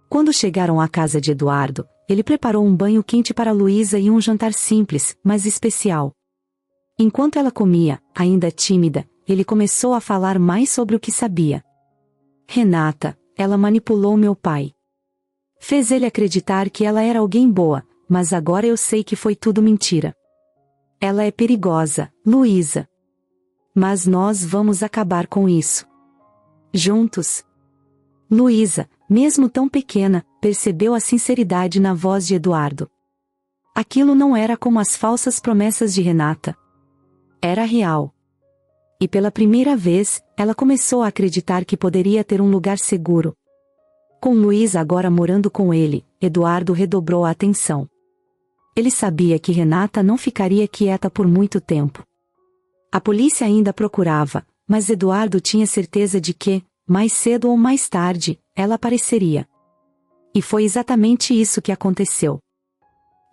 Quando chegaram à casa de Eduardo, ele preparou um banho quente para Luísa e um jantar simples, mas especial. Enquanto ela comia, ainda tímida, ele começou a falar mais sobre o que sabia. Renata, ela manipulou meu pai. Fez ele acreditar que ela era alguém boa, mas agora eu sei que foi tudo mentira. Ela é perigosa, Luísa. Mas nós vamos acabar com isso. Juntos. Luísa, mesmo tão pequena, percebeu a sinceridade na voz de Eduardo. Aquilo não era como as falsas promessas de Renata. Era real. E pela primeira vez, ela começou a acreditar que poderia ter um lugar seguro. Com Luísa agora morando com ele, Eduardo redobrou a atenção. Ele sabia que Renata não ficaria quieta por muito tempo. A polícia ainda procurava, mas Eduardo tinha certeza de que, mais cedo ou mais tarde, ela apareceria. E foi exatamente isso que aconteceu.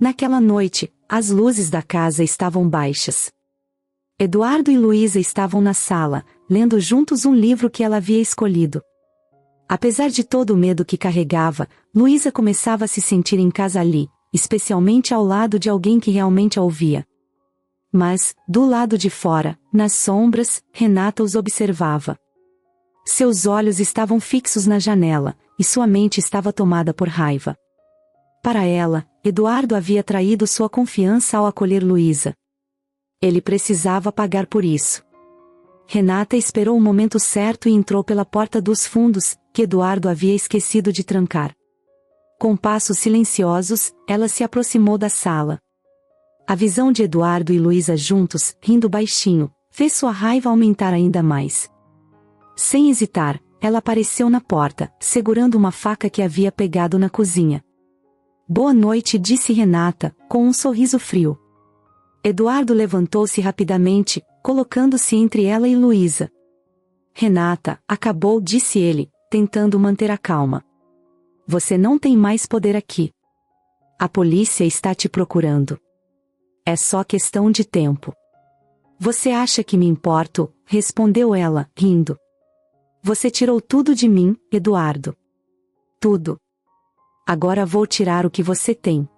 Naquela noite, as luzes da casa estavam baixas. Eduardo e Luísa estavam na sala, lendo juntos um livro que ela havia escolhido. Apesar de todo o medo que carregava, Luísa começava a se sentir em casa ali, especialmente ao lado de alguém que realmente a ouvia. Mas, do lado de fora, nas sombras, Renata os observava. Seus olhos estavam fixos na janela, e sua mente estava tomada por raiva. Para ela, Eduardo havia traído sua confiança ao acolher Luísa. Ele precisava pagar por isso. Renata esperou o momento certo e entrou pela porta dos fundos, que Eduardo havia esquecido de trancar. Com passos silenciosos, ela se aproximou da sala. A visão de Eduardo e Luísa juntos, rindo baixinho, fez sua raiva aumentar ainda mais. Sem hesitar, ela apareceu na porta, segurando uma faca que havia pegado na cozinha. "Boa noite", disse Renata, com um sorriso frio. Eduardo levantou-se rapidamente, colocando-se entre ela e Luísa. "Renata, acabou", disse ele, tentando manter a calma. "Você não tem mais poder aqui. A polícia está te procurando. É só questão de tempo." "Você acha que me importo?", respondeu ela, rindo. "Você tirou tudo de mim, Eduardo. Tudo. Agora vou tirar o que você tem."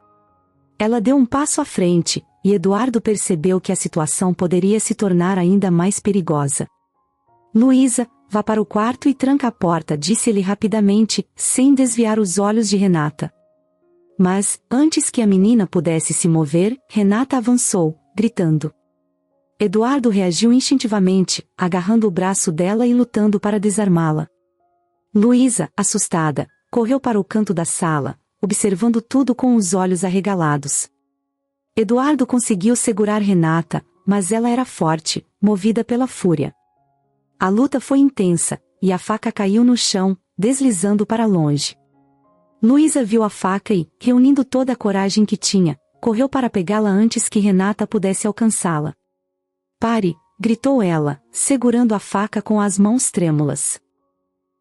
Ela deu um passo à frente, e Eduardo percebeu que a situação poderia se tornar ainda mais perigosa. "Luísa, vá para o quarto e tranca a porta", disse ele rapidamente, sem desviar os olhos de Renata. Mas, antes que a menina pudesse se mover, Renata avançou, gritando. Eduardo reagiu instintivamente, agarrando o braço dela e lutando para desarmá-la. Luísa, assustada, correu para o canto da sala, observando tudo com os olhos arregalados. Eduardo conseguiu segurar Renata, mas ela era forte, movida pela fúria. A luta foi intensa, e a faca caiu no chão, deslizando para longe. Luísa viu a faca e, reunindo toda a coragem que tinha, correu para pegá-la antes que Renata pudesse alcançá-la. "Pare", gritou ela, segurando a faca com as mãos trêmulas.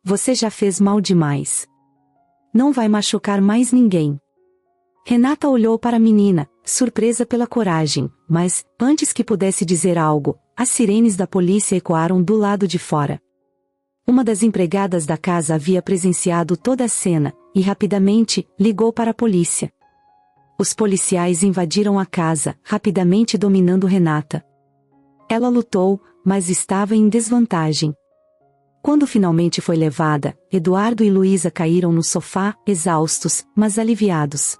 "Você já fez mal demais. Não vai machucar mais ninguém." Renata olhou para a menina, surpresa pela coragem, mas, antes que pudesse dizer algo, as sirenes da polícia ecoaram do lado de fora. Uma das empregadas da casa havia presenciado toda a cena, e rapidamente, ligou para a polícia. Os policiais invadiram a casa, rapidamente dominando Renata. Ela lutou, mas estava em desvantagem. Quando finalmente foi levada, Eduardo e Luísa caíram no sofá, exaustos, mas aliviados.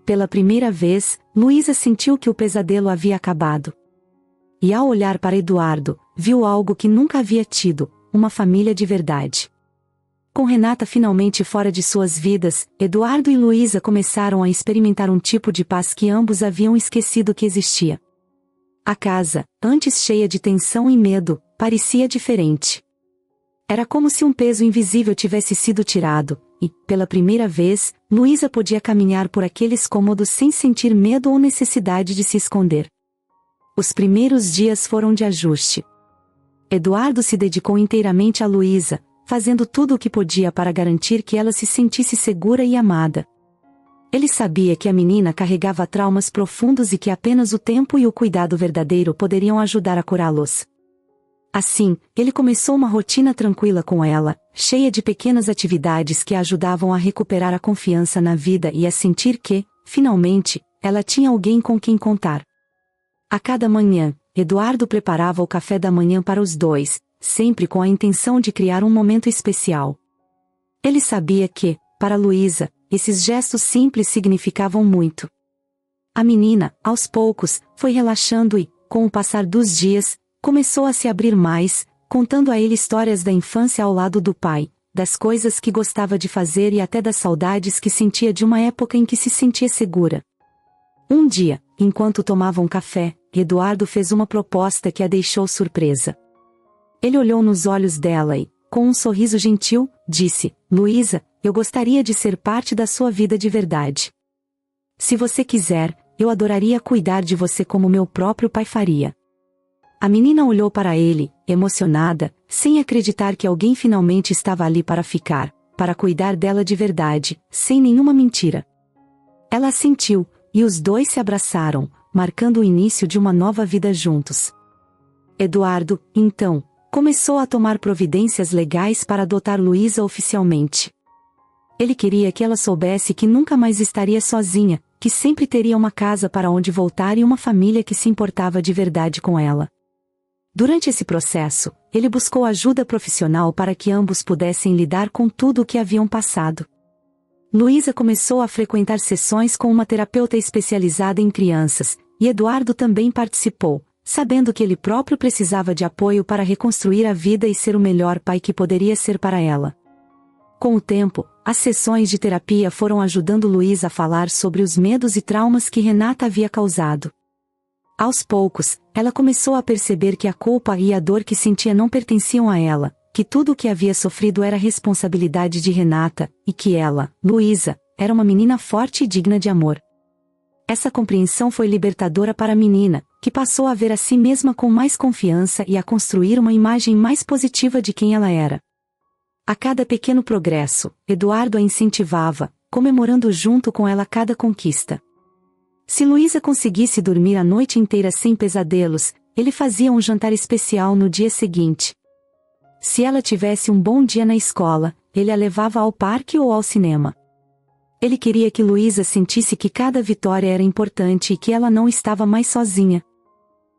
Pela primeira vez, Luísa sentiu que o pesadelo havia acabado. E ao olhar para Eduardo, viu algo que nunca havia tido, uma família de verdade. Com Renata finalmente fora de suas vidas, Eduardo e Luísa começaram a experimentar um tipo de paz que ambos haviam esquecido que existia. A casa, antes cheia de tensão e medo, parecia diferente. Era como se um peso invisível tivesse sido tirado, e, pela primeira vez, Luísa podia caminhar por aqueles cômodos sem sentir medo ou necessidade de se esconder. Os primeiros dias foram de ajuste. Eduardo se dedicou inteiramente a Luísa, fazendo tudo o que podia para garantir que ela se sentisse segura e amada. Ele sabia que a menina carregava traumas profundos e que apenas o tempo e o cuidado verdadeiro poderiam ajudar a curá-los. Assim, ele começou uma rotina tranquila com ela, cheia de pequenas atividades que a ajudavam a recuperar a confiança na vida e a sentir que, finalmente, ela tinha alguém com quem contar. A cada manhã, Eduardo preparava o café da manhã para os dois, sempre com a intenção de criar um momento especial. Ele sabia que, para Luísa, esses gestos simples significavam muito. A menina, aos poucos, foi relaxando e, com o passar dos dias, começou a se abrir mais, contando a ele histórias da infância ao lado do pai, das coisas que gostava de fazer e até das saudades que sentia de uma época em que se sentia segura. Um dia, enquanto tomavam café, Eduardo fez uma proposta que a deixou surpresa. Ele olhou nos olhos dela e, com um sorriso gentil, disse: Luísa, eu gostaria de ser parte da sua vida de verdade. Se você quiser, eu adoraria cuidar de você como meu próprio pai faria. A menina olhou para ele, emocionada, sem acreditar que alguém finalmente estava ali para ficar, para cuidar dela de verdade, sem nenhuma mentira. Ela assentiu, e os dois se abraçaram, marcando o início de uma nova vida juntos. Eduardo, então, começou a tomar providências legais para adotar Luísa oficialmente. Ele queria que ela soubesse que nunca mais estaria sozinha, que sempre teria uma casa para onde voltar e uma família que se importava de verdade com ela. Durante esse processo, ele buscou ajuda profissional para que ambos pudessem lidar com tudo o que haviam passado. Luísa começou a frequentar sessões com uma terapeuta especializada em crianças, e Eduardo também participou, sabendo que ele próprio precisava de apoio para reconstruir a vida e ser o melhor pai que poderia ser para ela. Com o tempo, as sessões de terapia foram ajudando Luísa a falar sobre os medos e traumas que Renata havia causado. Aos poucos, ela começou a perceber que a culpa e a dor que sentia não pertenciam a ela, que tudo o que havia sofrido era responsabilidade de Renata, e que ela, Luísa, era uma menina forte e digna de amor. Essa compreensão foi libertadora para a menina, que passou a ver a si mesma com mais confiança e a construir uma imagem mais positiva de quem ela era. A cada pequeno progresso, Eduardo a incentivava, comemorando junto com ela cada conquista. Se Luísa conseguisse dormir a noite inteira sem pesadelos, ele fazia um jantar especial no dia seguinte. Se ela tivesse um bom dia na escola, ele a levava ao parque ou ao cinema. Ele queria que Luísa sentisse que cada vitória era importante e que ela não estava mais sozinha.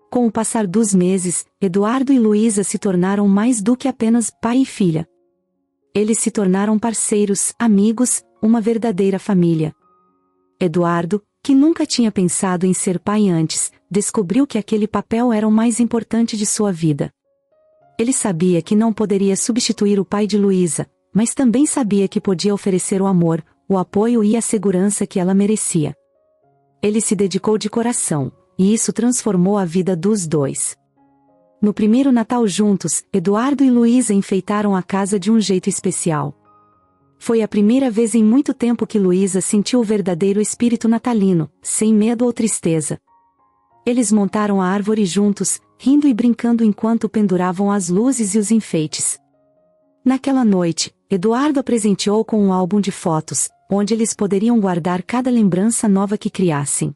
Com o passar dos meses, Eduardo e Luísa se tornaram mais do que apenas pai e filha. Eles se tornaram parceiros, amigos, uma verdadeira família. Eduardo, que nunca tinha pensado em ser pai antes, descobriu que aquele papel era o mais importante de sua vida. Ele sabia que não poderia substituir o pai de Luísa, mas também sabia que podia oferecer o amor, o apoio e a segurança que ela merecia. Ele se dedicou de coração, e isso transformou a vida dos dois. No primeiro Natal juntos, Eduardo e Luísa enfeitaram a casa de um jeito especial. Foi a primeira vez em muito tempo que Luísa sentiu o verdadeiro espírito natalino, sem medo ou tristeza. Eles montaram a árvore juntos, rindo e brincando enquanto penduravam as luzes e os enfeites. Naquela noite, Eduardo a presenteou com um álbum de fotos, onde eles poderiam guardar cada lembrança nova que criassem.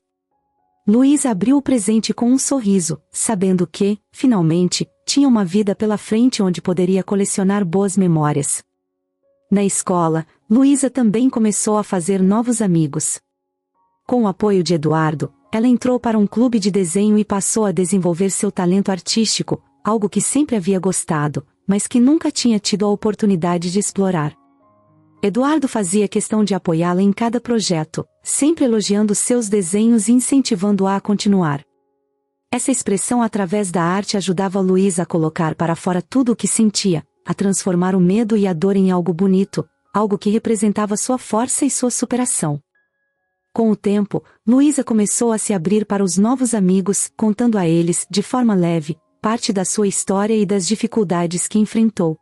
Luísa abriu o presente com um sorriso, sabendo que, finalmente, tinha uma vida pela frente onde poderia colecionar boas memórias. Na escola, Luísa também começou a fazer novos amigos. Com o apoio de Eduardo, ela entrou para um clube de desenho e passou a desenvolver seu talento artístico, algo que sempre havia gostado, mas que nunca tinha tido a oportunidade de explorar. Eduardo fazia questão de apoiá-la em cada projeto, sempre elogiando seus desenhos e incentivando-a a continuar. Essa expressão através da arte ajudava Luísa a colocar para fora tudo o que sentia, a transformar o medo e a dor em algo bonito, algo que representava sua força e sua superação. Com o tempo, Luísa começou a se abrir para os novos amigos, contando a eles, de forma leve, parte da sua história e das dificuldades que enfrentou.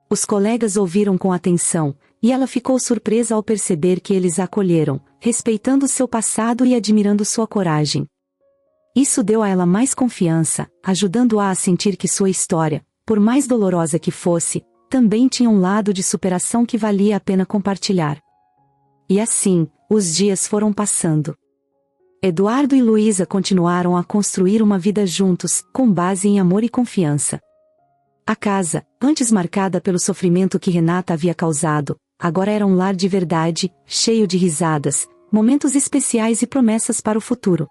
Os colegas ouviram com atenção, e ela ficou surpresa ao perceber que eles a acolheram, respeitando seu passado e admirando sua coragem. Isso deu a ela mais confiança, ajudando-a a sentir que sua história, por mais dolorosa que fosse, também tinha um lado de superação que valia a pena compartilhar. E assim, os dias foram passando. Eduardo e Luísa continuaram a construir uma vida juntos, com base em amor e confiança. A casa, antes marcada pelo sofrimento que Renata havia causado, agora era um lar de verdade, cheio de risadas, momentos especiais e promessas para o futuro.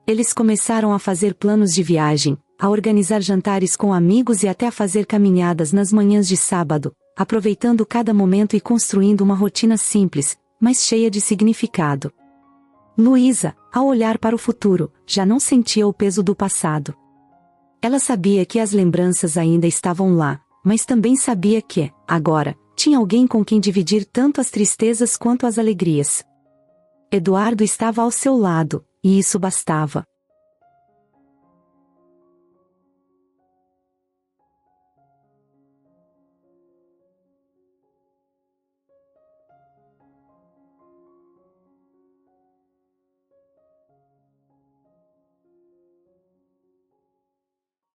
Eles começaram a fazer planos de viagem, a organizar jantares com amigos e até a fazer caminhadas nas manhãs de sábado, aproveitando cada momento e construindo uma rotina simples, mas cheia de significado. Luísa, ao olhar para o futuro, já não sentia o peso do passado. Ela sabia que as lembranças ainda estavam lá, mas também sabia que, agora, tinha alguém com quem dividir tanto as tristezas quanto as alegrias. Eduardo estava ao seu lado, e isso bastava.